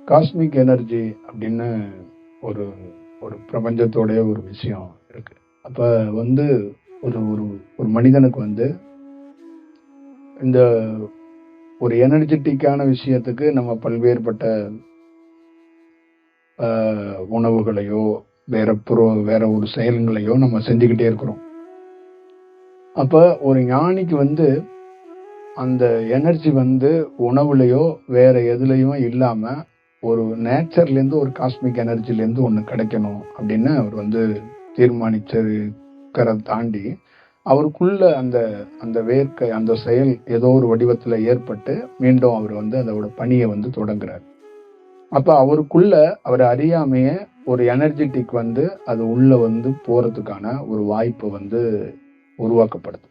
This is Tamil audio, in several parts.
காஸ்மிக் எனர்ஜி அப்படின்னு ஒரு ஒரு பிரபஞ்சத்தோடைய ஒரு விஷயம் இருக்கு. அப்ப வந்து ஒரு ஒரு ஒரு மனிதனுக்கு வந்து இந்த ஒரு எனர்ஜெட்டிக்கான விஷயத்துக்கு நம்ம பல்வேறுபட்ட உணவுகளையோ வேற ஒரு செயல்களையோ நம்ம செஞ்சுக்கிட்டே இருக்கிறோம். அப்ப ஒரு ஞானிக்கு வந்து அந்த எனர்ஜி வந்து உணவுலையோ வேற எதுலையும் இல்லாம ஒரு நேச்சர்லேருந்து ஒரு காஸ்மிக் எனர்ஜிலேருந்து ஒன்று கிடைக்கணும் அப்படின்னு அவர் வந்து தீர்மானிச்சிருக்கிறத தாண்டி அவருக்குள்ள அந்த அந்த வேர்க்கை அந்த செயல் ஏதோ ஒரு வடிவத்தில் ஏற்பட்டு மீண்டும் அவர் வந்து அதோட பணியை வந்து தொடங்குறார். அப்போ அவருக்குள்ள அவர் அறியாமையே ஒரு எனர்ஜெட்டிக் வந்து அது உள்ள வந்து போறதுக்கான ஒரு வாய்ப்பு வந்து உருவாக்கப்படுது.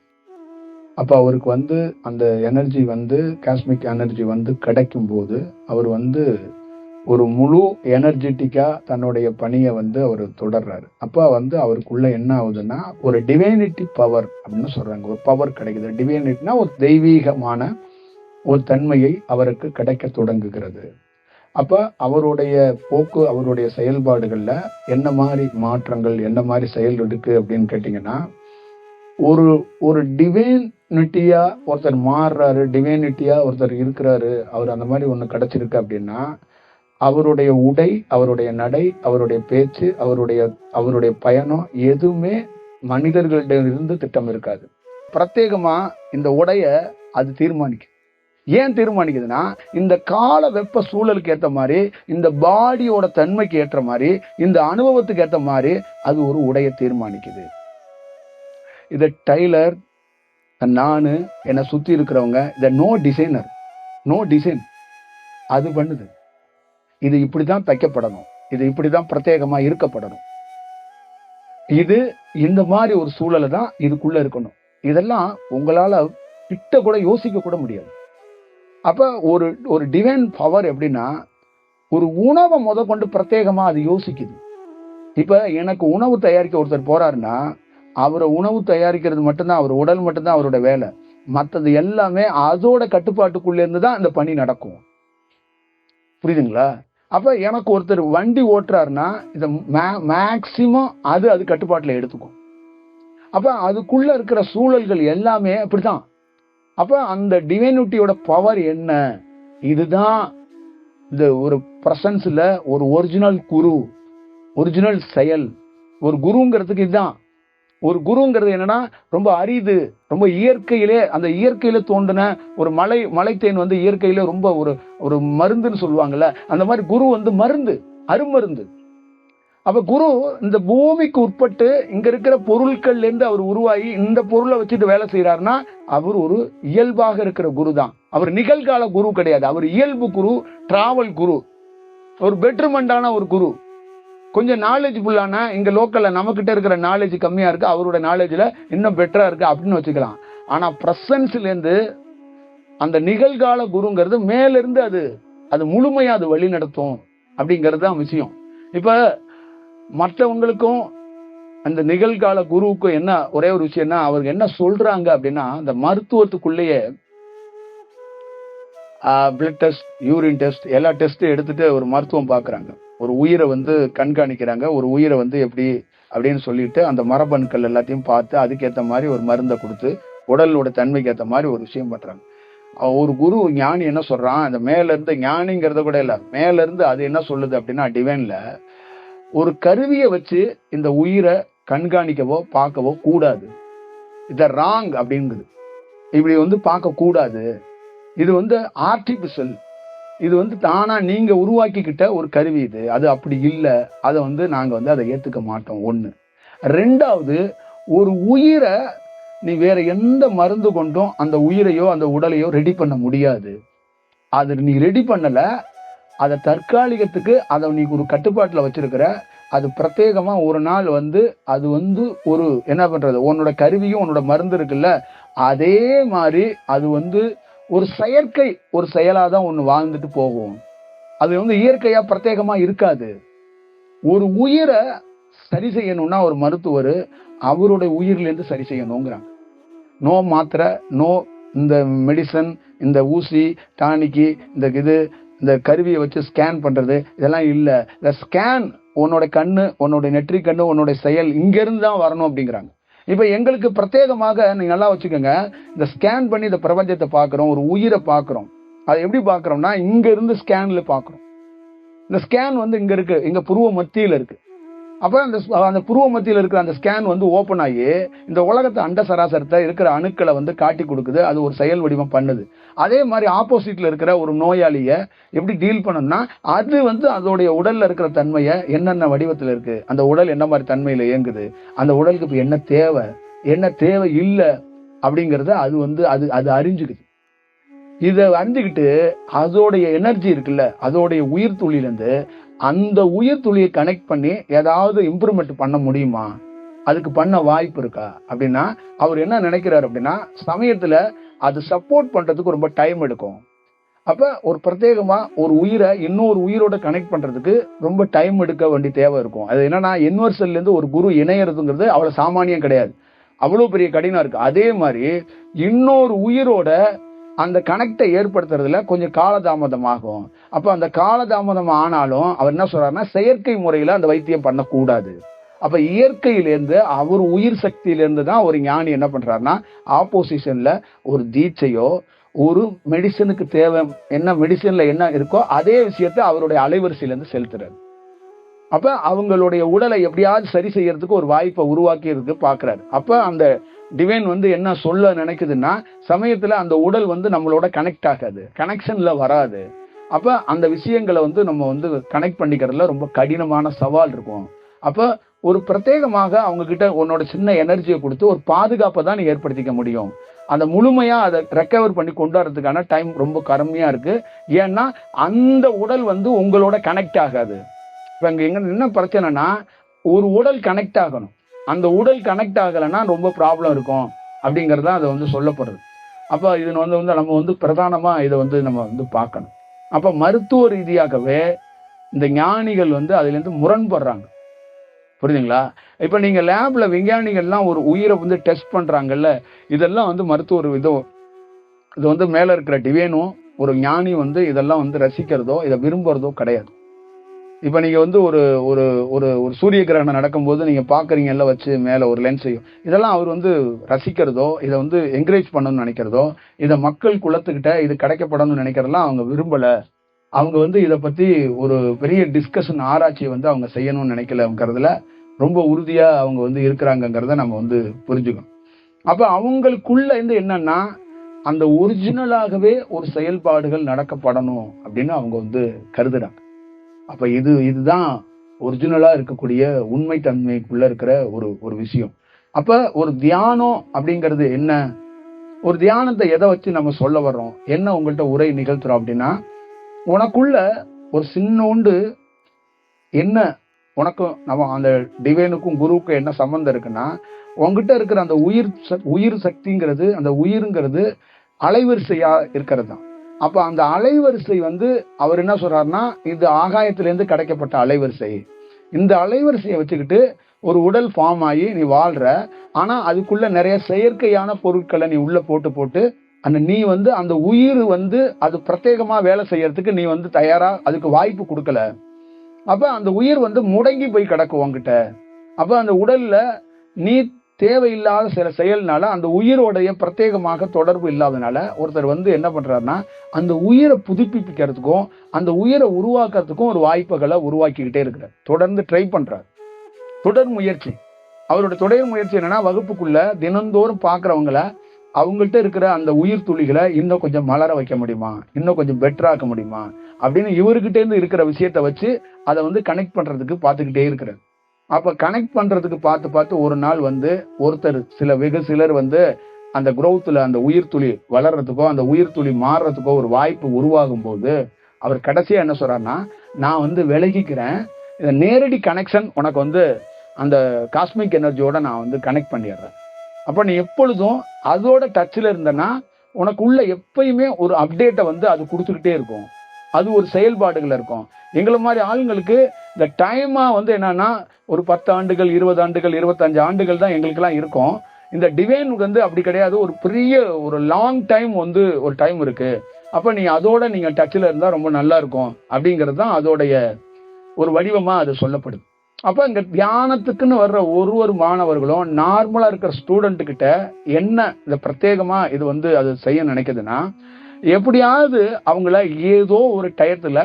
அப்போ அவருக்கு வந்து அந்த எனர்ஜி வந்து காஸ்மிக் எனர்ஜி வந்து கிடைக்கும் போது அவர் வந்து ஒரு முழு எனர்ஜெட்டிக்கா தன்னுடைய பணியை வந்து அவர் தொடர்றாரு. அப்போ வந்து அவருக்குள்ள என்ன ஆகுதுன்னா ஒரு டிவைனிட்டி பவர் அப்படின்னு சொல்றாங்க. ஒரு பவர் கிடைக்குது. டிவைனிட்டினா ஒரு தெய்வீகமான ஒரு தன்மையை அவருக்கு கிடைக்க தொடங்குகிறது. அப்ப அவருடைய போக்கு அவருடைய செயல்பாடுகள்ல என்ன மாதிரி மாற்றங்கள் என்ன மாதிரி செயல் இருக்கு அப்படின்னு கேட்டீங்கன்னா ஒரு ஒரு டிவைனிட்டியா ஒருத்தர் மாறுறாரு, டிவைனிட்டியா ஒருத்தர் இருக்கிறாரு, அவர் அந்த மாதிரி ஒண்ணு கிடைச்சிருக்கு அப்படின்னா அவருடைய உடை, அவருடைய நடை, அவருடைய பேச்சு, அவருடைய பயணம் எதுவுமே மனிதர்களிடமிருந்து திட்டம் இருக்காது. பிரத்யேகமா இந்த உடைய அது தீர்மானிக்கும். ஏன் தீர்மானிக்குதுன்னா இந்த கால வெப்ப சூழலுக்கு ஏற்ற மாதிரி, இந்த பாடியோட தன்மைக்கு ஏற்ற மாதிரி, இந்த அனுபவத்துக்கு ஏற்ற மாதிரி அது ஒரு உடைய தீர்மானிக்குது. இதை டைலர், நானு, என்னை சுத்தி இருக்கிறவங்க, இதை நோ டிசைன் அது பண்ணுது. இது இப்படிதான் தைக்கப்படணும், இது இப்படிதான் பிரத்யேகமா இருக்கப்படணும், இது இந்த மாதிரி ஒரு சூழலை தான் இதுக்குள்ள இருக்கணும். இதெல்லாம் உங்களால கிட்ட கூட யோசிக்க கூட முடியாது. அப்ப ஒரு ஒரு டிவைன் பவர் எப்படின்னா ஒரு உணவை கொண்டு பிரத்யேகமா அது யோசிக்குது. இப்ப எனக்கு உணவு தயாரிக்க ஒருத்தர் போறாருன்னா அவரை உணவு தயாரிக்கிறது மட்டும்தான் அவர் உடல் மட்டும்தான் அவரோட வேலை. மற்றது எல்லாமே அதோட கட்டுப்பாட்டுக்குள்ள இருந்து தான் இந்த பணி நடக்கும். புரியுதுங்களா? அப்ப எனக்கு ஒருத்தர் வண்டி ஓட்டுறாருன்னா இதை மேக்சிமம் அது கட்டுப்பாட்டுல எடுத்துக்கும். அப்ப அதுக்குள்ள இருக்கிற சூழல்கள் எல்லாமே அப்படிதான். அப்ப அந்த டிவைனிட்டியோட பவர் என்ன? இதுதான் இந்த ஒரு பிரசன்ஸ்ல ஒரு ஒரிஜினல் குரு, ஒரிஜினல் செயல். ஒரு குருங்கிறதுக்கு இதுதான். ஒரு குருங்கிறது என்னன்னா ரொம்ப அரிது, ரொம்ப இயற்கையிலே அந்த இயற்கையில தோன்றின ஒரு மலைத்தேன் வந்து இயற்கையில ரொம்ப ஒரு மருந்துன்னு சொல்லுவாங்கல்ல, அந்த மாதிரி குரு வந்து மருந்து, அருமருந்து. அப்ப குரு இந்த பூமிக்கு உட்பட்டு இங்க இருக்கிற பொருட்கள்ல இருந்து அவர் உருவாகி இந்த பொருளை வச்சுட்டு வேலை செய்யறாருன்னா அவர் ஒரு இயல்பாக இருக்கிற குரு தான். அவர் நிகழ்கால குரு கிடையாது. அவர் இயல்பு குரு, டிராவல் குரு, ஒரு பெட்டர்மெண்டான ஒரு குரு. கொஞ்சம் நாலேஜ்ஃபுல்லான இங்க லோக்கல்ல நம்மகிட்ட இருக்கிற நாலேஜ் கம்மியா இருக்கு, அவரோட நாலேஜ்ல இன்னும் பெட்டரா இருக்கு அப்படின்னு வச்சுக்கலாம். ஆனா பிரசன்ஸ்ல இருந்து அந்த நிகழ்கால குருங்கிறது மேல இருந்து அது முழுமையா அது வழி நடத்தும் அப்படிங்கிறது தான் விஷயம். இப்ப மற்றவங்களுக்கும் அந்த நிகழ்கால குருவுக்கும் என்ன ஒரே ஒரு விஷயம்னா அவருக்கு என்ன சொல்றாங்க அப்படின்னா அந்த மருத்துவத்துக்குள்ளேயே பிளட் டெஸ்ட், யூரின் டெஸ்ட், எல்லா டெஸ்ட்டும் எடுத்துட்டு ஒரு மருத்துவம் பாக்குறாங்க. ஒரு உயிரை வந்து கண்காணிக்கிறாங்க. ஒரு உயிரை வந்து எப்படி அப்படின்னு சொல்லிட்டு அந்த மரபணுக்கள் எல்லாத்தையும் பார்த்து அதுக்கேற்ற மாதிரி ஒரு மருந்தை கொடுத்து உடலோட தன்மைக்கு ஏற்ற மாதிரி ஒரு விஷயம் பண்றாங்க. ஒரு குரு ஞானி என்ன சொல்றான், அந்த மேல இருந்து ஞானிங்கிறத கூட இல்ல, மேல இருந்து அது என்ன சொல்லுது அப்படின்னா டிவைன்ல ஒரு கருவியை வச்சு இந்த உயிரை கண்காணிக்கவோ பார்க்கவோ கூடாது. இத ராங் அப்படிங்குது. இப்படி வந்து பார்க்க கூடாது. இது வந்து ஆர்டிபிஷியல், இது வந்து தானா நீங்க உருவாக்கிக்கிட்ட ஒரு கருவி. இது அது அப்படி இல்லை, அதை வந்து நாங்க வந்து அதை ஏத்துக்க மாட்டோம். ஒண்ணு. ரெண்டாவது, ஒரு உயிரை நீ வேற எந்த மருந்து கொண்டும் அந்த உயிரையோ அந்த உடலையோ ரெடி பண்ண முடியாது. அது நீ ரெடி பண்ணல, அதை தற்காலிகத்துக்கு அதை நீ ஒரு கட்டுப்பாட்டுல வச்சிருக்கிற. அது பிரத்யேகமா ஒரு நாள் வந்து அது வந்து ஒரு என்ன பண்றது, உன்னோட கருவியும் உன்னோட மருந்து இருக்குல்ல, அதே மாதிரி அது வந்து ஒரு செயற்கை ஒரு செயலாதான் ஒண்ணு வாழ்ந்துட்டு போகும். அது வந்து இயற்கையா பிரத்யேகமா இருக்காது. ஒரு உயிரை சரி செய்யணும்னா ஒரு மருத்துவர் அவருடைய உயிர்ல இருந்து சரி செய்யணுங்கிறாங்க. நோ மாத்திரை, நோ இந்த மெடிசன், இந்த ஊசி, டானிக்கு, இந்த இது இந்த கருவியை வச்சு ஸ்கேன் பண்றது இதெல்லாம் இல்லை. இந்த ஸ்கேன் உன்னோட கண்ணு, உன்னோட நெற்றி கண்ணு, உன்னோட செயல் இங்கிருந்து தான் வரணும் அப்படிங்கிறாங்க. இப்ப எங்களுக்கு பிரத்யேகமாக நீங்க நல்லா வச்சுக்கோங்க, இந்த ஸ்கேன் பண்ணி இந்த பிரபஞ்சத்தை பார்க்கிறோம், ஒரு உயிரை பார்க்கிறோம். அதை எப்படி பார்க்கிறோம்னா இங்க இருந்து ஸ்கேன்ல பார்க்கிறோம். இந்த ஸ்கேன் வந்து இங்க இருக்கு, இங்க புருவ மத்தியில இருக்கு. அப்ப அந்த புருவ மத்தியில் இருக்கிற அந்த ஸ்கேன் வந்து ஓப்பன் ஆகி இந்த உலகத்தை அண்ட சராசரத்தை இருக்கிற அணுக்களை வந்து காட்டி கொடுக்குது. அது ஒரு செயல் வடிவம் பண்ணுது. அதே மாதிரி ஆப்போசிட்ல இருக்கிற ஒரு நோயாளிய எப்படி டீல் பண்ணணும்னா அது வந்து அதோடைய உடல்ல இருக்கிற தன்மையை என்னென்ன வடிவத்தில் இருக்கு, அந்த உடல் என்ன மாதிரி தன்மையில இயங்குது, அந்த உடலுக்கு இப்ப என்ன தேவை இல்லை அப்படிங்கறத அது வந்து அது அறிஞ்சுக்குது. இதை அறிஞ்சுக்கிட்டு அதோடைய எனர்ஜி இருக்குல்ல, அதோடைய உயிர் துளியிலிருந்து அந்த உயிர் துளியை கனெக்ட் பண்ணி ஏதாவது இம்ப்ரூவ்மெண்ட் பண்ண முடியுமா, அதுக்கு பண்ண வாய்ப்பு இருக்கா அப்படின்னா அவர் என்ன நினைக்கிறாரு அப்படின்னா சமயத்துல அது சப்போர்ட் பண்றதுக்கு ரொம்ப டைம் எடுக்கும். அப்ப ஒரு பிரத்யேகமா ஒரு உயிரை இன்னொரு உயிரோட கனெக்ட் பண்றதுக்கு ரொம்ப டைம் எடுக்க வேண்டிய தேவை இருக்கும். அது என்னன்னா யூனிவர்சல்ல இருந்து ஒரு குரு இணையறதுங்கிறது அவ்வளவு சாமானியம் கிடையாது, அவ்வளவு பெரிய கடினம் இருக்கு. அதே மாதிரி இன்னொரு உயிரோட அந்த கனெக்டை ஏற்படுத்துறதுல கொஞ்சம் காலதாமதம் ஆகும். அப்ப அந்த காலதாமதம் ஆனாலும் அவர் என்ன சொல்றாருன்னா செயற்கை முறையில அந்த வைத்தியம் பண்ணக்கூடாது. அப்ப இயற்கையிலேருந்து அவர் உயிர் சக்தியிலேருந்து தான் ஒரு ஞானி என்ன பண்றாருன்னா ஆப்போசிஷன்ல ஒரு தீட்சையோ ஒரு மெடிசனுக்கு தேவை என்ன மெடிசன்ல என்ன இருக்கோ அதே விஷயத்த அவருடைய அலைவரிசையிலேருந்து செலுத்துறாரு. அப்ப அவங்களுடைய உடலை எப்படியாவது சரி செய்யறதுக்கு ஒரு வாய்ப்பை உருவாக்கி பாக்குறாரு. அப்ப அந்த டிவைன் வந்து என்ன சொல்ல நினைக்குதுன்னா சமயத்துல அந்த உடல் வந்து நம்மளோட கனெக்ட் ஆகாது, கனெக்ஷன்ல வராது. அப்ப அந்த விஷயங்களை வந்து நம்ம வந்து கனெக்ட் பண்ணிக்கிறதுல ரொம்ப கடினமான சவால் இருக்கும். அப்ப ஒரு பிரத்யேகமாக அவங்க கிட்ட உன்னோட சின்ன எனர்ஜியை கொடுத்து ஒரு பாதுகாப்பை தான் நீ ஏற்படுத்திக்க முடியும். அந்த முழுமையா அதை ரெக்கவர் பண்ணி கொண்டு வரதுக்கான டைம் ரொம்ப கம்மியா இருக்கு. ஏன்னா அந்த உடல் வந்து உங்களோட கனெக்ட் ஆகாது. இப்ப இங்க என்ன பிரச்சனைனா ஒரு உடல் கனெக்ட் ஆகணும், அந்த உடல் கனெக்ட் ஆகலைன்னா ரொம்ப ப்ராப்ளம் இருக்கும் அப்படிங்கறத அதை வந்து சொல்லப்படுறது. அப்ப இது வந்து நம்ம வந்து பிரதானமா இதை வந்து நம்ம வந்து பார்க்கணும். அப்ப மருத்துவ ரீதியாகவே இந்த ஞானிகள் வந்து அதுல இருந்து முரண்படுறாங்க, புரியுதுங்களா? இப்ப நீங்க லேப்ல விஞ்ஞானிகள்லாம் ஒரு உயிரை வந்து டெஸ்ட் பண்றாங்கல்ல, இதெல்லாம் வந்து மருத்துவ இது வந்து மேல இருக்கிற டிவைனும் ஒரு ஞானி வந்து இதெல்லாம் வந்து ரசிக்கிறதோ இதை விரும்புறதோ கிடையாது. இப்ப நீங்க வந்து ஒரு ஒரு ஒரு ஒரு சூரிய கிரகணம் நடக்கும்போது நீங்க பாக்குறீங்கல்ல வச்சு மேல ஒரு லென்ஸ் செய்யும், இதெல்லாம் அவர் வந்து ரசிக்கிறதோ இதை வந்து என்கரேஜ் பண்ணணும்னு நினைக்கிறதோ இதை மக்கள் குலத்துக்கிட்ட இது கிடைக்கப்படணும்னு நினைக்கிறதெல்லாம் அவங்க விரும்பல. அவங்க வந்து இதை பத்தி ஒரு பெரிய டிஸ்கஷன் ஆராய்ச்சியை வந்து அவங்க செய்யணும்னு நினைக்கலங்கிறதுல ரொம்ப உறுதியா அவங்க வந்து இருக்கிறாங்கிறத நம்ம வந்து புரிஞ்சுக்கணும். அப்ப அவங்களுக்குள்ள இருந்து என்னன்னா அந்த ஒரிஜினலாகவே ஒரு செயல்பாடுகள் நடக்கப்படணும் அப்படின்னு அவங்க வந்து கருதுறாங்க. அப்ப இதுதான் ஒரிஜினலா இருக்கக்கூடிய உண்மை தன்மைக்குள்ள இருக்கிற ஒரு விஷயம். அப்ப ஒரு தியானம் அப்படிங்கிறது என்ன, ஒரு தியானத்தை எதை வச்சு நம்ம சொல்ல வர்றோம், என்ன உங்கள்கிட்ட உரை நிகழ்த்துறோம் அப்படின்னா உனக்குள்ள ஒரு சின்னோண்டு என்ன உனக்கும் நம்ம அந்த டிவைனுக்கும் குருவுக்கும் என்ன சம்பந்தம் இருக்குன்னா உங்ககிட்ட இருக்கிற அந்த உயிர் சக்திங்கிறது அந்த உயிருங்கிறது அலைவரிசையா இருக்கிறது தான். அப்ப அந்த அலைவரிசை வந்து அவர் என்ன சொல்றாருன்னா இது ஆகாயத்திலிருந்து கிடைக்கப்பட்ட அலைவரிசை. இந்த அலைவரிசையை வச்சுக்கிட்டு ஒரு உடல் ஃபார்ம் ஆகி நீ வாழ்ற, ஆனா அதுக்குள்ள நிறைய செயற்கையான பொருட்களை நீ உள்ள போட்டு நீ வந்து அந்த உயிர் வந்து அது பிரத்யேகமா வேலை செய்யறதுக்கு நீ வந்து தயாரா அதுக்கு வாய்ப்பு கொடுக்கல. அப்ப அந்த உயிர் வந்து முடங்கி போய் கிடக்கும் உங்ககிட்ட. அப்ப அந்த உடல்ல நீ தேவையில்லாத சில செயல்னால அந்த உயிரோடைய பிரத்யேகமாக தொடர்பு இல்லாதனால ஒருத்தர் வந்து என்ன பண்றாருன்னா அந்த உயிரை புதுப்பிக்கிறதுக்கும் அந்த உயிரை உருவாக்குறதுக்கும் ஒரு வாய்ப்புகளை உருவாக்கிக்கிட்டே இருக்கிறார். தொடர்ந்து ட்ரை பண்றார், தொடர் முயற்சி. அவரோட தொடர் முயற்சி என்னன்னா வகுப்புக்குள்ள தினந்தோறும் பாக்குறவங்கள அவங்கள்ட்ட இருக்கிற அந்த உயிர் துளிகளை இன்னும் கொஞ்சம் மலர வைக்க முடியுமா, இன்னும் கொஞ்சம் பெட்டராக்க முடியுமா அப்படின்னு இவர்கிட்ட இருந்து இருக்கிற விஷயத்த வச்சு அதை வந்து கனெக்ட் பண்றதுக்கு பார்த்துக்கிட்டே இருக்கிறார். அப்ப கனெக்ட் பண்றதுக்கு பார்த்து ஒரு நாள் வந்து ஒருத்தர் வெகு சிலர் வந்து அந்த குரோத்ல அந்த உயிர் துளி வளர்றதுக்கோ அந்த உயிர் துளி மாறுறதுக்கோ ஒரு வாய்ப்பு உருவாகும் போது அவர் கடைசியா என்ன சொல்றாருன்னா நான் வந்து விலகிக்கிறேன், இந்த நேரடி கனெக்ஷன் உனக்கு வந்து அந்த காஸ்மிக் எனர்ஜியோட நான் வந்து கனெக்ட் பண்ணிடுறேன். அப்ப நீ எப்பொழுதும் அதோட டச்ல இருந்தனா உனக்குள்ள எப்பயுமே ஒரு அப்டேட்டை வந்து அது கொடுத்துக்கிட்டே இருக்கும், அது ஒரு செயல்பாடுகள் இருக்கும். எங்களை மாதிரி ஆளுங்களுக்கு இந்த டைமா வந்து என்னன்னா ஒரு 10 ஆண்டுகள் 20 ஆண்டுகள் 25 ஆண்டுகள் தான் எங்களுக்கெல்லாம் இருக்கும். இந்த டிவைனுக்கு வந்து அப்படி கிடையாது, ஒரு பெரிய ஒரு லாங் டைம் வந்து ஒரு டைம் இருக்கு. அப்ப நீங்க அதோட நீங்க டச்ல இருந்தா ரொம்ப நல்லா இருக்கும் அப்படிங்கிறது தான் அதோடைய ஒரு வடிவமா அது சொல்லப்படுது. அப்ப இங்க தியானத்துக்குன்னு வர்ற ஒரு மாணவர்களும் நார்மலா இருக்கிற ஸ்டூடெண்ட் கிட்ட என்ன இந்த பிரத்யேகமா இது வந்து அது செய்ய நினைக்குதுன்னா, எப்படியாவது அவங்கள ஏதோ ஒரு டயத்துல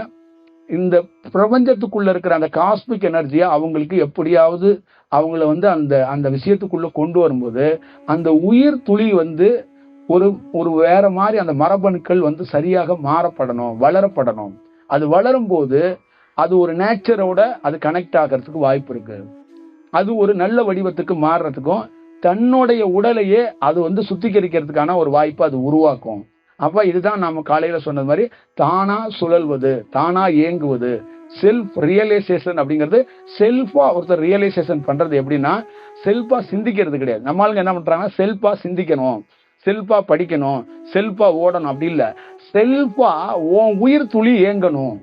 இந்த பிரபஞ்சத்துக்குள்ள இருக்கிற அந்த காஸ்மிக் எனர்ஜியை அவங்களுக்கு எப்படியாவது அவங்கள வந்து அந்த அந்த விஷயத்துக்குள்ள கொண்டு வரும்போது அந்த உயிர் துளி வந்து ஒரு ஒரு வேற மாதிரி அந்த மரபணுக்கள் வந்து சரியாக மாறப்படணும், வளரப்படணும். அது வளரும் போது அது ஒரு நேச்சரோட அது கனெக்ட் ஆகிறதுக்கு வாய்ப்பு இருக்கு. அது ஒரு நல்ல வடிவத்துக்கு மாறுறதுக்கும் தன்னுடைய உடலையே அது வந்து சுத்திகரிக்கிறதுக்கான ஒரு வாய்ப்பை அது உருவாக்கும். அப்ப இதுதான் நாம காலையில சொன்னது மாதிரி தானா சுழல்வது, தானா இயங்குவது, செல்ஃப் ரியலைசேஷன் அப்படிங்கிறது. செல்ஃபா ஒருத்தர் ரியலைசேஷன் பண்றது எப்படின்னா, செல்ஃபா சிந்திக்கிறது கிடையாது. நம்மளுங்க என்ன பண்றாங்க, செல்ஃபா சிந்திக்கணும், செல்ஃபா படிக்கணும், செல்ஃபா ஓடணும், அப்படி இல்ல. செல்ஃபா உன் உயிர் துளி இயங்கணும்.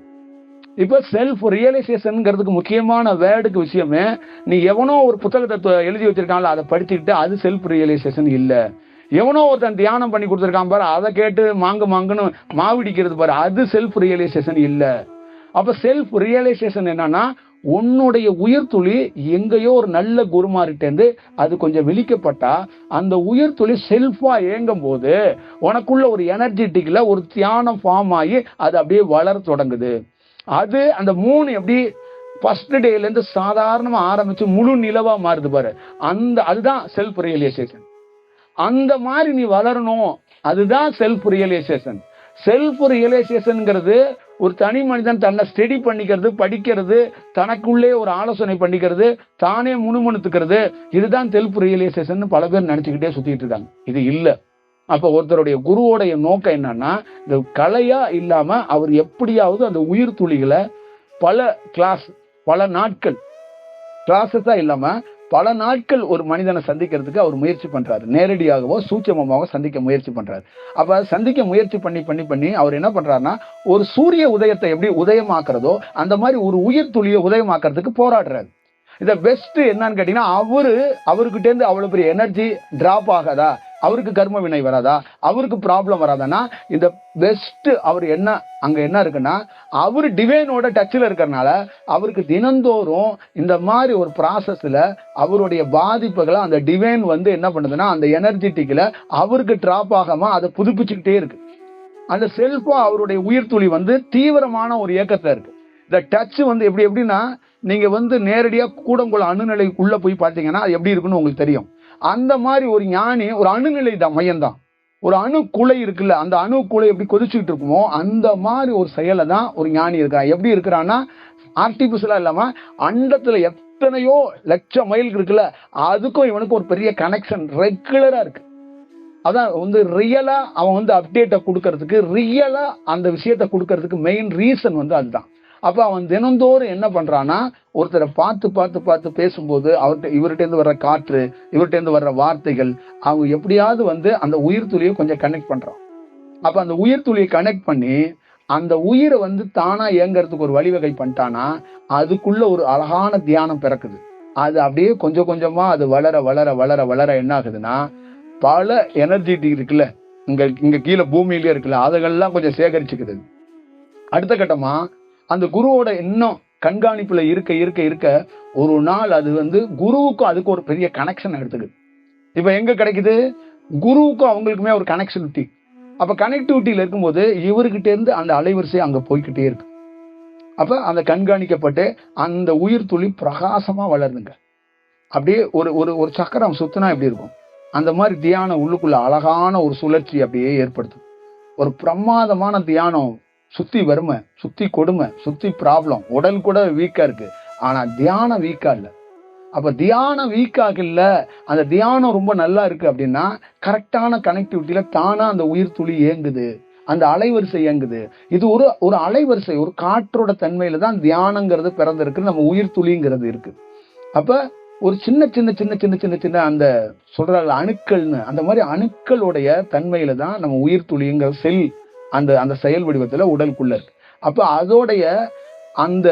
இப்ப செல்ஃப் ரியலைசேஷன்ங்கிறதுக்கு முக்கியமான வேர்டுக்கு விஷயமே, நீ எவனோ ஒரு புத்தகத்தை எழுதி வச்சிருக்கான்ல அதை படிச்சுக்கிட்டு அது செல்ஃப் ரியலைசேஷன் இல்ல. எவனோ ஒருத்தன் தியானம் பண்ணி கொடுத்துருக்கான் பாரு, அதை கேட்டு மாங்குன்னு மாவிடிக்கிறது பாரு, அது செல்ஃப் ரியலைசேஷன் இல்ல. அப்ப செல்ஃப் ரியலைசேஷன் என்னன்னா, உன்னுடைய உயிர் துளி எங்கேயோ ஒரு நல்ல குருமாரிட்டேந்து அது கொஞ்சம் வெளிக்கப்பட்டா அந்த உயிர் துளி செல்ஃபா இயங்கும் போது உனக்குள்ள ஒரு எனர்ஜெட்டிக்ல ஒரு தியானம் ஃபார்ம் ஆகி அது அப்படியே வளர தொடங்குது. அது அந்த 3 எப்படி ஃபர்ஸ்ட் டேல இருந்து சாதாரணமா ஆரம்பிச்சு முழு நிலவா மாறுது பாரு, அதுதான் செல்ஃப் ரியலைசேஷன். அந்த மாதிரி நீ வளரணும், அதுதான் செல்ஃப் ரியலைசேஷன். செல்ஃப் ரியலைசேஷன்ங்கிறது ஒரு தனி மனிதன் தன்னை ஸ்டடி பண்ணிக்கிறது, படிக்கிறது, தனக்குள்ளே ஒரு ஆலோசனை பண்ணிக்கிறது, தானே முணுமுணுத்துக்கிறது, இதுதான் செல்ஃப் ரியலைசேஷன் பல பேர் நினைச்சுக்கிட்டே சுத்திட்டு இருக்காங்க. இது இல்ல. அப்ப ஒருத்தருடைய குருவோடைய நோக்கம் என்னன்னா, இந்த கலையா இல்லாம அவர் எப்படியாவது அந்த உயிர் துளிகளை பல கிளாஸ், பல நாட்கள் கிளாஸஸா இல்லாம பல நாட்கள் ஒரு மனிதனை சந்திக்கிறதுக்கு அவர் முயற்சி பண்றாரு. நேரடியாகவோ சூட்சமமாகவோ சந்திக்க முயற்சி பண்றாரு. அப்ப சந்திக்க முயற்சி பண்ணி அவர் என்ன பண்றாருன்னா, ஒரு சூரிய உதயத்தை எப்படி உதயமாக்குறதோ அந்த மாதிரி ஒரு உயிர் துளியை உதயமாக்குறதுக்கு போராடுறாரு. இத பெஸ்ட் என்னன்னு கேட்டீங்கன்னா, அவர்கிட்ட இருந்து அவ்வளவு பெரிய எனர்ஜி டிராப் ஆகாதா, அவருக்கு கர்ம வினை வராதா, அவருக்கு ப்ராப்ளம் வராதானா, இந்த பெஸ்ட் அவர் அங்க என்ன இருக்குன்னா, அவரு டிவைனோட டச்ல இருக்கிறனால அவருக்கு தினந்தோறும் இந்த மாதிரி ஒரு ப்ராசஸ்ல அவருடைய பாதிப்புகளை அந்த டிவைன் வந்து என்ன பண்ணுதுன்னா, அந்த எனர்ஜெட்டிக்ல அவருக்கு டிராப் ஆகாம அதை புதுப்பிச்சுக்கிட்டே இருக்கு. அந்த செல்ஃபா அவருடைய உயிர் துளி வந்து தீவிரமான ஒரு இயக்கத்துல இருக்கு. இந்த டச் வந்து எப்படின்னா, நீங்க வந்து நேரடியா கூடங்குள அணுநிலைக்குள்ள போய் பார்த்தீங்கன்னா அது எப்படி இருக்குன்னு உங்களுக்கு தெரியும். அந்த மாதிரி ஒரு ஞானி ஒரு அணுநிலை தான், மையம் தான். ஒரு அணுக்குலை இருக்குல்ல, அந்த அணுக்குலை எப்படி கொதிச்சுக்கிட்டு இருக்குமோ அந்த மாதிரி ஒரு செயலை தான் ஒரு ஞானி இருக்கிறான். எப்படி இருக்கிறான்னா, ஆர்டிபிஷியலா இல்லாம அண்டத்துல எத்தனையோ லட்சம் மைல் இருக்குல்ல, அதுக்கும் இவனுக்கு ஒரு பெரிய கனெக்ஷன் ரெகுலரா இருக்கு. அதான் வந்து ரியலா அவன் வந்து அப்டேட்டை கொடுக்கறதுக்கு, ரியலா அந்த விஷயத்தை கொடுக்கறதுக்கு மெயின் ரீசன் வந்து அதுதான். அப்ப அவன் தினந்தோறும் என்ன பண்றான்னா, ஒருத்தரை பார்த்து பேசும்போது இவர்கிட்ட இருந்து வர்ற காற்று, இவர்கிட்ட இருந்து வர்ற வார்த்தைகள், அவங்க எப்படியாவது வந்து அந்த உயிர் துளியை கொஞ்சம் கனெக்ட் பண்றான். அப்ப அந்த உயிர் துளியை கனெக்ட் பண்ணி அந்த உயிரை வந்து தானா இயங்குறதுக்கு ஒரு வழிவகை பண்ணிட்டானா, அதுக்குள்ள ஒரு அழகான தியானம் பிறக்குது. அது அப்படியே கொஞ்சம் கொஞ்சமா அது வளர என்ன ஆகுதுன்னா, பல எனர்ஜி இருக்குல்ல, இங்க கீழே பூமியிலேயே இருக்குல்ல, அதுகள்லாம் கொஞ்சம் சேகரிச்சுக்குது. அடுத்த கட்டமா அந்த குருவோட இன்னும் கண்காணிப்புல இருக்க ஒரு நாள் அது வந்து குருவுக்கும் அதுக்கு ஒரு பெரிய கனெக்ஷன் எடுத்துக்குது. இப்ப எங்க கிடைக்குது, குருவுக்கும் அவங்களுக்குமே ஒரு கனெக்டிவிட்டி. அப்ப கனெக்டிவிட்டியில இருக்கும்போது இவர்கிட்ட இருந்து அந்த அலைவரிசை அங்க போய்கிட்டே இருக்கு. அப்ப அந்த கண்காணிக்கப்பட்டு அந்த உயிர் துளி பிரகாசமா வளருதுங்க. அப்படியே ஒரு சக்கரம் சுத்தினா எப்படி இருக்கும், அந்த மாதிரி தியானம் உள்ளுக்குள்ள அழகான ஒரு சுழற்சி அப்படியே ஏற்படுத்தும். ஒரு பிரமாதமான தியானம். சுத்தி வறுமை, சுத்தி கொடுமை, சுத்தி ப்ராப்ளம், உடல் கூட வீக்கா இருக்கு, ஆனா தியானம் வீக்கா இல்ல. அப்ப தியானம் வீக்காக இல்ல, அந்த தியானம் ரொம்ப நல்லா இருக்கு அப்படின்னா கரெக்டான கனெக்டிவிட்டியில தானா அந்த உயிர் துளி இயங்குது, அந்த அலைவரிசை இயங்குது. இது ஒரு அலைவரிசை, ஒரு காற்றோட தன்மையில தான் தியானங்கிறது பிறந்திருக்கு, நம்ம உயிர் துளிங்கிறது இருக்கு. அப்ப ஒரு சின்ன அந்த சொல்ற அணுக்கள்னு, அந்த மாதிரி அணுக்களுடைய தன்மையில தான் நம்ம உயிர் துளிங்கிற செல் அந்த செயல் வடிவத்துல உடலுக்குள்ள இருக்கு. அப்ப அதோடைய அந்த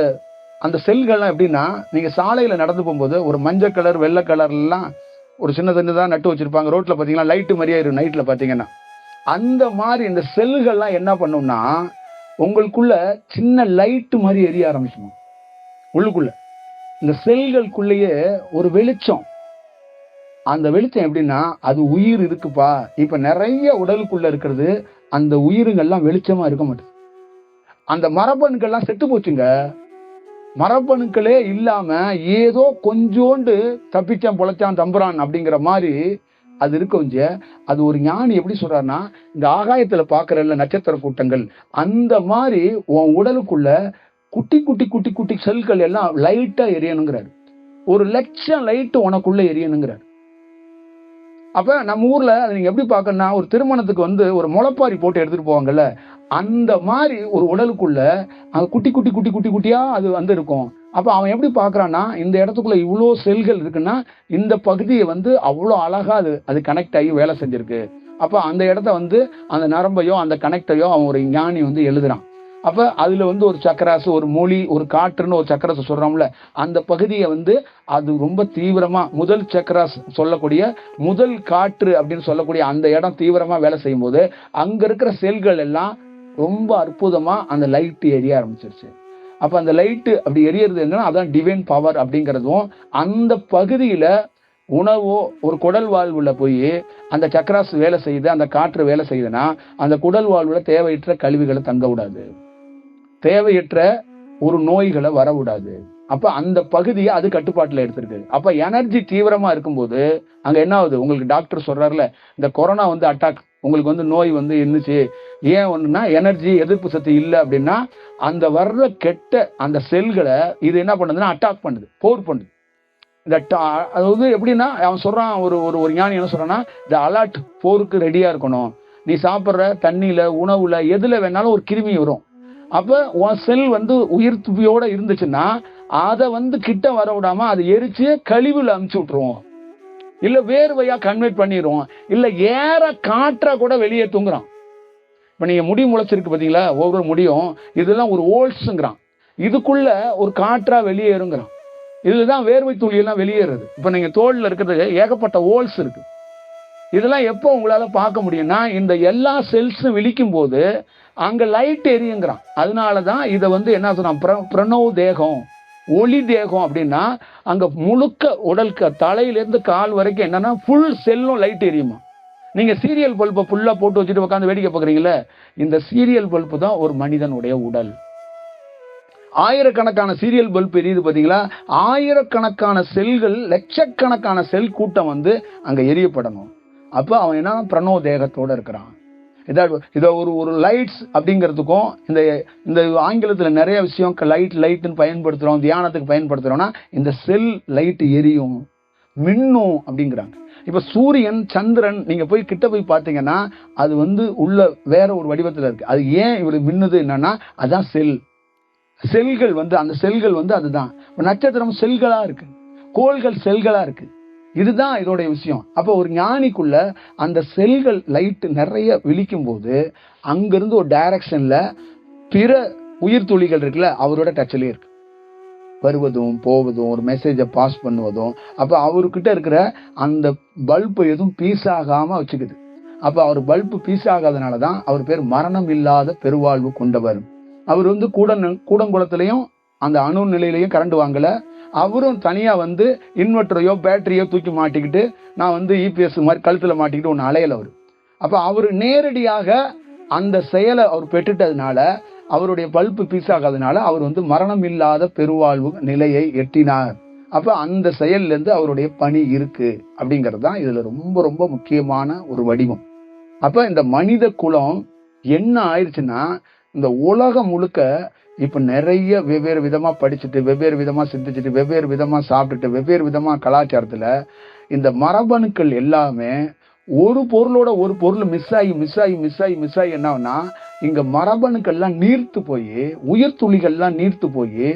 அந்த செல்கள்லாம் எப்படின்னா, நீங்க சாலையில நடந்து போகும்போது ஒரு மஞ்சள் கலர், வெள்ளை கலர்லாம் ஒரு சின்னதா நட்டு வச்சிருப்பாங்க ரோட்ல, பாத்தீங்கன்னா லைட்டு மாதிரியே இருக்கும் நைட்ல பாத்தீங்கன்னா. அந்த மாதிரி இந்த செல்கள்லாம் என்ன பண்ணும்னா உங்களுக்குள்ள சின்ன லைட் மாதிரி எரிய ஆரம்பிக்கும். உள்ளுக்குள்ள இந்த செல்களுக்குள்ளேயே ஒரு வெளிச்சம். அந்த வெளிச்சம் எப்படின்னா அது உயிர் இருக்குப்பா. இப்ப நிறைய உடலுக்குள்ள இருக்கிறது அந்த உயிருங்கள்லாம் வெளிச்சமா இருக்க மாட்டேது. அந்த மரபணுக்கள்லாம் செத்து போச்சுங்க. மரபணுக்களே இல்லாம ஏதோ கொஞ்சோண்டு தப்பிச்சான் பொழைச்சான் தம்புறான் அப்படிங்கிற மாதிரி அது இருக்க. அது ஒரு ஞானி எப்படி சொல்றாருன்னா, இந்த ஆகாயத்துல பாக்குறல்ல நட்சத்திர கூட்டங்கள், அந்த மாதிரி உன் உடலுக்குள்ள குட்டி குட்டி குட்டி குட்டி செல்கள் எல்லாம் லைட்டா எரியணுங்கிறாரு. 1,00,000 லைட் உனக்குள்ள எரியணுங்கிறாரு. அப்ப நம்ம ஊர்ல நீங்க எப்படி பாக்கணும்னா, ஒரு திருமணத்துக்கு ஒரு முளைப்பாரி போட்டு எடுத்துட்டு போவாங்கல்ல, அந்த மாதிரி ஒரு உடலுக்குள்ள குட்டி குட்டி குட்டி குட்டி குட்டியா அது இருக்கும். அப்ப அவன் எப்படி பாக்குறான்னா, இந்த இடத்துக்குள்ள இவ்வளோ செல்கள் இருக்குன்னா இந்த பகுதியை அவ்வளோ அழகா அது கனெக்ட் ஆகி வேலை செஞ்சிருக்கு. அப்ப அந்த இடத்த அந்த நரம்பையோ அந்த கனெக்டையோ அவன் ஒரு ஞானி எழுதுறான். அப்ப அதுல ஒரு சக்கராசு, ஒரு மொழி, ஒரு காற்றுன்னு ஒரு சக்கராசு சொல்றோம்ல, அந்த பகுதியை அது ரொம்ப தீவிரமா முதல் சக்கராஸ் சொல்லக்கூடிய முதல் காற்று அப்படின்னு சொல்லக்கூடிய அந்த இடம் தீவிரமா வேலை செய்யும் போது அங்க இருக்கிற செல்கள் எல்லாம் ரொம்ப அற்புதமா அந்த லைட் எரிய ஆரம்பிச்சிருச்சு. அப்ப அந்த லைட்டு அப்படி எரியறது என்னன்னா அதான் டிவைன் பவர் அப்படிங்கிறதும், அந்த பகுதியில உணவோ ஒரு குடல் வாழ்வுல போய் அந்த சக்கராசு வேலை செய்யுது, அந்த காற்று வேலை செய்யுதுன்னா அந்த குடல் வாழ்வுல தேவையற்ற கழிவுகளை தங்க விடாது, தேவையற்ற ஒரு நோய்களை வர விடாது. அப்ப அந்த பகுதியை அது கட்டுப்பாட்டுல எடுத்திருக்கு. அப்ப எனர்ஜி தீவிரமா இருக்கும்போது அங்க என்ன ஆகுது, உங்களுக்கு டாக்டர் சொல்றாருல, இந்த கொரோனா அட்டாக் உங்களுக்கு நோய் இருந்துச்சு, ஏன் ஒண்ணுன்னா எனர்ஜி எதிர்ப்பு சக்தி இல்லை அப்படின்னா அந்த வர்ற கெட்ட அந்த செல்களை இது என்ன பண்ணுதுன்னா அட்டாக் பண்ணுது, போர் பண்ணுது. அதாவது எப்படின்னா அவன் சொல்றான், ஒரு ஞானி என்ன சொல்றான்னா, இந்த அலர்ட் போருக்கு ரெடியா இருக்கணும். நீ சாப்பிட்ற தண்ணியில உணவுல எதுல வேணாலும் ஒரு கிருமி வரும். அப்ப உன் செல் உயிர் துப்பியோட இருந்துச்சுன்னா அதை கிட்ட வர விடாம அதை எரிச்சு கழிவுல அமுச்சு விட்டுருவோம், இல்ல வேர்வையா கன்வெர்ட் பண்ணிடுவோம், இல்ல ஏற காற்றா கூட வெளியே தூங்குறான். இப்ப நீங்க முடி முளைச்சிருக்கு பாத்தீங்களா, ஒவ்வொரு முடியும் இதெல்லாம் ஒரு ஓல்ஸ்ங்கிறான், இதுக்குள்ள ஒரு காற்றா வெளியேறுங்கிறான். இதுதான் வேர்வை துளி எல்லாம் வெளியேறுது. இப்ப நீங்க தோல்ல இருக்கிறது ஏகப்பட்ட ஓல்ஸ் இருக்கு. இதெல்லாம் எப்போ உங்களால பார்க்க முடியும்னா இந்த எல்லா செல்ஸும் விழிக்கும் போது அங்க லைட் எரியுங்கிறான். அதனாலதான் இதை என்ன சொல்றான், பிரணவ தேகம், ஒளி தேகம் அப்படின்னா அங்க முழுக்க உடலுக்கு தலையிலிருந்து கால் வரைக்கும் என்னன்னா ஃபுல் செல்லும் லைட் எரியுமா. நீங்க சீரியல் பல்பை ஃபுல்லா போட்டு வச்சுட்டு உட்காந்து வேடிக்கை பார்க்குறீங்களே, இந்த சீரியல் பல்பு தான் ஒரு மனிதனுடைய உடல். ஆயிரக்கணக்கான சீரியல் பல்ப் எரியுது பாத்தீங்களா, ஆயிரக்கணக்கான செல்கள், லட்சக்கணக்கான செல் கூட்டம் அங்க எரியப்படணும். அப்ப அவன் என்ன பிரணவ தேகத்தோட இருக்கிறான். இத ஒரு லைட்ஸ் அப்படிங்கிறதுக்கும் இந்த ஆங்கிலத்துல நிறைய விஷயம் லைட்னு பயன்படுத்துறோம், தியானத்துக்கு பயன்படுத்துறோம்னா இந்த செல் லைட் எரியும், மின்னும் அப்படிங்கிறாங்க. இப்ப சூரியன், சந்திரன் நீங்க போய் கிட்ட போய் பார்த்தீங்கன்னா அது உள்ள வேற ஒரு வடிவத்துல இருக்கு. அது ஏன் இவ்வளவு மின்னுது என்னன்னா அதான் செல்கள் அந்த செல்கள் அதுதான். நட்சத்திரம் செல்களா இருக்கு, கோள்கள் செல்களா இருக்கு. இதுதான் இதோடைய விஷயம். அப்ப ஒரு ஞானிக்குள்ள அந்த செல்கள் லைட் நிறைய விழிக்கும் போது அங்கிருந்து ஒரு டைரக்ஷன்ல பிற உயிர் துளிகள் இருக்குல்ல அவரோட டச்லயே இருக்கு, வருவதும் போவதும் ஒரு மெசேஜை பாஸ் பண்ணுவதும். அப்ப அவர்கிட்ட இருக்கிற அந்த பல்பு எதுவும் பீஸ் ஆகாம வச்சுக்குது. அப்ப அவர் பல்பு பீஸ் ஆகாதனாலதான் அவர் பேர் மரணம் இல்லாத பெருவாழ்வு கொண்டவர். அவர் கூடங்குளத்திலையும் அந்த அணு நிலையிலையும் கரண்ட் வாங்கல. அவரும் தனியா இன்வெர்டரையோ பேட்டரியோ தூக்கி மாட்டிக்கிட்டு நான் இபிஎஸ் மாதிரி கழுத்துல மாட்டிக்கிட்டு ஒன்னு அலையல அவரு. அப்ப அவரு நேரடியாக அந்த செயலை அவர் பெற்றுட்டதுனால, அவருடைய பல்பு பீஸ் ஆகாதனால அவர் மரணம் இல்லாத பெருவாழ்வு நிலையை எட்டினார். அப்ப அந்த செயல்ல இருந்து அவருடைய பணி இருக்கு அப்படிங்கிறது தான் இதுல ரொம்ப ரொம்ப முக்கியமான ஒரு வடிவம். அப்ப இந்த மனித குலம் என்ன ஆயிடுச்சுன்னா, இந்த உலகம் முழுக்க இப்ப நிறைய வெவ்வேறு விதமா படிச்சுட்டு, வெவ்வேறு விதமா சிந்திச்சுட்டு, வெவ்வேறு விதமா சாப்பிட்டுட்டு, வெவ்வேறு விதமா கலாச்சாரத்துல இந்த மரபணுக்கள் எல்லாமே ஒரு பொருளோட ஒரு பொருள் மிஸ் ஆகி என்னன்னா இங்க மரபணுக்கள்லாம் நீர்த்து போய், உயிர் துளிகள்லாம் நீர்த்து போய்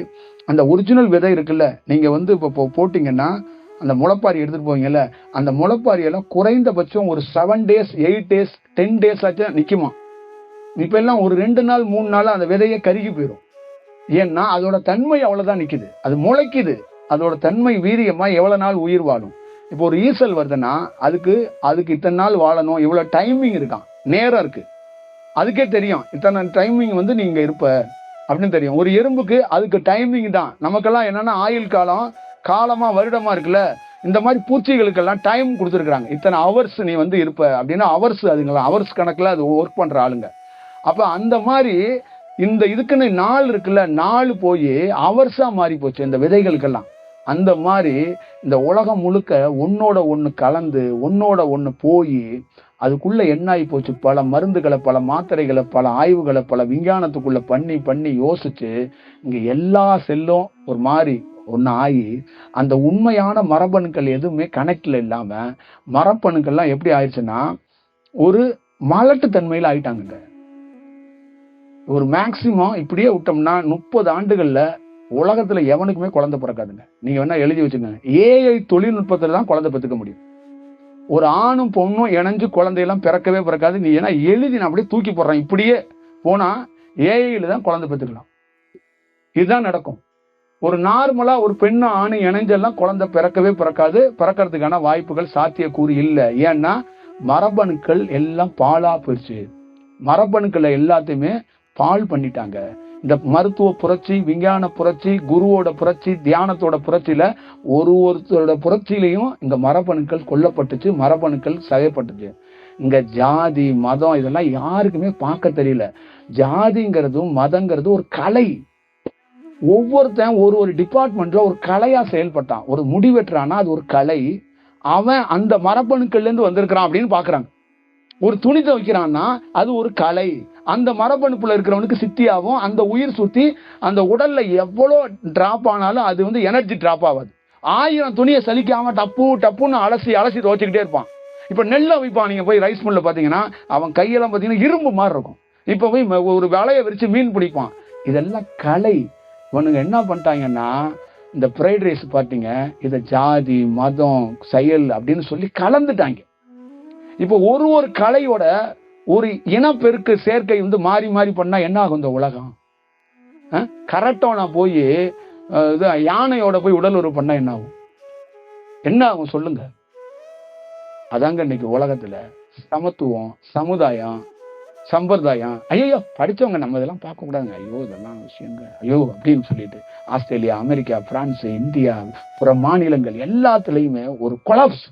அந்த ஒரிஜினல் விதை இருக்குல்ல, நீங்க இப்போ போட்டீங்கன்னா அந்த முளைப்பாரி எடுத்துட்டு போவீங்கல்ல, அந்த முளைப்பாரியெல்லாம் குறைந்தபட்சம் ஒரு 7 days 8 days 10 days ஆச்சும் நிக்குமா. இப்ப எல்லாம் ஒரு 2 நாள் 3 நாள் அந்த விதையை கருகி போயிடும். ஏன்னா அதோட தன்மை அவ்வளவுதான் நிக்குது, அது முளைக்குது, அதோட தன்மை வீரியமா எவ்வளவு நாள் உயிர் வாழும். இப்போ ஒரு ஈசல் வருதுன்னா அதுக்கு இத்தனை நாள் வாழணும், இவ்வளவு டைமிங் இருக்கான். நேரம் இருக்கு, அதுக்கே தெரியும் இத்தனை டைமிங் வந்து நீங்க இருப்ப அப்படின்னு தெரியும். ஒரு எறும்புக்கு அதுக்கு டைமிங் தான். நமக்கெல்லாம் என்னன்னா ஆயுள் காலம், காலமா வருடமா இருக்குல்ல, இந்த மாதிரி பூச்சிகளுக்கெல்லாம் டைம் கொடுத்துருக்காங்க. இத்தனை ஹவர்ஸ் நீ வந்து இருப்ப அப்படின்னா ஹவர்ஸ், அதுங்களா ஹவர்ஸ் கணக்குல அது ஒர்க் பண்ற ஆளுங்க. அப்ப அந்த மாதிரி இந்த இதுக்குன்னு நாள் இருக்குல்ல, நாள் போய் ஹவர்ஸா மாறி போச்சு இந்த விதைகளுக்கெல்லாம். அந்த மாதிரி இந்த உலகம் முழுக்க ஒன்னோட ஒண்ணு கலந்து ஒன்னோட ஒண்ணு போய் அதுக்குள்ள என்ன ஆகி போச்சு, பல மருந்துகளை, பல மாத்திரைகளை, பல ஆய்வுகளை, பல விஞ்ஞானத்துக்குள்ள பண்ணி பண்ணி யோசிச்சு இங்க எல்லா செல்லும் ஒரு மாதிரி ஒன்னு ஆகி அந்த உண்மையான மரபணுக்கள் எதுவுமே கனெக்ட்ல இல்லாம மரபணுக்கள்லாம் எப்படி ஆயிடுச்சுன்னா ஒரு மலட்டுத்தன்மையில ஆயிட்டாங்க. ஒரு மேக்சிமம் இப்படியே விட்டோம்னா 30 ஆண்டுகள்ல உலகத்துல எவனுக்குமே குழந்தை பிறக்காதுங்க. நீங்க வேணா எழுதி வச்சுக்கோங்க. ஏஐ தொழில்நுட்பத்துல தான் குழந்தை பெற்றுக்க முடியும். ஒரு ஆணும் பொண்ணும் இணைஞ்சு குழந்தையெல்லாம் பிறக்கவே பிறக்காது. நீ ஏன்னா எழுதி நான் அப்படியே தூக்கி போடுறேன், இப்படியே போனா ஏஐல தான் குழந்தை பெற்றுக்கலாம். இதுதான் நடக்கும். ஒரு நார்மலா ஒரு பெண்ணும் ஆணும் இணைஞ்செல்லாம் குழந்தை பிறக்கவே பிறக்காது. பிறக்கிறதுக்கான வாய்ப்புகள் சாத்தியக்கூறு இல்லை. ஏன்னா மரபணுக்கள் எல்லாம் பாலா போயிடுச்சு. மரபணுக்களை எல்லாத்தையுமே பால் பண்ணிட்டாங்க. இந்த மருத்துவ புரட்சி, விஞ்ஞான புரட்சி, குருவோட புரட்சி, தியானத்தோட புரட்சியில ஒருத்தரோட புரட்சியிலையும் இங்க மரபணுக்கள் கொல்லப்பட்டுச்சு, மரபணுக்கள் செய்யப்பட்டுச்சு. இங்க ஜாதி மதம் இதெல்லாம் யாருக்குமே பார்க்க தெரியல. ஜாதிங்கிறதும் மதங்கிறதும் ஒரு கலை. ஒவ்வொருத்தன் ஒரு டிபார்ட்மெண்ட்ல ஒரு கலையா செயல்பட்டான். ஒரு முடி வெட்டுறான்னா அது ஒரு கலை. அவன் அந்த மரபணுக்கள்ல இருந்து வந்திருக்கிறான் அப்படின்னு பாக்குறாங்க. ஒரு துணி துவைக்கிறான்னா அது ஒரு கலை. அந்த மரபணுப்புல இருக்கிறவனுக்கு சித்தியாகும். அந்த உயிர் சுத்தி அந்த உடல்ல எவ்வளோ டிராப் ஆனாலும் அது வந்து எனர்ஜி டிராப் ஆகாது. 1000 துணியை சலிக்காம டப்பு டப்புன்னு அலசி அலசி துவைச்சிக்கிட்டே இருப்பான். இப்ப நெல்லை வைப்பான். நீங்க போய் ரைஸ் மில்ல பாத்தீங்கன்னா அவன் கையெல்லாம் பாத்தீங்கன்னா இரும்பு மாதிரி இருக்கும். இப்ப போய் ஒரு வலையை விரிச்சு மீன் பிடிப்பான். இதெல்லாம் கலை. இவனுங்க என்ன பண்ணிட்டாங்கன்னா இந்த ஃப்ரைட் ரைஸ் பார்த்தீங்க, இதை ஜாதி மதம் செயல் அப்படின்னு சொல்லி கலந்துட்டாங்க. இப்போ ஒரு கலையோட ஒரு இனப்பெருக்கு சேர்க்கை வந்து மாறி மாறி பண்ணா என்ன ஆகும் இந்த உலகம்? கரெக்டான போய் யானையோட போய் உடல் உறவு பண்ணா என்ன ஆகும்? என்ன ஆகும் சொல்லுங்க? அதாங்க இன்னைக்கு உலகத்துல சமத்துவம், சமுதாயம், சம்பிரதாயம். ஐயோ படிச்சவங்க நம்ம இதெல்லாம் பார்க்க கூடாதுங்க. ஐயோ இதெல்லாம் விஷயங்க ஐயோ அப்படின்னு சொல்லிட்டு ஆஸ்திரேலியா, அமெரிக்கா, பிரான்ஸ், இந்தியா, புற மாநிலங்கள் எல்லாத்துலயுமே ஒரு கொலாப்ஸ்,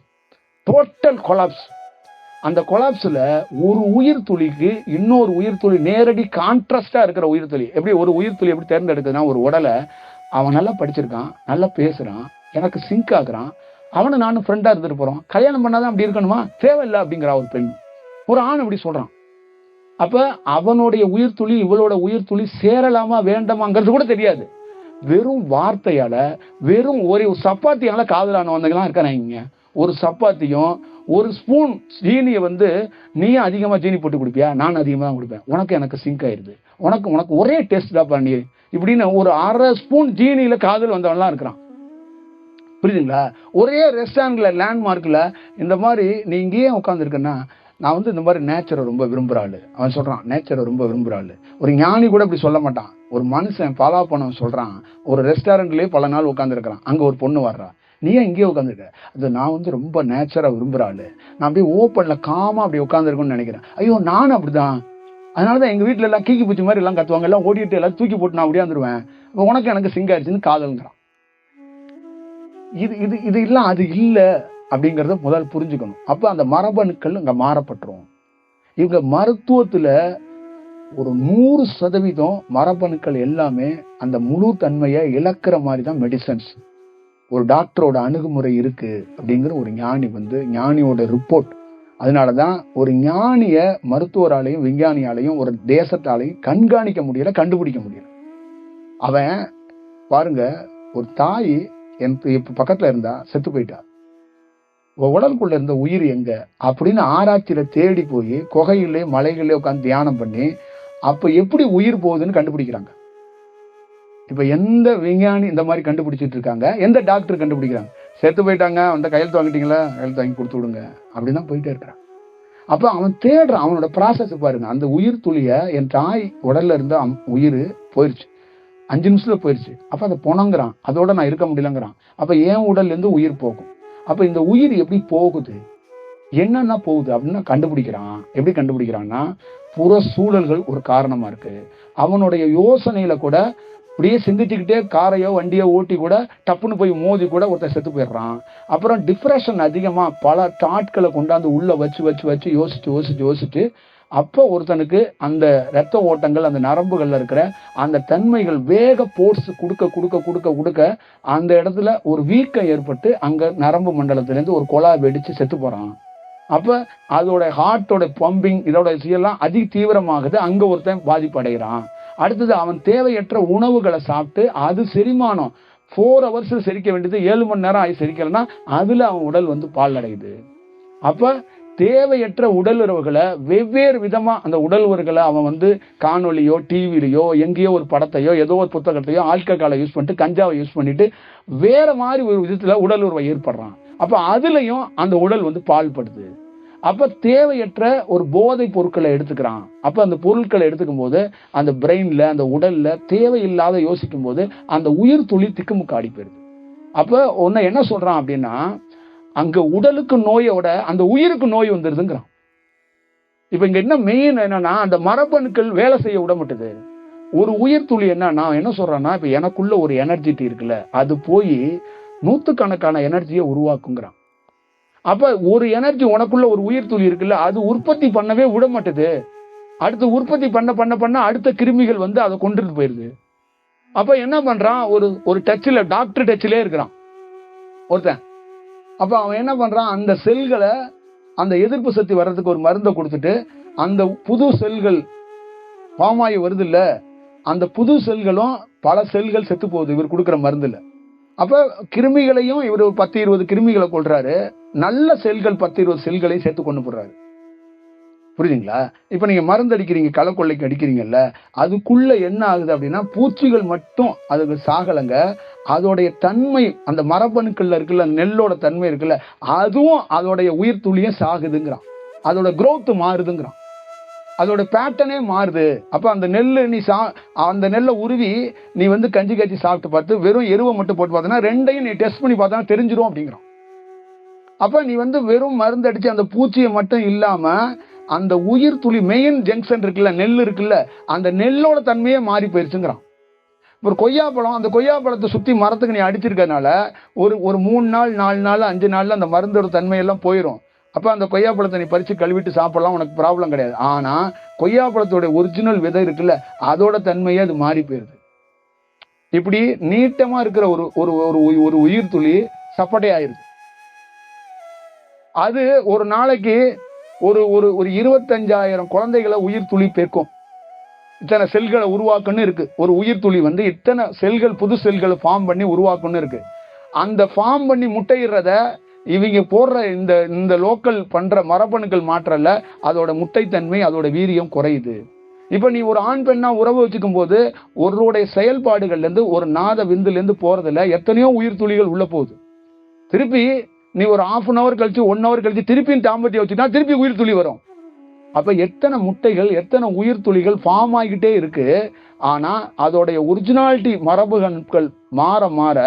டோட்டல் கொலாப்ஸ். அந்த கொலாப்ஸ்ல ஒரு உயிர் துளிக்கு இன்னொரு உயிர் துளி நேரடி கான்ட்ராஸ்டா இருக்கிற உயிர் துளி. எப்படி ஒரு உயிர் துளி எப்படி தேர்ந்தெடுக்குதுன்னா, ஒரு உடலை அவன் நல்லா படிச்சிருக்கான், நல்லா பேசுறான், எனக்கு சிங்க் ஆகுறான், அவனை நானும் ஃப்ரெண்டா இருந்துட்டு போறோம். கல்யாணம் பண்ணாதான் அப்படி இருக்கணுமா? தேவையில்லை அப்படிங்கிற ஒரு பெண். ஒரு ஆண் இப்படி சொல்றான். அப்ப அவனுடைய உயிர் துளி இவளோட உயிர் துளி சேரலாமா வேண்டாமாங்கிறது கூட தெரியாது. வெறும் வார்த்தையால, வெறும் ஒரு சப்பாத்தியால காதலானவங்கலாம் இருக்காங்க. ஒரு சப்பாத்தியும் ஒரு ஸ்பூன் சீனியை வந்து நீ அதிகமா சீனி போட்டு குடிப்பியா, நான் அதிகமா தான் குடிப்பேன், உனக்கு எனக்கு சிங்க் ஆயிருது, உனக்கு ஒரே டேஸ்ட் தான் பண்ணி இப்படின்னு ஒரு 1/2 ஸ்பூன் சீனியில காதல் வந்தவன்லாம் இருக்கிறான். புரியுதுங்களா? ஒரே ரெஸ்டாரண்ட்ல லேண்ட்மார்க்ல இந்த மாதிரி நீ இங்கேயே உட்காந்துருக்கன்னா, நான் வந்து இந்த மாதிரி நேச்சரை ரொம்ப விரும்புறாள். அவன் சொல்றான் நேச்சரை ரொம்ப விரும்புறாள். ஒரு ஞானி கூட இப்படி சொல்ல மாட்டான். ஒரு மனுஷன் ஃபாலோ பண்ணவன் சொல்றான். ஒரு ரெஸ்டாரண்ட்லயே பல நாள் உட்காந்துருக்கிறான். அங்க ஒரு பொண்ணு வர்றா. நீ ஏன் இங்கேயே உட்காந்துருக்க? அது நான் வந்து ரொம்ப நேச்சரை விரும்புறாள், நான் அப்படியே ஓப்பன்ல காமா அப்படி உட்காந்துருக்குன்னு நினைக்கிறேன். ஐயோ நானும் அப்படிதான். அதனாலதான் எங்க வீட்டுல எல்லாம் கீக்கி பூச்சி மாதிரி எல்லாம் கத்துவாங்க, எல்லாம் ஓடிட்டு எல்லாம் தூக்கி போட்டு நான் அப்படியே வந்துருவேன். உனக்கு எனக்கு சிங்காயிருச்சுன்னு காதல்ங்கிறான். இது இல்ல அது இல்ல அப்படிங்கறத முதல் புரிஞ்சுக்கணும். அப்ப அந்த மரபணுக்கள் அங்க மாறப்பட்டுரும். இவங்க மருத்துவத்துல ஒரு 100% மரபணுக்கள் எல்லாமே அந்த முழு தன்மையை இழக்கிற மாதிரி தான் மெடிசன்ஸ். ஒரு டாக்டரோட அணுகுமுறை இருக்கு அப்படிங்கிற ஒரு ஞானியோட ரிப்போர்ட். அதனாலதான் ஒரு ஞானிய மருத்துவராலையும் விஞ்ஞானியாலையும் ஒரு தேசத்தாலையும் கண்காணிக்க முடியல, கண்டுபிடிக்க முடியல. அவன் பாருங்க, ஒரு தாய் இப்ப பக்கத்துல இருந்தா செத்து போயிட்டா, உடலுக்குள்ள இருந்த உயிர் எங்க அப்படின்னு ஆராய்ச்சியில தேடி போய் குகையிலே மலைகளிலே உட்காந்து தியானம் பண்ணி அப்ப எப்படி உயிர் போகுதுன்னு கண்டுபிடிக்கிறாங்க. இப்ப எந்த விஞ்ஞானி இந்த மாதிரி கண்டுபிடிச்சிட்டு இருக்காங்க? எந்த டாக்டர் கண்டுபிடிக்கிறாங்க? செத்து போயிட்டாங்க, அந்த கையெழுத்து வாங்கிட்டீங்களா, கையெழுத்து வாங்கி கொடுத்து விடுங்க அப்படிதான் போயிட்டே இருக்கிறான். அப்ப அவன் தேடுறான். அவனோட ப்ராசஸ் பாருங்க. அந்த உயிர் துளிய என் தாய் உடல்ல இருந்த உயிர் போயிருச்சு, 5 நிமிஷத்துல போயிருச்சு. அப்ப அதை பொணங்குறான், அதோட நான் இருக்க முடியலங்கிறான். அப்ப என் உடல்ல இருந்து உயிர் போகும். அப்ப இந்த உயிர் எப்படி போகுது? என்னென்ன போகுது அப்படின்னு கண்டுபிடிக்கிறான். எப்படி கண்டுபிடிக்கிறான்னா, புற சூழல்கள் ஒரு காரணமா இருக்கு. அவனுடைய யோசனையில கூட அப்படியே சிந்திச்சுக்கிட்டே காரையோ வண்டியோ ஓட்டி கூட டப்புன்னு போய் மோதி கூட ஒருத்தன் செத்து போயிடுறான். அப்புறம் டிப்ரெஷன் அதிகமா பல தாட்களை கொண்டாந்து உள்ள வச்சு யோசிச்சு அப்போ ஒருத்தனுக்கு அந்த இரத்த ஓட்டங்கள், அந்த நரம்புகள்ல இருக்கிற அந்த தன்மைகள் வேக போர்ஸ் கொடுக்க அந்த இடத்துல ஒரு வீக்கம் ஏற்பட்டு அங்க நரம்பு மண்டலத்திலேருந்து ஒரு குழா வெடிச்சு செத்து போறான். அப்ப அதோட ஹார்ட்டோட பம்பிங் இதோட எல்லாம் அதி தீவிரமாகுது. அங்க ஒருத்தன் பாதிப்படைகிறான். அடுத்தது அவன் தேவையற்ற உணவுகளை சாப்பிட்டு அது செரிமானம் 4 hours செரிக்க வேண்டியது 7 மணி நேரம் ஆகி செரிக்கலன்னா அதுல அவன் உடல் வந்து பால் அடையுது. அப்ப தேவையற்ற உடல் உறவுகளை வெவ்வேறு விதமா அந்த உடல் உறவுகளை அவன் வந்து காணொலியோ டிவிலையோ எங்கேயோ ஒரு படத்தையோ ஏதோ ஒரு புத்தகத்தையோ ஆல்கஹாலை யூஸ் பண்ணிட்டு கஞ்சாவை யூஸ் பண்ணிட்டு வேற மாதிரி ஒரு விதத்துல உடல் உறவை ஏற்படுறான். அப்ப அதுலயும் அந்த உடல் வந்து பால்படுது. அப்ப தேவையற்ற ஒரு போதை பொருட்களை எடுத்துக்கிறான். அப்ப அந்த பொருட்களை எடுத்துக்கும் போது அந்த பிரெயின்ல அந்த உடல்ல தேவையில்லாத யோசிக்கும் போது அந்த உயிர் துளி திக்குமுக்காடி போயிருது. அப்ப உன்னை என்ன சொல்றான் அப்படின்னா, அங்க உடலுக்கு நோயோட அந்த உயிருக்கு நோய் வந்துருதுங்கிறான். இப்ப இங்க என்ன மெயின் என்னன்னா, அந்த மரபணுக்கள் வேலை செய்ய விட மாட்டுது. ஒரு உயிர் துளி என்னன்னா என்ன சொல்றான்னா, இப்ப எனக்குள்ள ஒரு எனர்ஜிட்டி இருக்குல்ல, அது போய் 100கணக்கான எனர்ஜியை உருவாக்குங்கிறான். அப்ப ஒரு எனர்ஜி உனக்குள்ள ஒரு உயிர் துளி இருக்குல்ல, அது உற்பத்தி பண்ணவே விட மாட்டுது. அடுத்து உற்பத்தி பண்ண அடுத்த கிருமிகள் வந்து அதை கொண்டுட்டு போயிருது. அப்ப என்ன பண்றான், ஒரு டச்சில் டாக்டர் டச்சிலே இருக்கிறான் ஒருத்தன். அப்ப அவன் என்ன பண்றான், அந்த செல்களை அந்த எதிர்ப்பு சக்தி வர்றதுக்கு ஒரு மருந்தை கொடுத்துட்டு அந்த புது செல்கள் ஃபார்ம் ஆகி வருது இல்ல, அந்த புது செல்களும் பல செல்கள் செத்து போகுது இவர் கொடுக்குற மருந்துல. அப்ப கிருமிகளையும் இவர் 10-20 கிருமிகளை கொள்றாரு, நல்ல செல்கள் 10-20 செல்களையும் சேர்த்து கொண்டு போடுறாரு. புரியுதுங்களா? இப்ப நீங்க மருந்து அடிக்கிறீங்க, களக்கொள்ளைக்கு அடிக்கிறீங்கல்ல, அதுக்குள்ள என்ன ஆகுது அப்படின்னா பூச்சிகள் மட்டும் அதுக்கு சாகலங்க, அதோடைய தன்மை அந்த மரபணுக்கள்ல இருக்குல்ல, நெல்லோட தன்மை இருக்குல்ல, அதுவும் அதோடைய உயிர் துளியும் சாகுதுங்கிறான். அதோட growth மாறுதுங்கிறான். அதோட பேட்டர்னே மாறுது. அப்ப அந்த நெல்லு நீ அந்த நெல்லை உருவி நீ வந்து கஞ்சி காய்ச்சி சாப்பிட்டு பார்த்து வெறும் எருவை மட்டும் போட்டு பார்த்தனா ரெண்டையும் நீ டெஸ்ட் பண்ணி பார்த்தா தெரிஞ்சிடும் அப்படிங்கிறான். அப்ப நீ வந்து வெறும் மருந்து அடிச்சு அந்த பூச்சியை மட்டும் இல்லாம அந்த உயிர் துளி மெயின் ஜங்ஷன் இருக்குல்ல, நெல் இருக்குல்ல, அந்த நெல்லோட தன்மையே மாறி போயிருச்சுங்கிறான். ஒரு கொய்யாப்பழம், அந்த கொய்யாப்பழத்தை சுத்தி மரத்துக்கு நீ அடிச்சிருக்கனால ஒரு 3 நாள் 4 நாள் 5 நாள்ல அந்த மருந்தோட தன்மையெல்லாம் போயிடும். அப்ப அந்த கொய்யாப்பழத்தை நீ பறிச்சு கழுவிட்டு சாப்பிடலாம், உனக்கு ப்ராப்ளம் கிடையாது. ஆனா கொய்யாப்பழத்தோட ஒரிஜினல் விதை இருக்குல்ல, அதோட தன்மையே அது மாறி போயிருது. இப்படி நீட்டமா இருக்கிற ஒரு உயிர் துளி சப்பட்டை ஆயிருது. அது ஒரு நாளைக்கு ஒரு 25,000 குழந்தைகளை உயிர் துளி பெருக்கும். இத்தனை செல்களை உருவாக்கணும் இருக்கு. ஒரு உயிர் துளி வந்து இத்தனை செல்கள் புது செல்களை ஃபார்ம் பண்ணி உருவாக்கணும் இருக்கு. அந்த ஃபார்ம் பண்ணி முட்டையிடுறத இவங்க போடுற இந்த லோக்கல் பண்ற மரபணுக்கள் மாற்றல அதோட முட்டைத்தன்மை அதோட வீரியம் குறையுது. இப்ப நீ ஒரு ஆண் பெண்ணா உறவு வச்சுக்கும் போது ஒருவருடைய செயல்பாடுகள்ல இருந்து ஒரு நாத விந்துல இருந்து போறதுல எத்தனையோ உயிர் துளிகள் உள்ள போகுது. திருப்பி நீ ஒரு 1/2 hour கழிச்சு 1 hour கழிச்சு திருப்பியும் தாம்பத்தியம் வச்சுட்டா திருப்பி உயிர் துளி வரும். அப்ப எத்தனை முட்டைகள் எத்தனை உயிர் துளிகள் ஃபார்ம் ஆகிட்டே இருக்கு. ஆனா அதோடைய ஒரிஜினாலிட்டி மரபணுக்கள் மாற மாற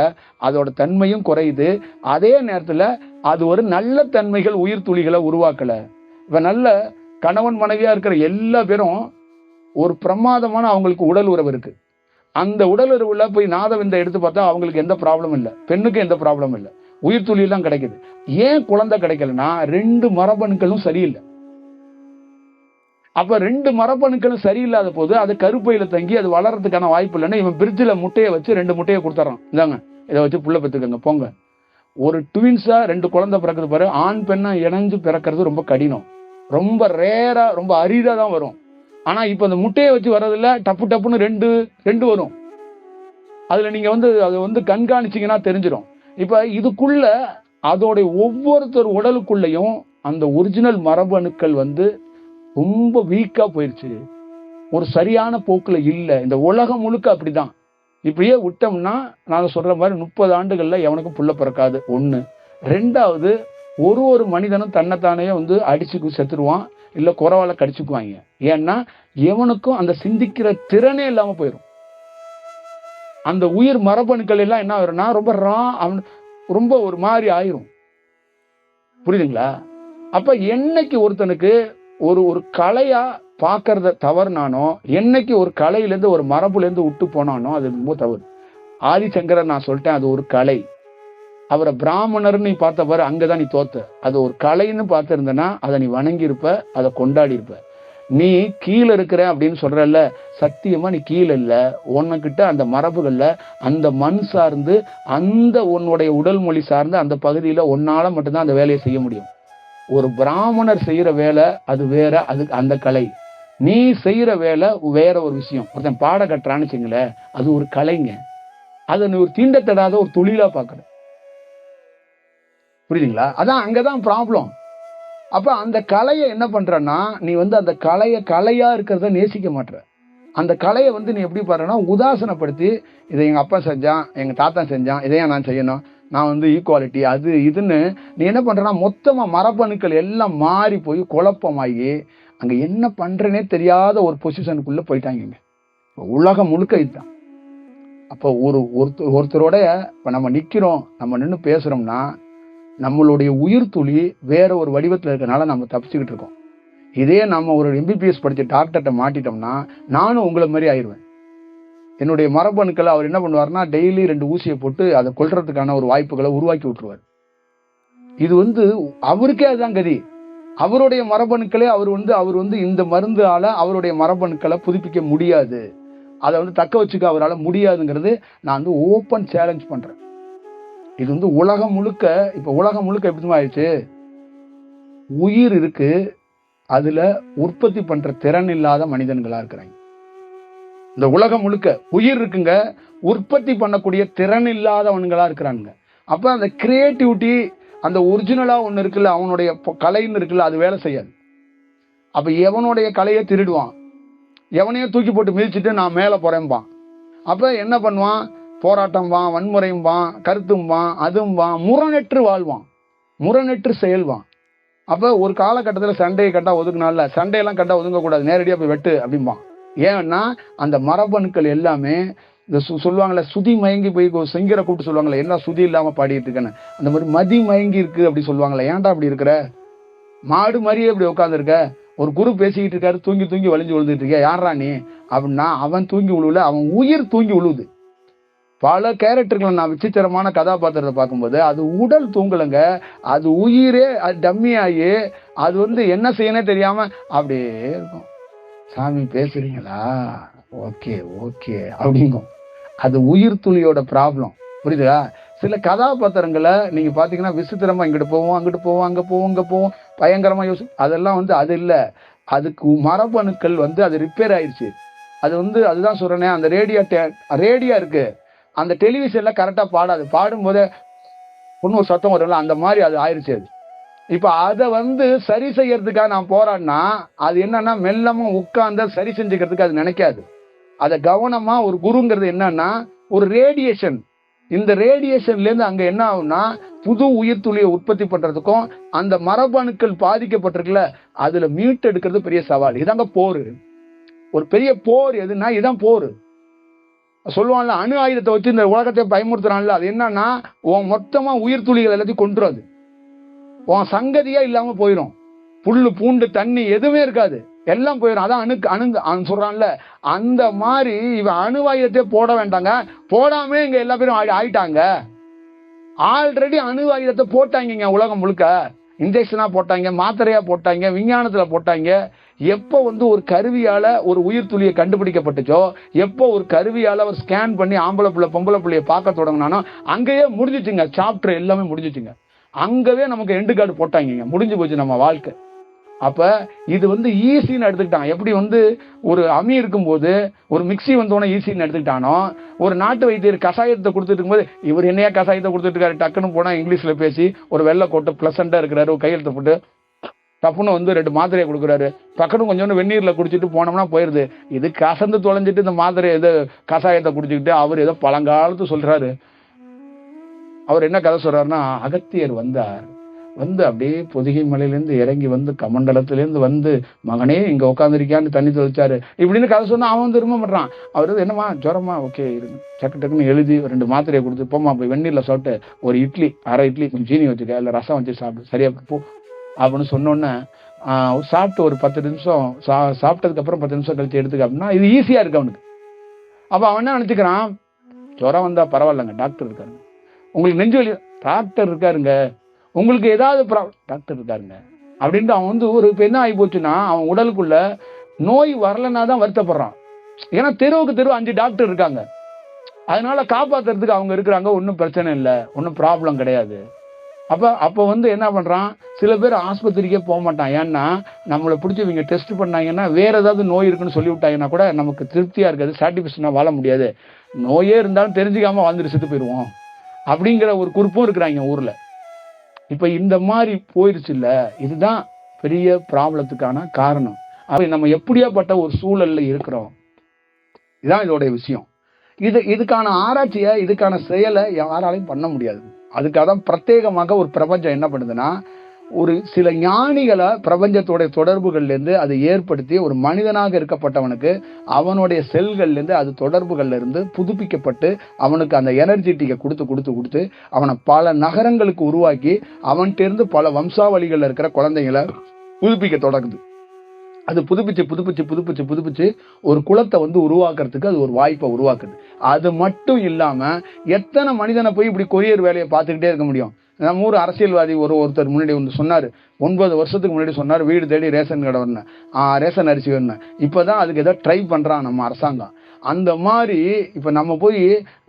அதோட தன்மையும் குறையுது. அதே நேரத்துல அது ஒரு நல்ல தன்மைகள் உயிர் துளிகளை உருவாக்கல. இப்ப நல்ல கணவன் மனைவியா இருக்கிற எல்லா பேரும் ஒரு பிரமாதமான அவங்களுக்கு உடல் உறவு இருக்கு. அந்த உடல் உறவுல போய் நாதவிந்தை எடுத்து பார்த்தா அவங்களுக்கு எந்த ப்ராப்ளமும் இல்லை, பெண்ணுக்கு எந்த ப்ராப்ளமும் இல்லை, உயிர் துளி எல்லாம் கிடைக்குது. ஏன் குழந்தை கிடைக்கலன்னா 2 மரபணுக்களும் சரியில்லை. அப்ப 2 மரபணுக்களும் சரியில்லாத போது அது கருப்பையில தங்கி அது வளர்றதுக்கான வாய்ப்பு இல்லைன்னா இவன் பிரிட்ஜில் முட்டையை வச்சு 2 முட்டையை கொடுத்துறான், இதாங்க இதை வச்சு புள்ள பெற்றுக்கங்க போங்க. ஒரு ட்வின்ஸா 2 குழந்தை பிறக்குது பாரு, ஆண் பெண்ணா இணைஞ்சு பிறக்கிறது ரொம்ப கடினம், ரொம்ப ரேரா ரொம்ப அரிதா தான் வரும். ஆனா இப்ப அந்த முட்டையை வச்சு வர்றதுல டப்புன்னு 2 வரும். அதுல நீங்க வந்து அதை வந்து கண்காணிச்சீங்கன்னா தெரிஞ்சிடும். இப்ப இதுக்குள்ள அதோடைய ஒவ்வொருத்தர் உடலுக்குள்ளயும் அந்த ஒரிஜினல் மரபணுக்கள் வந்து ரொம்ப வீக்கா போயிருச்சு, ஒரு சரியான போக்குல இல்ல. இந்த உலகம் முழுக்க அப்படிதான். இப்படியே விட்டோம்னா நான் சொல்ற மாதிரி 30 ஆண்டுகள்ல எவனுக்கும் புள்ள பிறக்காது. 1. 2வது ஒரு மனிதனும் தன்னைத்தானே வந்து அடிச்சு செத்துருவான், இல்ல குறவால கடிச்சுக்குவாங்க. ஏன்னா எவனுக்கும் அந்த சிந்திக்கிற திறனே இல்லாம போயிடும். அந்த உயிர் மரபணுக்கள் எல்லாம் என்ன ஆயிரும்னா ரொம்ப ரொம்ப ஒரு மாதிரி ஆயிரும். புரியுதுங்களா? அப்ப என்னைக்கு ஒருத்தனுக்கு ஒரு ஒரு கலையா பார்க்கறத தவறுனானோ, என்னைக்கு ஒரு கலையிலேருந்து ஒரு மரபுலேருந்து விட்டு போனானோ அது ரொம்ப தவறு. ஆதிசங்கரர் நான் சொல்லிட்டேன், அது ஒரு கலை. அவரை பிராமணர்னு நீ பார்த்த பாரு, அங்கதான் நீ தோத்த. அது ஒரு கலைன்னு பார்த்திருந்தனா அதை நீ வணங்கி இருப்ப, அதை கொண்டாடி இருப்ப. நீ கீழே இருக்கிற அப்படின்னு சொல்றல்ல, சத்தியமா நீ கீழே இல்ல. உன்கிட்ட அந்த மரபுகள்ல அந்த மண் சார்ந்து, அந்த உன்னுடைய உடல் மொழி சார்ந்து அந்த பகுதியில உன்னால மட்டும்தான் அந்த வேலையை செய்ய முடியும். ஒரு பிராமணர் செய்யற வேலை அது வேற, அதுக்கு அந்த கலை. நீ செய்யற வேலை வேற ஒரு விஷயம். ஒருத்தன் பாட கட்டுறான்னு வச்சுங்கள, அது ஒரு கலைங்க. அதை நீ ஒரு தீண்டத்தடாத ஒரு தொழிலா பாக்குற. புரியுதுங்களா? அதான் அங்கதான் ப்ராப்ளம். அப்ப அந்த கலையை என்ன பண்றன்னா, நீ அந்த கலையா இருக்கிறத நேசிக்க மாட்ற. அந்த கலையை நீ எப்படி பாருன்னா உதாசனப்படுத்தி, இதை எங்க அப்பா செஞ்சான், எங்க தாத்தா செஞ்சான், இதையா நான் செய்யணும், நான் ஈக்குவாலிட்டி அது இதுன்னு நீ என்ன பண்றனா, மொத்தமா மரபணுக்கள் எல்லாம் மாறி போய் குழப்பமாகி அங்க என்ன பண்றேனே தெரியாத ஒரு பொசிஷனுக்குள்ள போயிட்டாங்க. உலகம் முழுக்க இதுதான். அப்போ ஒருத்தரோட இப்ப நம்ம நிக்கிறோம், நம்ம நின்று பேசுறோம்னா நம்மளுடைய உயிர் துளி வேற ஒரு வடிவத்தில் இருக்கனால நம்ம தப்பிச்சுக்கிட்டு இருக்கோம். இதே நம்ம ஒரு MBBS படிச்ச டாக்டர்கிட்ட மாட்டிட்டோம்னா நானும் உங்களை மாதிரி ஆயிடுவேன். என்னுடைய மரபணுக்களை அவர் என்ன பண்ணுவார்னா, டெய்லி 2 ஊசியை போட்டு அதை கொல்றதுக்கான ஒரு வாய்ப்புகளை உருவாக்கி விட்டுருவார். இது அவருக்கே அதுதான் கதி. அவருடைய மரபணுக்களே அவர் இந்த மருந்தால அவருடைய மரபணுக்களை புதுப்பிக்க முடியாது, அதை தக்க வச்சுக்க அவரால் முடியாதுங்கிறது நான் ஓப்பன் சேலஞ்ச் பண்றேன். இது உலகம் முழுக்க எப்படி ஆயிடுச்சு, உயிர் இருக்கு, அதுல உற்பத்தி பண்ற திறன் இல்லாத மனிதன்களா இருக்கிறாங்க. இந்த உலகம் முழுக்க உயிர் இருக்குங்க, உற்பத்தி பண்ணக்கூடிய திறன் இல்லாதவன்களா இருக்கிறாங்க. அப்ப அந்த கிரியேட்டிவிட்டி, அந்த ஒரிஜினலா ஒண்ணு இருக்குல்ல, அவனுடைய கலைன்னு இருக்குல்ல, அது வேலை செய்யாது. அப்ப எவனுடைய கலையை திருடுவான், எவனையும் தூக்கி போட்டு மிதிச்சுட்டு நான் மேல போறேன்பான். அப்ப என்ன பண்ணுவான், போராட்டம் வான், வன்முறையும் வான், கருத்தும் வான், அதுவும் வான், முரணற்று வாழ்வான், முரணற்று செயல்வான். அப்ப ஒரு காலகட்டத்தில் சண்டையை கண்டா ஒதுக்குனால, சண்டையெல்லாம் கண்டா ஒதுங்க கூடாது, நேரடியா போய் வெட்டு அப்படிம்பான். ஏன்னா அந்த மரபணுக்கள் எல்லாமே இந்த சொல்லுவாங்கல்ல, சுதி மயங்கி போய் சிங்கரை கூப்பிட்டு சொல்லுவாங்களே, என்ன சுதி இல்லாம பாடிட்டு இருக்கேன்னு, அந்த மாதிரி மதி மயங்கி இருக்கு அப்படி சொல்லுவாங்களே. ஏன்டா அப்படி இருக்கிற, மாடு மாதிரியே இப்படி உட்காந்துருக்க, ஒரு குரு பேசிக்கிட்டு இருக்காரு, தூங்கி தூங்கி வலிஞ்சு விழுந்துட்டு இருக்கியா, யாரா நீ அப்படின்னா, அவன் தூங்கி விழுவுல, அவன் உயிர் தூங்கி விழுவுது. பல கேரக்டர்களை நான் விசித்திரமான கதாபாத்திரத்தை பார்க்கும்போது அது உடல் தூங்கலைங்க, அது உயிரே அது டம்மி ஆகி அது என்ன செய்யனே தெரியாம அப்படியே இருக்கும். சாமி பேசுறீங்களா, ஓகே ஓகே அப்படிங்கும். அது உயிர் துளியோட ப்ராப்ளம். புரியுதா? சில கதாபாத்திரங்களை நீங்க பாத்தீங்கன்னா விசித்திரமா இங்கிட்டு போவோம், அங்கிட்டு போவோம், அங்க போவோம், இங்க போவோம், பயங்கரமா அதெல்லாம் அது இல்லை. அதுக்கு மரபணுக்கள் அது ரிப்பேர் ஆயிடுச்சு. அது அதுதான் சொல்றேனே, அந்த ரேடியா இருக்கு, அந்த டெலிவிஷன்ல கரெக்டா பாடாது, பாடும்போதே ஒன்னும் ஒரு சத்தம் வரும்ல, அந்த மாதிரி அது ஆயிடுச்சு. அது இப்ப அதை சரி செய்யறதுக்காக நான் போராடினா அது என்னன்னா, மெல்லமா உட்கார்ந்து சரி செஞ்சுக்கிறதுக்கு அது நினைக்காது. அதை கவனமா ஒரு குருங்கிறது என்னன்னா ஒரு ரேடியேஷன், இந்த ரேடியேஷன்ல இருந்து அங்க என்ன ஆகும்னா புது உயிர் துளியை உற்பத்தி பண்றதுக்கும் அந்த மரபணுக்கள் பாதிக்கப்பட்டிருக்குல்ல அதுல மீட்டு எடுக்கிறது பெரிய சவால். இதாங்க போர். ஒரு பெரிய போர் எதுனா இதான் போர். சொல்லுவான்ல, அணு ஆயுதத்தை வச்சு இந்த உலகத்தை பயமுறுத்துறான்ல, அது என்னன்னா உன் மொத்தமா உயிர் துளிகள் எல்லாத்தையும் கொன்றுறது, உன் சங்கதியா இல்லாம போயிடும், புல்லு பூண்டு தண்ணி எதுவுமே இருக்காது, எல்லாம் போயிடும். அதான் அணு சொல்றான்ல, அந்த மாதிரி இவன் அணு ஆயுதத்தை போட வேண்டாங்க, போடாம இங்க எல்லா பேரும் ஆயிட்டாங்க. ஆல்ரெடி அணு ஆயுதத்தை போட்டாங்க உலகம் முழுக்க, இன்ஜெக்ஷனா போட்டாங்க, மாத்திரையா போட்டாங்க, விஞ்ஞானத்துல போட்டாங்க. எப்போ ஒரு கருவியால ஒரு உயிர் துளியை கண்டுபிடிக்கப்பட்டுச்சோ, எப்போ ஒரு கருவியால ஒரு ஸ்கேன் பண்ணி ஆம்பளை பிள்ளை பொம்பளை பிள்ளைய பார்க்க தொடங்கினானோ அங்கேயே முடிஞ்சிச்சுங்க, சாப்டர் எல்லாமே முடிஞ்சிச்சுங்க. அங்கவே நமக்கு எண்டு கார்டு போட்டாங்க, முடிஞ்சு போச்சு நம்ம வாழ்க்கை. அப்ப இது ஈஸின்னு எடுத்துக்கிட்டான். எப்படி ஒரு அமி இருக்கும்போது ஒரு மிக்சி வந்தோடனே ஈஸின்னு எடுத்துக்கிட்டானோ, ஒரு நாட்டு வைத்தியர் கஷாயத்தை கொடுத்துட்டு இருக்கும்போது இவர் என்னையா கஷாயத்தை கொடுத்துட்டு இருக்காரு, டக்குன்னு போனா இங்கிலீஷ்ல பேசி ஒரு வெள்ளை கோட்டை பிளசண்டா இருக்கிறாரு, ஒரு கையெழுத்து போட்டு டப்புன்னு 2 மாத்திரையை கொடுக்குறாரு, பக்கத்து கொஞ்சோண்டு வெந்நீர்ல குடிச்சிட்டு போனோம்னா போயிருது. இது கசந்து தொலைஞ்சிட்டு இந்த மாத்திரை ஏதோ கஷாயத்தை குடிச்சுக்கிட்டு அவர் ஏதோ பழங்காலத்து சொல்றாரு. அவர் என்ன கதை சொல்றாருன்னா, அகத்தியர் வந்தார், அப்படியே பொதிகை மலையிலேருந்து இறங்கி கமண்டலத்திலேருந்து மகனே இங்க உட்காந்துருக்கியான்னு தண்ணி தெளிச்சாரு இப்படின்னு கதை சொன்னா அவன் திரும்ப மாட்டான். அவர் என்னமா ஜுரமா, ஓகே இருங்க, டக்கு டக்குன்னு எழுதி 2 மாத்திரையை கொடுத்து போமா போய் வெந்நீர்ல சாப்பிட்டு ஒரு இட்லி, அரை இட்லி கொஞ்சம் சீனி வச்சுக்க, இல்ல ரசம் வச்சு சாப்பிட்டு சரியா போ அப்படின்னு சொன்னோன்னே சாப்பிட்டு ஒரு 10 நிமிஷம் சாப்பிட்டதுக்கு அப்புறம் 10 நிமிஷம் கழிச்சு எடுத்துக்க அப்படின்னா இது ஈஸியா இருக்கு அவனுக்கு. அப்ப அவன் என்ன நினைச்சுக்கிறான், ஜுரம் வந்தா பரவாயில்லங்க, டாக்டர் இருக்காருங்க. உங்களுக்கு நெஞ்சு வலி, டாக்டர் இருக்காருங்க. உங்களுக்கு ஏதாவது டாக்டர் இருக்காருங்க அப்படின்ட்டு அவன் வந்து ஒரு இப்ப என்ன ஆகி போச்சுன்னா அவன் உடலுக்குள்ள நோய் வரலன்னா தான் வருத்தப்படுறான். ஏன்னா தெருவுக்கு தெருவு 5 டாக்டர் இருக்காங்க. அதனால காப்பாத்துறதுக்கு அவங்க இருக்கிறாங்க, ஒன்றும் பிரச்சனை இல்லை, ஒன்றும் ப்ராப்ளம் கிடையாது. அப்போ வந்து என்ன பண்றான், சில பேர் ஆஸ்பத்திரிக்கே போக மாட்டான். ஏன்னா நம்மளை பிடிச்சி இவங்க டெஸ்ட் பண்ணாங்கன்னா வேற ஏதாவது நோய் இருக்குன்னு சொல்லி விட்டாங்கன்னா கூட நமக்கு திருப்தியா இருக்காது, சாட்டிஸ்ஃபேக்ஷனா வாழ முடியாது. நோயே இருந்தாலும் தெரிஞ்சுக்காம வாழ்ந்துட்டு செத்து போயிடுவோம் அப்படிங்கிற ஒரு குறிப்பும் இருக்கிறாங்க ஊர்ல. இப்ப இந்த மாதிரி போயிருச்சு இல்ல, இதுதான் பெரிய ப்ராப்ளத்துக்கான காரணம். அப்ப நம்ம எப்படியாப்பட்ட ஒரு சூழல்ல இருக்கிறோம், இதுதான் இதோடைய விஷயம். இதுக்கான ஆராய்ச்சியை, இதுக்கான செயலை யாராலையும் பண்ண முடியாது. அதுக்காக தான் பிரத்யேகமாக ஒரு பிரபஞ்சம் என்ன பண்ணுதுன்னா, ஒரு சில ஞானிகளை பிரபஞ்சத்தோடைய தொடர்புகள்ல இருந்து அதை ஏற்படுத்தி ஒரு மனிதனாக இருக்கப்பட்டவனுக்கு அவனுடைய செல்கள்ல இருந்து அது தொடர்புகள்ல இருந்து புதுப்பிக்கப்பட்டு அவனுக்கு அந்த எனர்ஜெட்டிக்கை கொடுத்து கொடுத்து கொடுத்து அவனை பல நகரங்களுக்கு உருவாக்கி அவன்கிட்ட இருந்து பல வம்சாவளிகள்ல இருக்கிற குழந்தைகளை புதுப்பிக்க தொடங்குது. அது புதுப்பிச்சு ஒரு குலத்தை வந்து உருவாக்குறதுக்கு அது ஒரு வாய்ப்பை உருவாக்குது. அது மட்டும் இல்லாம எத்தனை மனிதனை போய் இப்படி கொரியர் வேலையை பார்த்துக்கிட்டே இருக்க முடியும்? நம்ம ஊர் அரசியல்வாதி ஒருத்தர் முன்னாடி வந்து சொன்னாரு, 9 வருஷத்துக்கு முன்னாடி சொன்னாரு, வீடு தேடி ரேஷன் கடை வரணும், ரேஷன் அரிசி வரணும். இப்பதான் அதுக்கு ஏதோ ட்ரை பண்றான் நம்ம அரசாங்கம். அந்த மாதிரி இப்ப நம்ம போய்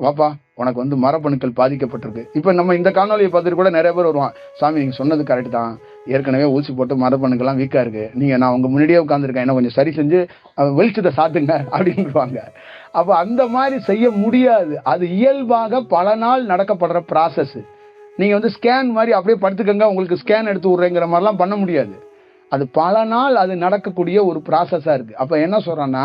வாப்பா உனக்கு வந்து மரபணுக்கள் பாதிக்கப்பட்டிருக்கு. இப்ப நம்ம இந்த காணொலியை பார்த்துட்டு கூட நிறைய பேர் வருவான், சாமி நீங்க சொன்னது கரெக்ட் தான், ஏற்கனவே ஊசி போட்டு மரபணுக்கெல்லாம் வீக்கா இருக்கு, நீங்க நான் உங்க முன்னாடியே உட்காந்துருக்கேன், என்ன கொஞ்சம் சரி செஞ்சு வெளிச்சத்தை சாத்துங்க அப்படின்னுவாங்க. அப்ப அந்த மாதிரி செய்ய முடியாது. அது இயல்பாக பல நாள் நடக்கப்படுற ப்ராசஸ். நீங்க வந்து ஸ்கேன் மாதிரி அப்படியே படுத்துக்கங்க உங்களுக்கு ஸ்கேன் எடுத்து விடுறேங்கிற மாதிரிலாம் பண்ண முடியாது. அது பல நாள் அது நடக்கக்கூடிய ஒரு ப்ராசஸா இருக்கு. அப்ப என்ன சொல்றான்னா,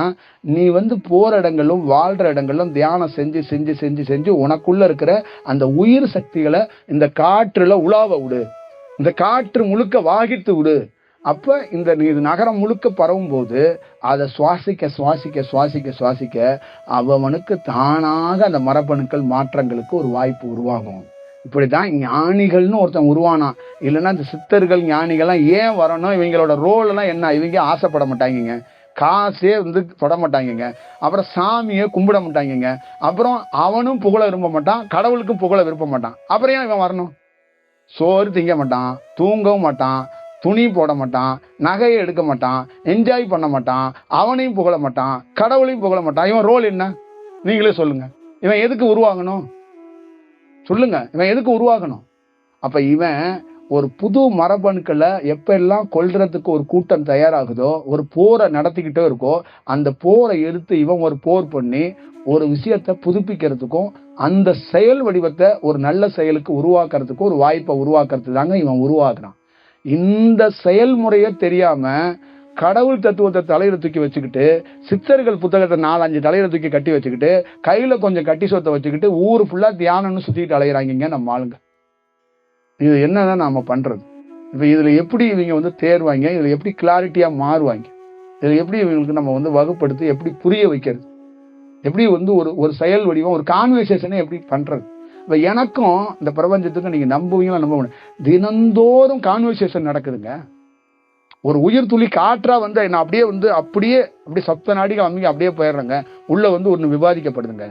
நீ வந்து போற இடங்களும் வாழ்ற இடங்களும் தியானம் செஞ்சு செஞ்சு செஞ்சு செஞ்சு உனக்குள்ள இருக்கிற அந்த உயிர் சக்திகளை இந்த காற்றுல உலாவ விடு, இந்த காற்று முழுக்க வாகித்து விடு. அப்ப இந்த நகரம் முழுக்க பரவும் போது அதை சுவாசிக்க சுவாசிக்க சுவாசிக்க சுவாசிக்க அவனுக்கு தானாக அந்த மரபணுக்கள் மாற்றங்களுக்கு ஒரு வாய்ப்பு உருவாகும். இப்படிதான் ஞானிகள்னு ஒருத்தன் உருவானா. இல்லைன்னா இந்த சித்தர்கள் ஞானிகள்லாம் ஏன் வரணும், இவங்களோட ரோல் எல்லாம் என்ன, இவங்க ஆசைப்பட மாட்டாங்க, காசே வந்து தொட மாட்டாங்க, அப்புறம் சாமியை கும்பிட மாட்டாங்க, அப்புறம் அவனும் புகழ விரும்ப மாட்டான், கடவுளுக்கும் புகழ விரும்ப மாட்டான். அப்புறம் ஏன் இவன் வரணும்? சோறு திங்க மாட்டான், தூங்கவும் மாட்டான், துணி போட மாட்டான், நகையை எடுக்க மாட்டான், என்ஜாய் பண்ண மாட்டான், அவனையும் புகழ மாட்டான், கடவுளையும் புகழ மாட்டான். இவன் ரோல் என்ன நீங்களே சொல்லுங்க? இவன் எதுக்கு உருவாகணும் சொல்லுங்க? இவன் எதுக்கு உருவாகணும்? அப்ப இவன் ஒரு புது மரபணுக்களை எப்ப எல்லாம் கொல்றதுக்கு ஒரு கூட்டம் தயாராகுதோ, ஒரு போரை நடத்திக்கிட்டே இருக்கோ, அந்த போரை எடுத்து இவன் ஒரு போர் பண்ணி ஒரு விஷயத்தை புதுப்பிக்கிறதுக்கும் அந்த செயல் வடிவத்தை ஒரு நல்ல செயலுக்கு உருவாக்குறதுக்கும் ஒரு வாய்ப்பை உருவாக்குறது தாங்க இவன் உருவாக்குறான். இந்த செயல்முறையை தெரியாம கடவுள் தத்துவத்தை தலையில தூக்கி வச்சுக்கிட்டு, சித்தர்கள் புத்தகத்தை 4-5 தலையில தூக்கி கட்டி வச்சுக்கிட்டு, கையில கொஞ்சம் கட்டி சொத்தை வச்சுக்கிட்டு ஊரு ஃபுல்லா தியானம்னு சுத்திட்டு அலையிறாங்க நம்ம ஆளுங்க. இது என்னதான் நாம பண்றது? இப்ப இதுல எப்படி இவங்க வந்து தேர்வாங்க, இதுல எப்படி கிளாரிட்டியா மாறுவாங்க, இதுல எப்படி இவங்களுக்கு நம்ம வந்து வகுப்படுத்தி எப்படி புரிய வைக்கிறது, எப்படி வந்து ஒரு செயல் வடிவம் ஒரு கான்வர்சேஷனை எப்படி பண்றது? இப்ப எனக்கும் இந்த பிரபஞ்சத்துக்கும் நீங்க நம்புவீங்களா நம்ப முடியும், தினந்தோறும் கான்வர்சேஷன் நடக்குதுங்க. ஒரு உயிர் துளி காற்றா வந்து நான் அப்படியே சப்த நாடிகள் அமைங்க அப்படியே போயிடுறேங்க. உள்ள வந்து ஒன்று விவாதிக்கப்படுதுங்க,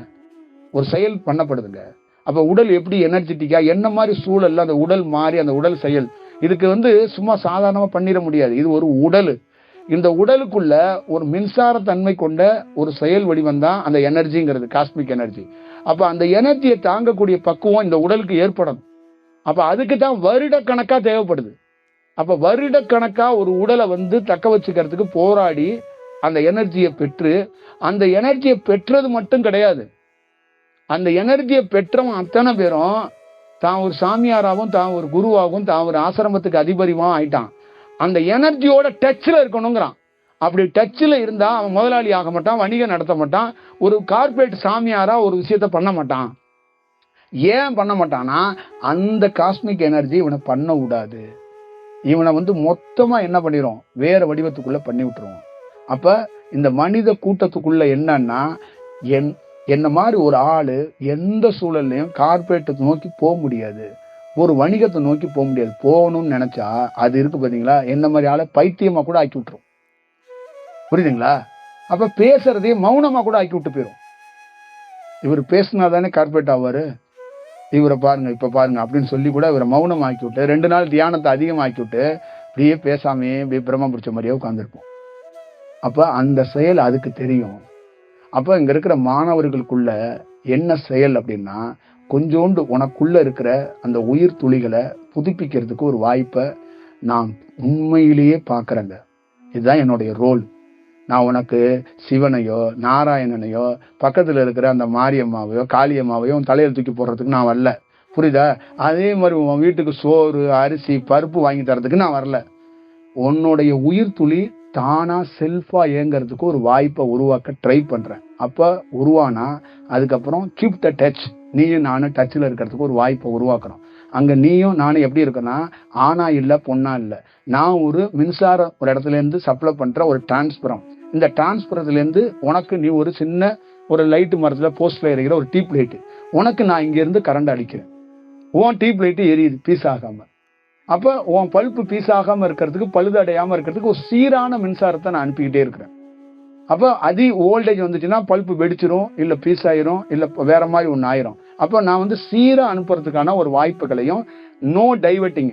ஒரு செயல் பண்ணப்படுதுங்க. அப்ப உடல் எப்படி எனர்ஜெட்டிக்கா என்ன மாதிரி சூழல்ல அந்த உடல் மாறி அந்த உடல் செயல் இதுக்கு வந்து சும்மா சாதாரணமா பண்ணிட முடியாது. இது ஒரு உடல். இந்த உடலுக்குள்ள ஒரு மின்சார தன்மை கொண்ட ஒரு செயல் வடிவம் தான் அந்த எனர்ஜிங்கிறது, காஸ்மிக் எனர்ஜி. அப்ப அந்த எனர்ஜியை தாங்கக்கூடிய பக்குவம் இந்த உடலுக்கு ஏற்படணும். அப்ப அதுக்கு தான் வருடக்கணக்கா தேவைப்படுது. அப்ப வருடக்கணக்கா ஒரு உடலை வந்து தக்க வச்சுக்கிறதுக்கு போராடி அந்த எனர்ஜியை பெற்று, அந்த எனர்ஜியை பெற்றது மட்டும் கிடையாது, அந்த எனர்ஜியை பெற்றவன் அத்தனை பேரும் தான் ஒரு சாமியாராகவும் தான் ஒரு குருவாகவும் தான் ஒரு ஆசிரமத்துக்கு அதிபதியும் ஆயிட்டான். அந்த எனர்ஜியோட டச்ல இருக்கணுங்கிறான். அப்படி டச்ல இருந்தா அவன் முதலாளி ஆக மாட்டான், வணிகம் நடத்த மாட்டான், ஒரு கார்பரேட் சாமியாரா ஒரு விஷயத்த பண்ண மாட்டான். ஏன் பண்ண மாட்டான்னா அந்த காஸ்மிக் எனர்ஜி இவனை பண்ண விடாது. இவனை வந்து மொத்தமா என்ன பண்ணிடும், வேற வடிவத்துக்குள்ள பண்ணி விட்டுருவோம். அப்ப இந்த மனித கூட்டத்துக்குள்ள என்னன்னா, என்ன மாதிரி ஒரு ஆளு எந்த சூழல்லையும் கார்பரேட்டை நோக்கி போக முடியாது, ஒரு வணிகத்தை நோக்கி போக முடியாது. போகணும்னு நினைச்சா அது இருக்கு பாத்தீங்களா, என்ன மாதிரி ஆளை பைத்தியமா கூட ஆக்கி விட்டுரும். புரியுதுங்களா? அப்ப பேசுறதே மௌனமா கூட ஆக்கி விட்டு போயிடும். இவர் பேசினா தானே கார்பரேட் ஆவாரு, இவரை பாருங்க இப்ப பாருங்க அப்படின்னு சொல்லி கூட இவரை மௌனம் ஆக்கி விட்டு 2 நாள் தியானத்தை அதிகமாக்கி விட்டு இப்படியே பேசாமே இப்படியே பிரம்ம பிடிச்ச மாதிரியே உட்கார்ந்துருப்போம். அப்ப அந்த செயல் அதுக்கு தெரியும். அப்ப இங்க இருக்கிற மாணவர்களுக்குள்ள என்ன செயல் அப்படின்னா, கொஞ்சோண்டு உனக்குள்ள இருக்கிற அந்த உயிர் துளிகளை புதுப்பிக்கிறதுக்கு ஒரு வாய்ப்பை நான் உண்மையிலேயே பார்க்கறேங்க. இதுதான் என்னுடைய ரோல். நான் உனக்கு சிவனையோ நாராயணனையோ பக்கத்துல இருக்கிற அந்த மாரியம்மாவையோ காளியம்மாவையோ தலையில தூக்கி போடுறதுக்கு நான் வரல. புரியுதா? அதே மாதிரி உன் வீட்டுக்கு சோறு அரிசி பருப்பு வாங்கி தரதுக்கு நான் வரல. உன்னுடைய உயிர் துளி தானா செல்ஃபா இயங்கிறதுக்கு ஒரு வாய்ப்பை உருவாக்க ட்ரை பண்றேன். அப்ப உருவானா அதுக்கப்புறம் கீப் த டச், நீயும் நானும் டச்சில் இருக்கிறதுக்கு ஒரு வாய்ப்பை உருவாக்குறோம். அங்க நீயும் நானும் எப்படி இருக்கனா, ஆனா இல்ல பொண்ணா இல்ல, நான் ஒரு மின்சாரம் ஒரு இடத்துல இருந்து சப்ளை பண்ற ஒரு டிரான்ஸ்பரம். இந்த டிரான்ஸ்பரத்துல இருந்து உனக்கு நீ ஒரு சின்ன ஒரு லைட் மரத்துல போஸ்ட்ல எரிகிற ஒரு டீப் லைட், உனக்கு நான் இங்க இருந்து கரண்ட் அடிக்கிறேன். உன் டீப் லைட் எரியுது பீஸ் ஆகாம. அப்ப உன் பல்பு பீஸ் ஆகாம இருக்கிறதுக்கு, பழுது அடையாம இருக்கிறதுக்கு ஒரு சீரான மின்சாரத்தை நான் அனுப்பிக்கிட்டே இருக்கிறேன். அப்ப வோல்டேஜ் வந்துச்சுன்னா பல்பு வெடிச்சிரும், இல்ல பீஸ் ஆயிரும், இல்ல வேற மாதிரி ஒன்னு ஆயிரும். அப்ப நான் வந்து சீரா அனுப்புறதுக்கான ஒரு வாய்ப்புகளையும், நோ டைவர்ட்டிங்.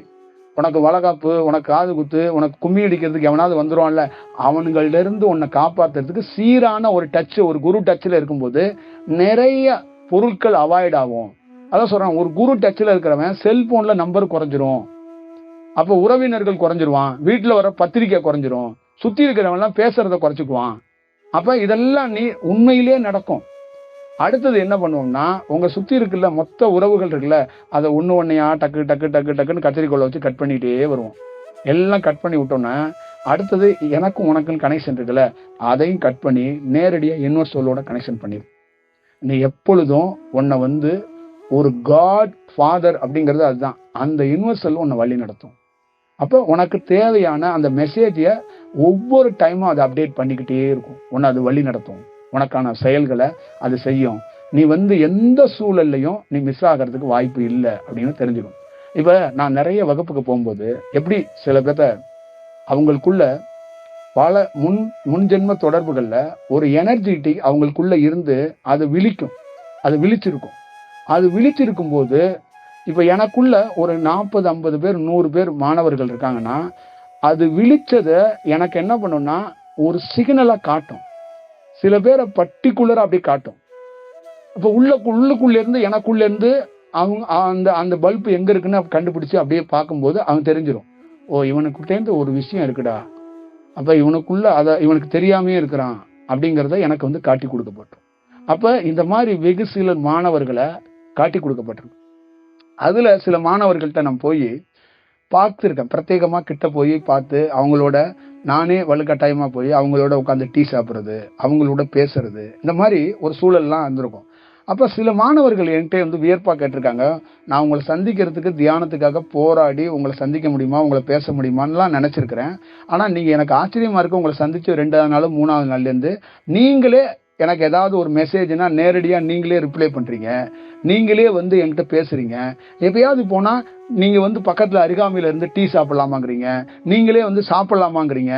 உனக்கு வளகாப்பு, உனக்கு காது குத்து, உனக்கு கும்மி அடிக்கிறதுக்கு எவனாவது வந்துருவான்ல, அவனுங்கள்ட்ட இருந்து உன்னை காப்பாத்துறதுக்கு சீரான ஒரு டச், ஒரு குரு டச்ல இருக்கும்போது நிறைய பொருட்கள் அவாய்ட் ஆகும். அதான் சொல்றான், ஒரு குரு டச்ல இருக்கிறவன் செல்போன்ல நம்பர் குறைஞ்சிரும். அப்ப உறவினர்கள் குறைஞ்சிருவான், வீட்டுல வர பத்திரிக்கை குறைஞ்சிரும், சுத்தி இருக்கிறவன் எல்லாம் பேசுறத குறைச்சிக்குவான். அப்ப இதெல்லாம் நீ உண்மையிலேயே நடக்கும். அடுத்தது என்ன பண்ணுவோம்னா, உங்க சுத்தி இருக்குல்ல மொத்த உறவுகள் இருக்குல்ல, அதை ஒன்னையா டக்கு டக்கு டக்கு டக்குன்னு கத்திரிக்கோளை வச்சு கட் பண்ணிட்டே வருவோம். எல்லாம் கட் பண்ணி விட்டோம்னா அடுத்தது எனக்கும் உனக்குன்னு கனெக்ஷன் இருக்குல்ல, அதையும் கட் பண்ணி நேரடியா யூனிவர்சலோட கனெக்ஷன் பண்ணிடும். நீ எப்பொழுதும் உன்னை வந்து ஒரு காட் ஃபாதர் அப்படிங்கிறது அதுதான், அந்த யூனிவர்சல் உன்னை வழி நடத்தும். அப்போ உனக்கு தேவையான அந்த மெசேஜை ஒவ்வொரு டைமும் அதை அப்டேட் பண்ணிக்கிட்டே இருக்கும். உன்னை அது வழி நடத்தும், உனக்கான செயல்களை அது செய்யும். நீ வந்து எந்த சூழல்லையும் நீ மிஸ் ஆகிறதுக்கு வாய்ப்பு இல்லை அப்படின்னு தெரிஞ்சுக்கணும். இப்ப நான் நிறைய வகுப்புக்கு போகும்போது எப்படி சில பேர்த்த அவங்களுக்குள்ள பல முன்ஜென்ம தொடர்புகள்ல ஒரு எனர்ஜெட்டிக் அவங்களுக்குள்ள இருந்து அது விழிக்கும், அது விழிச்சிருக்கும். அது விழிச்சிருக்கும் போது இப்ப எனக்குள்ள ஒரு 40-50 பேர் 100 பேர் மாணவர்கள் இருக்காங்கன்னா, அது விழிச்சதை எனக்கு என்ன பண்ணும்னா ஒரு சிக்னலா காட்டும். சில பேரை பர்டிகுலரா அப்படி காட்டும். இப்ப உள்ளுக்குள்ள இருந்து எனக்குள்ள இருந்து அவங்க அந்த அந்த பல்பு எங்க இருக்குன்னு கண்டுபிடிச்சு அப்படியே பார்க்கும்போது அவன் தெரிஞ்சிடும், ஓ இவனுக்குள்ளேருந்து ஒரு விஷயம் இருக்குடா, அப்ப இவனுக்குள்ள இவனுக்கு தெரியாமையே இருக்கிறான் அப்படிங்கிறத எனக்கு வந்து காட்டி கொடுக்கப்பட்டோம். அப்ப இந்த மாதிரி வெகு சில மாணவர்களை காட்டி கொடுக்கப்பட்டிருக்கு. அதுல சில மாணவர்கள்ட்ட நான் போய் பார்த்துருக்கேன், பிரத்யேகமா கிட்ட போய் பார்த்து அவங்களோட நானே வலுக்கட்டாயமா போய் அவங்களோட உட்காந்து டீ சாப்பிட்றது, அவங்களோட பேசுறது, இந்த மாதிரி ஒரு சூழல்லாம் இருந்திருக்கும். அப்ப சில மாணவர்கள் என்கிட்ட வந்து வியப்பா கேட்டிருக்காங்க, நான் உங்களை சந்திக்கிறதுக்கு தியானத்துக்காக போராடி உங்களை சந்திக்க முடியுமா, உங்களை பேச முடியுமான்னுலாம் நினைச்சிருக்கிறேன். ஆனா நீங்க எனக்கு ஆச்சரியமா இருக்கு, உங்களை சந்திச்சு 2வது நாள் 3வது நாள்ல இருந்து நீங்களே எனக்கு ஏதாவது ஒரு மெசேஜ்னா நேரடியா நீங்களே ரிப்ளை பண்றீங்க, நீங்களே வந்து என்கிட்ட பேசுறீங்க. எப்பயாவது போனா நீங்க வந்து பக்கத்துல அருகாமையில இருந்து டீ சாப்பிடலாமாங்கிறீங்க, நீங்களே வந்து சாப்பிடலாமாங்கிறீங்க.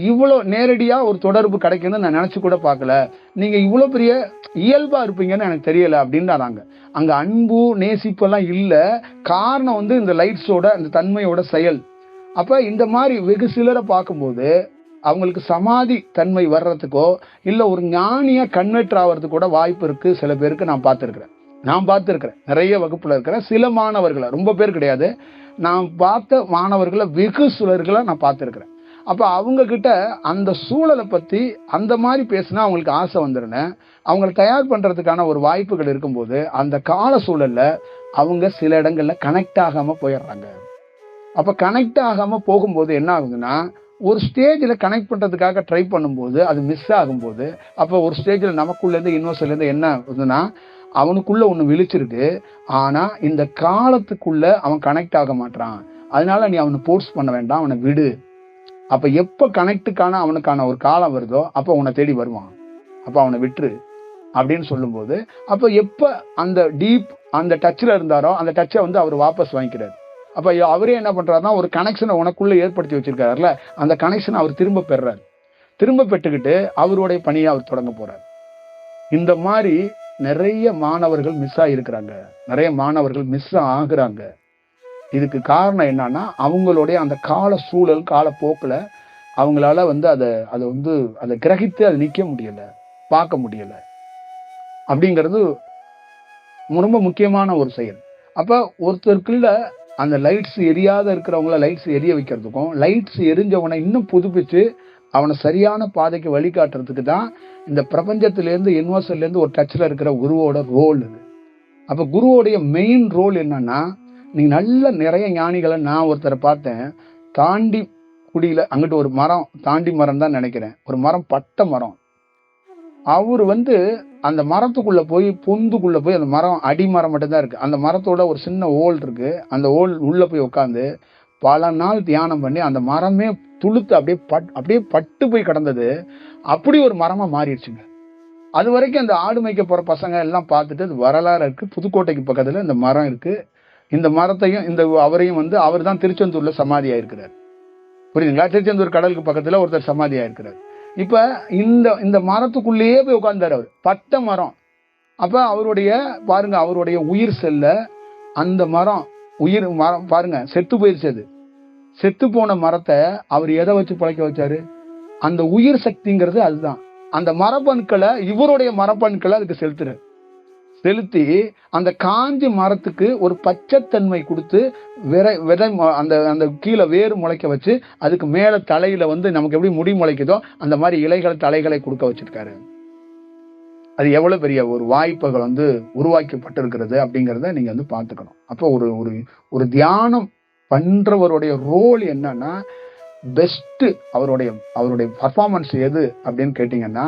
இவ்வளவு நேரடியா ஒரு தொடர்பு கிடைக்குன்னு நான் நினைச்சு கூட பார்க்கல. நீங்க இவ்வளவு பெரிய இயல்பா இருப்பீங்கன்னு எனக்கு தெரியல அப்படின்றாங்க. அங்க அன்பு நேசிப்பு எல்லாம் இல்ல, காரணம் வந்து இந்த லைட்ஸோட இந்த தன்மையோட செயல். அப்ப இந்த மாதிரி வெகு சிலரை பார்க்கும்போது அவங்களுக்கு சமாதி தன்மை வர்றதுக்கோ இல்ல ஒரு ஞானியா கன்வெர்ட் ஆகிறதுக்கு கூட வாய்ப்பு இருக்கு. சில பேருக்கு நான் பார்த்திருக்கிறேன் நிறைய வகுப்புல இருக்கிற சில மாணவர்களை, ரொம்ப பேர் கிடையாது, நான் பார்த்த மாணவர்களை வெகு சிலர்களை நான் பார்த்திருக்கிறேன். அப்ப அவங்க கிட்ட அந்த சூழலை பத்தி அந்த மாதிரி பேசினா அவங்களுக்கு ஆசை வந்துருன்னு அவங்களை தயார் பண்றதுக்கான ஒரு வாய்ப்புகள் இருக்கும்போது அந்த கால சூழல்ல அவங்க சில இடங்கள்ல கனெக்ட் ஆகாம போயிடுறாங்க. அப்ப கனெக்ட் ஆகாம போகும்போது என்ன ஆகுதுன்னா, ஒரு ஸ்டேஜ்ல கனெக்ட் பண்றதுக்காக ட்ரை பண்ணும்போது அது மிஸ் ஆகும்போது, அப்ப ஒரு ஸ்டேஜ்ல நமக்குள்ள இருந்து யூனிவர்சல்ல இருந்து என்ன ஆகுதுன்னா, அவனுக்குள்ள ஒண்ணு விழிச்சிருக்கு, ஆனா இந்த காலத்துக்குள்ள அவன் கனெக்ட் ஆக மாட்டான். அதனால நீ அவனை போர்ஸ் பண்ண வேண்டாம், அவனை விடு. அப்ப எப்ப கனெக்டுக்கான அவனுக்கான ஒரு காலம் வருதோ அப்ப உன்னை தேடி வருவான். அப்ப அவனை விட்டுரு. அப்படின்னு சொல்லும்போது, அப்ப எப்ப அந்த டீப் அந்த டச்ல இருந்தாரோ அந்த டச்சை வந்து அவர் வாபஸ் வாங்கிக்கிறார். அப்ப அவரே என்ன பண்றாருன்னா, ஒரு கனெக்ஷனை உனக்குள்ள ஏற்படுத்தி வச்சிருக்காருல்ல, அந்த கனெக்ஷனை அவர் திரும்ப பெறாரு. திரும்ப பெற்றுக்கிட்டு அவருடைய பணியை அவர் தொடங்க போறார். இந்த மாதிரி நிறைய மாணவர்கள் மிஸ் ஆகிருக்கிறாங்க, நிறைய மாணவர்கள் மிஸ் ஆகுறாங்க. இதுக்கு காரணம் என்னன்னா, அவங்களுடைய அந்த கால சூழல், காலப்போக்குல அவங்களால வந்து அதை கிரகித்து அதை நிக்க முடியல, பார்க்க முடியல அப்படிங்கிறது ரொம்ப முக்கியமான ஒரு செயல். அப்ப ஒருத்தருக்குள்ள அந்த லைட்ஸ் எரியாத இருக்கிறவங்கள லைட்ஸ் எரிய வைக்கிறதுக்கும், லைட்ஸ் எரிஞ்சவனை இன்னும் புதுப்பிச்சு அவனை சரியான பாதைக்கு வழிகாட்டுறதுக்கு தான் இந்த பிரபஞ்சத்திலேருந்து யூனிவர்சல்லேருந்து ஒரு டச்ல இருக்கிற குருவோட ரோல் இது. அப்ப குருவோடைய மெயின் ரோல் என்னன்னா, நீங்க நல்ல நிறைய ஞானிகளை, நான் ஒருத்தரை பார்த்தேன், தாண்டி குடியில அங்கிட்டு ஒரு மரம், தாண்டி மரம் தான் நினைக்கிறேன், ஒரு மரம் பட்ட மரம். அவரு வந்து அந்த மரத்துக்குள்ள போய் பொந்துக்குள்ள போய், அந்த மரம் அடிமரம் மட்டும்தான் இருக்கு, அந்த மரத்தோட ஒரு சின்ன ஓல் இருக்கு, அந்த ஓல் உள்ள போய் உட்காந்து பல நாள் தியானம் பண்ணி அந்த மரமே துளுத்து அப்படியே பட்டு போய் கிடந்தது. அப்படி ஒரு மரமா மாறிடுச்சுங்க. அது வரைக்கும் அந்த ஆடு மேய்க்க போற பசங்க எல்லாம் பார்த்துட்டு அது வரலாறு இருக்கு. புதுக்கோட்டைக்கு பக்கத்துல இந்த மரம் இருக்கு. இந்த மரத்தையும் அவரையும் வந்து அவர் தான் திருச்செந்தூர்ல சமாதி ஆயிருக்கிறார். புரியுதுங்களா? திருச்செந்தூர் கடலுக்கு பக்கத்துல ஒருத்தர் சமாதி ஆயிருக்கிறார். இப்ப இந்த மரத்துக்குள்ளேயே போய் உட்கார்ந்தாரு அவர், பட்ட மரம். அப்ப அவருடைய பாருங்க, அவருடைய உயிர் செல்ல அந்த மரம் பாருங்க செத்து போயிருச்சு. அது செத்து போன மரத்தை அவர் எதை வச்சு பழைக்க வச்சாரு? அந்த உயிர் சக்திங்கிறது அதுதான். அந்த மரபணுக்களை, இவருடைய மரபணுக்களை அதுக்கு செலுத்தி அந்த காஞ்சி மரத்துக்கு ஒரு பச்சைத்தன்மை கொடுத்து விதை அந்த கீழே வேறு முளைக்க வச்சு, அதுக்கு மேல தலையில வந்து நமக்கு எப்படி முடி முளைக்குதோ அந்த மாதிரி தலைகளை கொடுக்க வச்சிருக்காரு. அது எவ்வளவு பெரிய ஒரு வாய்ப்புகள் வந்து உருவாக்கப்பட்டிருக்கிறது அப்படிங்கிறத நீங்க வந்து பார்த்துக்கணும். அப்போ ஒரு தியானம் பண்றவருடைய ரோல் என்னன்னா, பெஸ்ட் அவருடைய பர்ஃபார்மன்ஸ் எது அப்படின்னு கேட்டீங்கன்னா,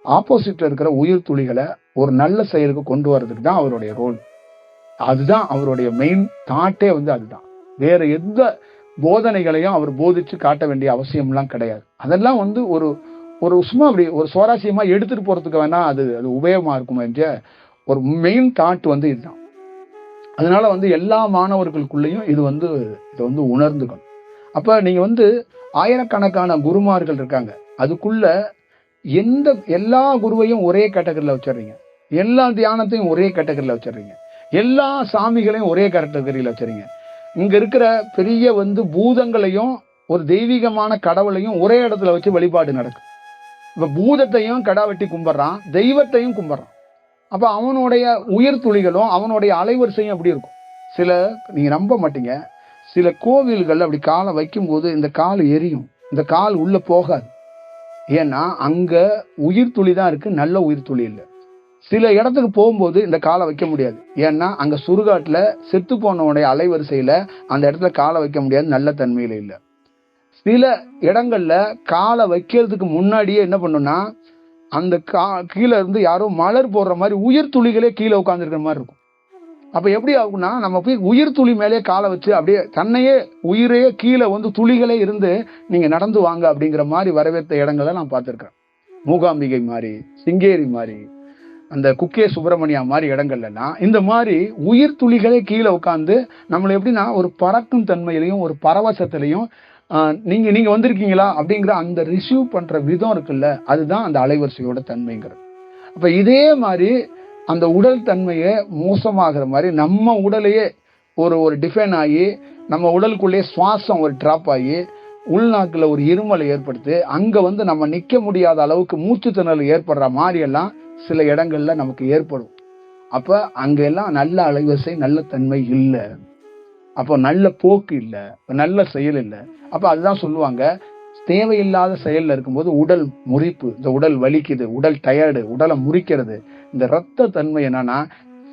ஆப்போசிட்ல இருக்கிற உயிர் துளிகளை ஒரு நல்ல செயலுக்கு கொண்டு வர்றதுக்கு தான் அவருடைய ரோல். அதுதான் அவருடைய மெயின் தாட்டே வந்து அதுதான். வேற எந்த போதனைகளையும் அவர் போதிச்சு காட்ட வேண்டிய அவசியம்லாம் கிடையாது. அதெல்லாம் வந்து ஒரு சும்மா அப்படி ஒரு சுவாரஸ்யமா எடுத்துட்டு போறதுக்கு வேணா அது உபயோகமா இருக்கும் என்ற ஒரு மெயின் தாட் வந்து இதுதான். அதனால வந்து எல்லா மாணவர்களுக்குள்ளேயும் இதை வந்து உணர்ந்துக்கணும். அப்ப நீங்க வந்து ஆயிரக்கணக்கான குருமார்கள் இருக்காங்க, அதுக்குள்ள எல்லா குருவையும் ஒரே கேட்டகரியில வச்சிடுறீங்க, எல்லா தியானத்தையும் ஒரே கேட்டகரியில வச்சிடுறீங்க, எல்லா சாமிகளையும் ஒரே கேட்டகரியில வச்சிருங்க. இங்க இருக்கிற பெரிய வந்து பூதங்களையும் ஒரு தெய்வீகமான கடவுளையும் ஒரே இடத்துல வச்சு வழிபாடு நடக்கும். இப்ப பூதத்தையும் கடா வெட்டி கும்பிடுறான், தெய்வத்தையும் கும்பிடுறான். அப்ப அவனுடைய உயிர் துளிகளும் அவனுடைய அலைவரிசையும் அப்படி இருக்கும். நீங்க நம்ப மாட்டீங்க, சில கோவில்கள் அப்படி காலை வைக்கும் போது இந்த கால் எரியும், இந்த கால் உள்ள போகாது. ஏன்னா அங்க உயிர் துளி தான் இருக்கு, நல்ல உயிர் துளி இல்லை. சில இடத்துக்கு போகும்போது இந்த காலை வைக்க முடியாது, ஏன்னா அங்க சுடுகாட்டுல செத்து போனவனுடைய அலைவரிசையில அந்த இடத்துல காலை வைக்க முடியாது, நல்ல தன்மையில இல்லை. சில இடங்கள்ல காலை வைக்கிறதுக்கு முன்னாடியே என்ன பண்ணுன்னா, அந்த கீழே இருந்து யாரோ மலர் போடுற மாதிரி உயிர் துளிகளே கீழே உட்காந்துருக்கிற மாதிரி இருக்கும். அப்ப எப்படி ஆகும்னா, நம்ம போய் உயிர் துளி மேலே காலை வச்சு அப்படியே தன்னையே உயிரையே கீழே வந்து துளிகளே இருந்து நீங்க நடந்து வாங்க அப்படிங்கிற மாதிரி வரவேற்ற இடங்களை நான் பார்த்திருக்கேன். மூகாம்பிகை மாதிரி, சிங்கேரி மாதிரி, அந்த குக்கே சுப்பிரமணியா மாதிரி இடங்கள்லாம் இந்த மாதிரி உயிர் துளிகளே கீழே உட்காந்து நம்மளை எப்படின்னா ஒரு பறக்கும் தன்மையிலையும் ஒரு பரவசத்திலையும் நீங்க வந்திருக்கீங்களா அப்படிங்கிற அந்த ரிசீவ் பண்ற விதம் இருக்குல்ல, அதுதான் அந்த அலைவரிசையோட தன்மைங்கிறது. அப்ப இதே மாதிரி அந்த உடல் தன்மையை மோசமாகிற மாதிரி நம்ம உடலையே ஒரு டிஃபைன் ஆகி, நம்ம உடலுக்குள்ளேயே சுவாசம் ஒரு டிராப் ஆகி, உள்நாக்குல ஒரு இருமலை ஏற்படுத்தி அங்க வந்து நம்ம நிக்க முடியாத அளவுக்கு மூச்சு திணறல் ஏற்படுற மாதிரி எல்லாம் சில இடங்கள்ல நமக்கு ஏற்படும். அப்ப அங்க எல்லாம் நல்ல அலைவரிசை, நல்ல தன்மை இல்லை, அப்போ நல்ல போக்கு இல்லை, நல்ல செயல் இல்லை. அப்ப அதுதான் சொல்லுவாங்க, தேவையில்லாத செயல்ல இருக்கும்போது உடல் முறிப்பு, இந்த உடல் வலிக்குது, உடல் டயர்டு, உடலை முறிக்கிறது. இந்த ரத்த தன்மை என்னன்னா,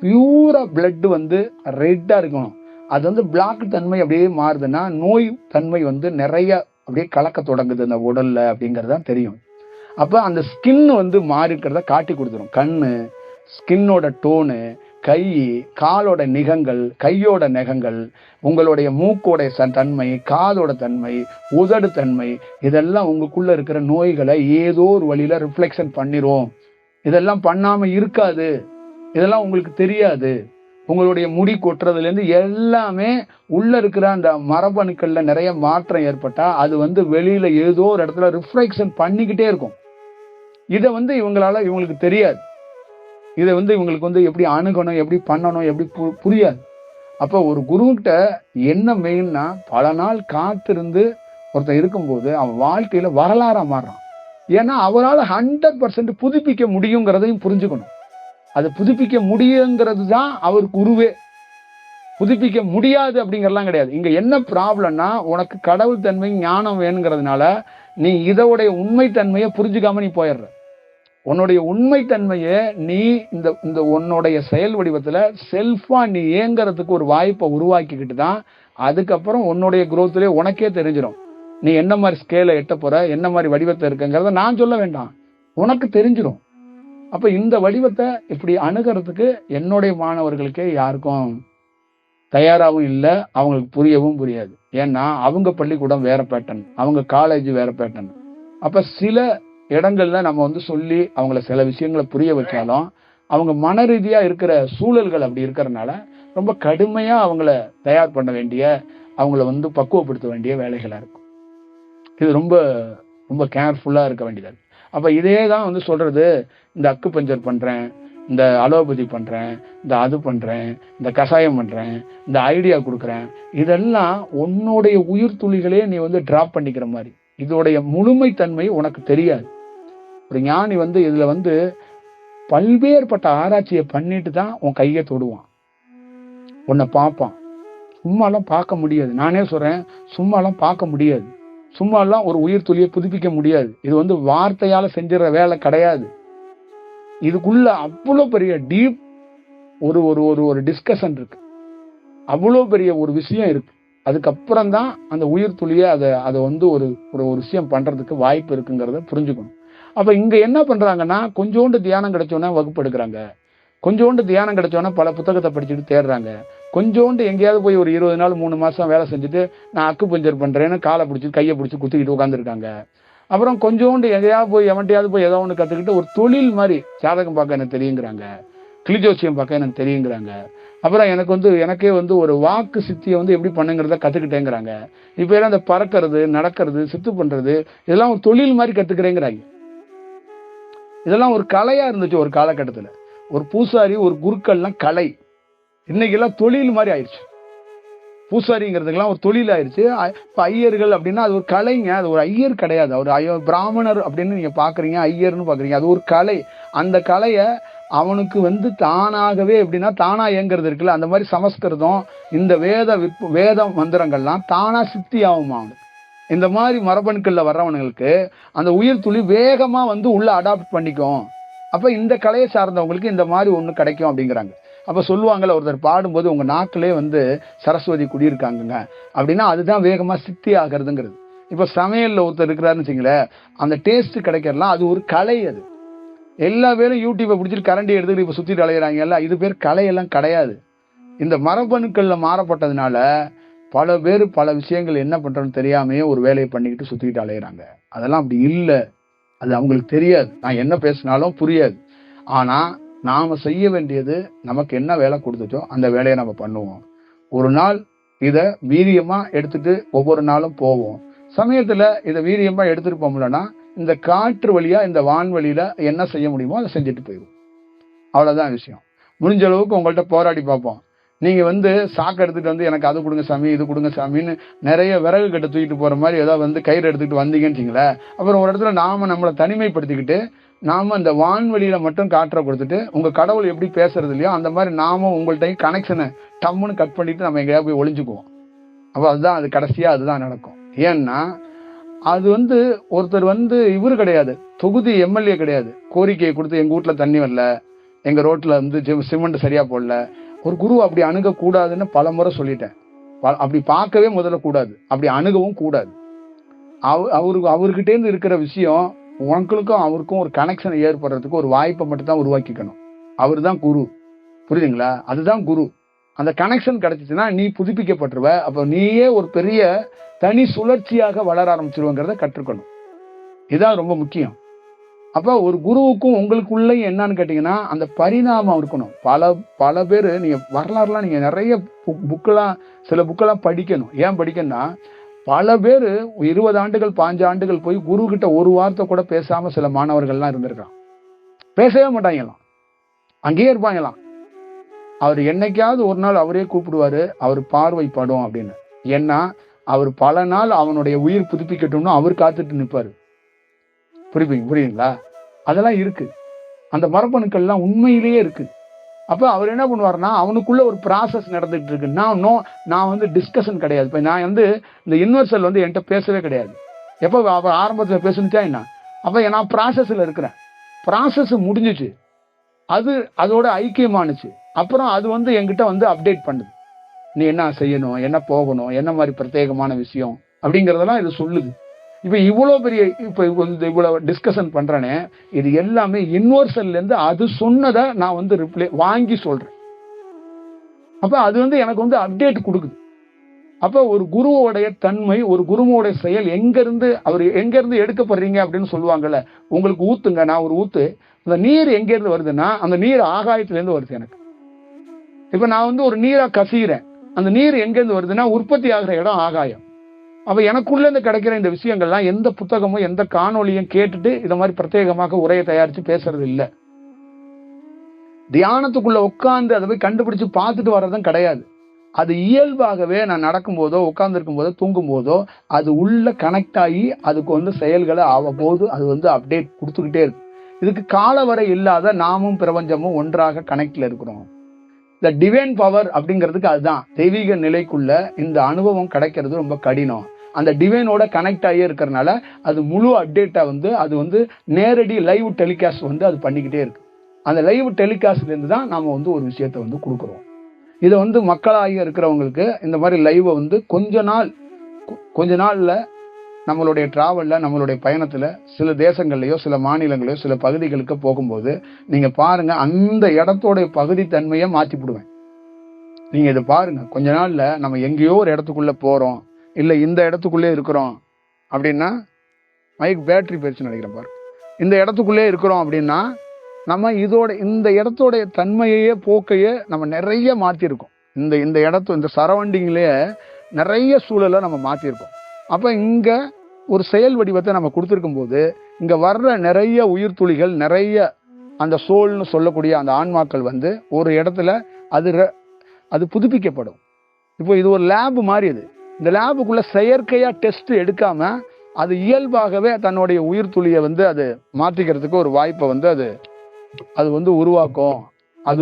பியூரா பிளட் வந்து ரெட்டா இருக்கணும், அது வந்து பிளாக் தன்மை அப்படியே மாறுதுன்னா நோய் தன்மை வந்து நிறைய அப்படியே கலக்க தொடங்குது இந்த உடல்ல அப்படிங்கறதுதான் தெரியும். அப்ப அந்த ஸ்கின் வந்து மாறி இருக்கிறத காட்டி கொடுத்துரும். கண்ணு, ஸ்கின்னோட டோனு, கை, காலோட நிகங்கள், கையோட நகங்கள், உங்களுடைய மூக்கோட தன்மை, காதோட தன்மை, உதடு தன்மை, இதெல்லாம் உங்களுக்குள்ள இருக்கிற நோய்களை ஏதோ ஒரு வழியில ரிஃப்ளெக்ஷன் பண்ணிரும். இதெல்லாம் பண்ணாம இருக்காது, இதெல்லாம் உங்களுக்கு தெரியாது. உங்களுடைய முடி கொட்டுறதுல இருந்து எல்லாமே உள்ள இருக்கிற அந்த மரபணுக்கள்ல நிறைய மாற்றம் ஏற்பட்டா அது வந்து வெளியில ஏதோ ஒரு இடத்துல ரிஃப்ளெக்ஷன் பண்ணிக்கிட்டே இருக்கும். இதை வந்து இவங்களுக்கு தெரியாது. இதை வந்து இவங்களுக்கு வந்து எப்படி அணுகணும், எப்படி பண்ணணும், எப்படி புரியாது. அப்போ ஒரு குருகிட்ட என்ன மெயின்னா, பல நாள் காத்திருந்து ஒருத்தன் இருக்கும்போது அவன் வாழ்க்கையில வரலாறா மாறுறான். ஏன்னா அவரால் 100% புதுப்பிக்க முடியுங்கிறதையும் புரிஞ்சுக்கணும். அதை புதுப்பிக்க முடியுங்கிறது தான் அவர் குருவே. புதுப்பிக்க முடியாது அப்படிங்கறதெல்லாம் கிடையாது. இங்க என்ன ப்ராப்ளம்னா, உனக்கு கடவுள் தன்மை ஞானம் வேணுங்கிறதுனால நீ இதோடைய உண்மை தன்மையை புரிஞ்சுக்காம நீ போயிடுற. உன்னுடைய உண்மை தன்மையை நீ இந்த உன்னுடைய செயல் வடிவத்துல செல்ஃபா நீ இயங்குறதுக்கு ஒரு வாய்ப்பை உருவாக்கிக்கிட்டு தான் அதுக்கப்புறம் உன்னுடைய குரோத்லயே உனக்கே தெரிஞ்சிடும். நீ என்ன மாதிரி ஸ்கேலை எட்ட போற, என்ன மாதிரி வடிவத்தை இருக்குங்கிறத நான் சொல்ல வேண்டாம், உனக்கு தெரிஞ்சிடும். அப்ப இந்த வடிவத்தை இப்படி அணுகிறதுக்கு என்னுடைய மாணவர்களுக்கே யாருக்கும் தயாராகவும் இல்லை, அவங்களுக்கு புரியவும் புரியாது. ஏன்னா அவங்க பள்ளிக்கூடம் வேற பேட்டர்ன், அவங்க காலேஜ் வேற பேட்டர்ன். அப்ப சில இடங்கள்ல நம்ம வந்து சொல்லி அவங்கள சில விஷயங்களை புரிய வச்சாலும் அவங்க மன ரீதியா இருக்கிற சூழல்கள் அப்படி இருக்கிறதுனால ரொம்ப கடுமையா அவங்கள தயார் பண்ண வேண்டிய, அவங்கள வந்து பக்குவப்படுத்த வேண்டிய வேலைகளா இருக்கும். இது ரொம்ப ரொம்ப கேர்ஃபுல்லா இருக்க வேண்டியது. அப்ப இதே தான் வந்து சொல்றது, இந்த அக்கு பஞ்சர் பண்றேன், இந்த அலோபதி பண்றேன், இந்த அது பண்றேன், இந்த கஷாயம் பண்றேன், இந்த ஐடியா கொடுக்குறேன், இதெல்லாம் உன்னுடைய உயிர் துளிகளே நீ வந்து டிராப் பண்ணிக்கிற மாதிரி. இதோடைய முழுமை தன்மை உனக்கு தெரியாது. ஒரு ஞானி வந்து இதுல வந்து பல்வேறுபட்ட ஆராய்ச்சியை பண்ணிட்டு தான் உன் கையை தொடுவான், உன்னை பார்ப்பான். சும்மாலாம் பார்க்க முடியாது. நானே சொல்றேன், சும்மாலாம் பார்க்க முடியாது. சும்மாலாம் ஒரு உயிர் துளியை புதுப்பிக்க முடியாது. இது வந்து வார்த்தையால செஞ்சிடற வேலை கிடையாது. இதுக்குள்ள அவ்வளோ பெரிய டீப் ஒரு ஒரு ஒரு ஒரு டிஸ்கஷன் இருக்கு, அவ்வளோ பெரிய ஒரு விஷயம் இருக்கு. அதுக்கப்புறம் தான் அந்த உயிர் துளியை அதை வந்து ஒரு ஒரு விஷயம் பண்றதுக்கு வாய்ப்பு இருக்குங்கிறத புரிஞ்சுக்கணும். அப்ப இங்க என்ன பண்றாங்கன்னா, கொஞ்சோண்டு தியானம் கிடைச்சோன்னா வகுப்பு எடுக்கிறாங்க, கொஞ்சோண்டு தியானம் கிடைச்சோன்னா பல புத்தகத்தை படிச்சுட்டு தேடுறாங்க, கொஞ்சோண்டு எங்கேயாவது போய் ஒரு 20 நாள் 3 மாசம் வேலை செஞ்சுட்டு நான் அக்கு பஞ்சர் பண்றேன்னு காலை பிடிச்சி கையை பிடிச்சி குத்திக்கிட்டு உட்காந்துருக்காங்க. அப்புறம் கொஞ்சோண்டு எங்கேயாவது போய் எவன்ட்டையாவது போய் ஏதோ ஒன்று கற்றுக்கிட்டு ஒரு தொழில் மாதிரி ஜாதகம் பார்க்க எனக்கு தெரியுங்கிறாங்க, கிளிஜோசியம் பார்க்க எனக்கு தெரியுங்கிறாங்க. அப்புறம் எனக்கே வந்து ஒரு வாக்கு சித்தியை வந்து எப்படி பண்ணுங்கிறத கற்றுக்கிட்டேங்கிறாங்க. இப்போ எல்லாம் இந்த பறக்கிறது, நடக்கிறது, சித்து பண்ணுறது, இதெல்லாம் ஒரு தொழில் மாதிரி கற்றுக்கிறேங்கிறாங்க. இதெல்லாம் ஒரு கலையா இருந்துச்சு ஒரு காலகட்டத்தில். ஒரு பூசாரி, ஒரு குருக்கள்லாம் கலை, இன்னைக்கெல்லாம் தொழில் மாதிரி ஆயிடுச்சு. பூசாரிங்கிறதுக்கெல்லாம் ஒரு தொழில் ஆயிடுச்சு. இப்போ ஐயர்கள் அப்படின்னா அது ஒரு கலைங்க, அது ஒரு ஐயர் கிடையாது. அவர் பிராமணர் அப்படின்னு நீங்க பாக்குறீங்க, ஐயர்னு பாக்குறீங்க, அது ஒரு கலை. அந்த கலையை அவனுக்கு வந்து தானாகவே எப்படின்னா தானா இயங்கிறது இருக்குல்ல, அந்த மாதிரி சமஸ்கிருதம், இந்த வேத மந்திரங்கள்லாம் தானா சித்தி ஆகுமா அவனுக்கு. இந்த மாதிரி மரபணுக்கள்ல வர்றவனுங்களுக்கு அந்த உயிர் துளி வேகமா வந்து உள்ள அடாப்ட் பண்ணிக்கும். அப்ப இந்த கலையை சார்ந்தவங்களுக்கு இந்த மாதிரி ஒண்ணு கிடைக்கும் அப்படிங்கிறாங்க. அப்ப சொல்லுவாங்கல்ல, ஒருத்தர் பாடும்போது உங்க நாக்கிலே வந்து சரஸ்வதி குடியிருக்காங்க அப்படின்னா அதுதான் வேகமா சித்தி ஆகிறதுங்கிறது. இப்ப சமையல்ல ஒருத்தர் இருக்கிறாருன்னு வச்சுங்களேன், அந்த டேஸ்ட் கிடைக்கிறலாம் அது ஒரு கலை. அது எல்லா பேரும் யூடியூப்பை பிடிச்சிட்டு கரண்டி எடுத்துக்கிட்டு இப்ப சுத்திட்டு அலையிறாங்கல்ல, இது பேர் கலையெல்லாம் கிடையாது. இந்த மரபணுக்கள்ல மாறப்பட்டதுனால பல பேர் பல விஷயங்கள் என்ன பண்றோன்னு தெரியாமையே ஒரு வேலையை பண்ணிக்கிட்டு சுத்திக்கிட்டு அலையிறாங்க. அதெல்லாம் அப்படி இல்லை, அது அவங்களுக்கு தெரியாது. நான் என்ன பேசினாலும் புரியாது. ஆனா நாம செய்ய வேண்டியது, நமக்கு என்ன வேலை கொடுத்துச்சோ அந்த வேலையை நம்ம பண்ணுவோம். ஒரு நாள் இதை வீரியமா எடுத்துட்டு ஒவ்வொரு நாளும் போவோம். சமயத்துல இதை வீரியமா எடுத்துட்டு போகலன்னா இந்த காற்று வழியா, இந்த வான்வழியில என்ன செய்ய முடியுமோ அதை செஞ்சுட்டு போயிடும். அவ்வளவுதான் விஷயம். முடிஞ்ச அளவுக்கு உங்கள்கிட்ட போராடி பார்ப்போம். நீங்க வந்து சாக்கு எடுத்துட்டு வந்து எனக்கு அது கொடுங்க சாமி, இது கொடுங்க சாமின்னு நிறைய விறகு கட்ட தூக்கிட்டு போற மாதிரி ஏதாவது வந்து கயிறு எடுத்துக்கிட்டு வந்தீங்கன்னு வச்சுங்களேன், அப்புறம் ஒரு இடத்துல நாம நம்மளை தனிமைப்படுத்திக்கிட்டு நாம அந்த வான்வெளியில மட்டும் காற்றை கொடுத்துட்டு உங்க கடவுள் எப்படி பேசுறது இல்லையோ அந்த மாதிரி நாம உங்கள்கிட்ட கனெக்ஷனை டம்முன்னு கட் பண்ணிட்டு நம்ம எங்கேயாவது போய் ஒளிஞ்சுக்குவோம். அப்ப அதுதான் அது கடைசியா அதுதான் நடக்கும். ஏன்னா அது வந்து ஒருத்தர் வந்து இவரு கிடையாது, தொகுதி எம்எல்ஏ கிடையாது, கோரிக்கையை கொடுத்து எங்க வீட்டுல தண்ணி வரல, எங்க ரோட்ல வந்து சிமெண்ட் சரியா போடல, ஒரு குரு அப்படி அணுக கூடாதுன்னு பல முறை சொல்லிட்டேன். அப்படி பார்க்கவே முதல்ல கூடாது, அப்படி அணுகவும் கூடாது. அவர்கிட்ட இருந்து இருக்கிற விஷயம் உங்களுக்கும் அவருக்கும் ஒரு கனெக்ஷன் ஏற்படுறதுக்கு ஒரு வாய்ப்பை மட்டும் தான் உருவாக்கிக்கணும். அவரு தான் குரு, புரியுதுங்களா? அதுதான் குரு. அந்த கனெக்ஷன் கிடைச்சிச்சுன்னா நீ புதுப்பிக்கப்பட்டுருவ. அப்ப நீயே ஒரு பெரிய தனி சுழற்சியாக வளர ஆரம்பிச்சிருவங்கிறத கற்றுக்கணும். இதுதான் ரொம்ப முக்கியம். அப்ப ஒரு குருவுக்கும் உங்களுக்குள்ளேயும் என்னன்னு கேட்டீங்கன்னா அந்த பரிணாமம் இருக்கணும். பல பேர் நீங்க வரலாறுலாம் நீங்க நிறைய புக்கெல்லாம் சில புக்கெல்லாம் படிக்கணும். ஏன் படிக்கணும்னா பல பேர் 20 ஆண்டுகள் 5 ஆண்டுகள் போய் குரு கிட்ட ஒரு வார்த்தை கூட பேசாம சில மாணவர்கள்லாம் இருந்திருக்கான். பேசவே மாட்டாங்களாம், அங்கேயே இருப்பாங்களாம். அவர் என்னைக்காவது ஒரு நாள் அவரே கூப்பிடுவாரு, அவர் பார்வைப்படும் அப்படின்னு. ஏன்னா அவர் பல நாள் அவனுடைய உயிர் புதுப்பிக்கட்டும்னு அவர் காத்துட்டு நிற்பாரு. புரியுதுங்களா? அதெல்லாம் இருக்கு. அந்த மரபணுக்கள்லாம் உண்மையிலேயே இருக்கு. அப்ப அவர் என்ன பண்ணுவாருன்னா அவனுக்குள்ள ஒரு ப்ராசஸ் நடந்துட்டு இருக்கு. நான் வந்து டிஸ்கஷன் கிடையாது. இப்ப நான் வந்து இந்த யுனிவர்சல் வந்து என்கிட்ட பேசவே கிடையாது. எப்போ அவர் ஆரம்பத்தில் பேசுனுச்சா என்ன? அப்ப நான் ப்ராசஸ்ல இருக்கிறேன். ப்ராசஸ் முடிஞ்சிச்சு, அது அதோட ஐக்கியமானுச்சு. அப்புறம் அது வந்து என்கிட்ட வந்து அப்டேட் பண்ணுது. நீ என்ன செய்யணும், என்ன போகணும், என்ன மாதிரி பிரத்யேகமான விஷயம் அப்படிங்கிறதெல்லாம் இது சொல்லுது. இப்ப இவ்வளவு பெரிய இவ்வளவு டிஸ்கஷன் பண்றேனே, இது எல்லாமே யுனிவர்சல்ல இருந்து அது சொன்னதை நான் வந்து ரிப்ளை வாங்கி சொல்றேன். அப்ப அது வந்து எனக்கு வந்து அப்டேட் கொடுக்குது. அப்ப ஒரு குருவோடைய தன்மை, ஒரு குருவோடைய செயல் எங்க இருந்து எடுக்கப்படுறீங்க அப்படின்னு சொல்லுவாங்கல்ல. உங்களுக்கு ஊத்துங்க, நான் ஒரு ஊத்து. அந்த நீர் எங்க இருந்து வருதுன்னா அந்த நீர் ஆகாயத்துல இருந்து வருது எனக்கு. இப்ப நான் வந்து ஒரு நீரா கசிகிறேன். அந்த நீர் எங்க இருந்து வருதுன்னா உற்பத்தி ஆகிற இடம் ஆகாயம். அப்ப எனக்குள்ள இருந்து கிடைக்கிற இந்த விஷயங்கள்லாம் எந்த புத்தகமும் எந்த காணொலியும் கேட்டுட்டு இத மாதிரி பிரத்யேகமாக உரையை தயாரிச்சு பேசுறது இல்ல. தியானத்துக்குள்ள உட்கார்ந்து அதை போய் கண்டுபிடிச்சு பார்த்துட்டு வர்றதும் கிடையாது. அது இயல்பாகவே நான் நடக்கும் போதோ உட்கார்ந்து இருக்கும் போதோ தூங்கும் போதோ அது உள்ள கனெக்ட் ஆகி அதுக்கு வந்து செயல்களை அவ்வப்போது அது வந்து அப்டேட் கொடுத்துக்கிட்டே இருக்கு. இதுக்கு காலவரை இல்லாத நாமும் பிரபஞ்சமும் ஒன்றாக கனெக்ட்ல இருக்கிறோம். இந்த டிவைன் பவர் அப்படிங்கிறதுக்கு அதுதான். தெய்வீக நிலைக்குள்ள இந்த அனுபவம் கிடைக்கிறது ரொம்ப கடினம். அந்த டிவைனோட கனெக்ட் ஆகியே இருக்கிறதுனால அது முழு அப்டேட்டா வந்து அது வந்து நேரடி லைவ் டெலிகாஸ்ட் வந்து அது பண்ணிக்கிட்டே இருக்கு. அந்த லைவ் டெலிகாஸ்ட்ல இருந்து தான் நாம வந்து ஒரு விஷயத்த வந்து கொடுக்குறோம். இதை வந்து மக்களாக இருக்கிறவங்களுக்கு இந்த மாதிரி லைவை வந்து கொஞ்ச நாள்ல நம்மளுடைய டிராவல்ல நம்மளுடைய பயணத்துல சில தேசங்கள்லயோ சில மாநிலங்களையோ சில பகுதிகளுக்கு போகும்போது நீங்க பாருங்க, அந்த இடத்தோட பகுதி தன்மையை மாற்றிவிடுவேன். நீங்க இதை பாருங்க, கொஞ்ச நாள்ல நம்ம எங்கேயோ ஒரு இடத்துக்குள்ள போறோம், இல்ல இந்த இடத்துக்குள்ளே இருக்கிறோம் அப்படின்னா, மைக் பேட்டரி போயிடுச்சுன்னு நினைக்கிறேன் பாரு. இந்த இடத்துக்குள்ளே இருக்கிறோம் அப்படின்னா நம்ம இந்த இடத்தோட தன்மையே போக்கையே நம்ம நிறைய மாத்திருக்கோம். இந்த சரௌண்டிங்லயே நிறைய சூழலை நம்ம மாத்திருக்கோம். அப்ப இங்க ஒரு செயல் வடிவத்தை நம்ம கொடுத்திருக்கும் போது இங்க வர்ற நிறைய உயிர் துளிகள், நிறைய அந்த சோல்னு சொல்லக்கூடிய அந்த ஆன்மாக்கள் வந்து ஒரு இடத்துல அது புதுப்பிக்கப்படும். இப்போ இது ஒரு லேப் மாதிரி. இந்த லேபுக்குள்ள செயற்கையா டெஸ்ட் எடுக்காம அது இயல்பாகவே தன்னுடைய உயிர் துளியை வந்து அது மாற்றிக்கிறதுக்கு ஒரு வாய்ப்பை வந்து அது வந்து உருவாக்கும். அது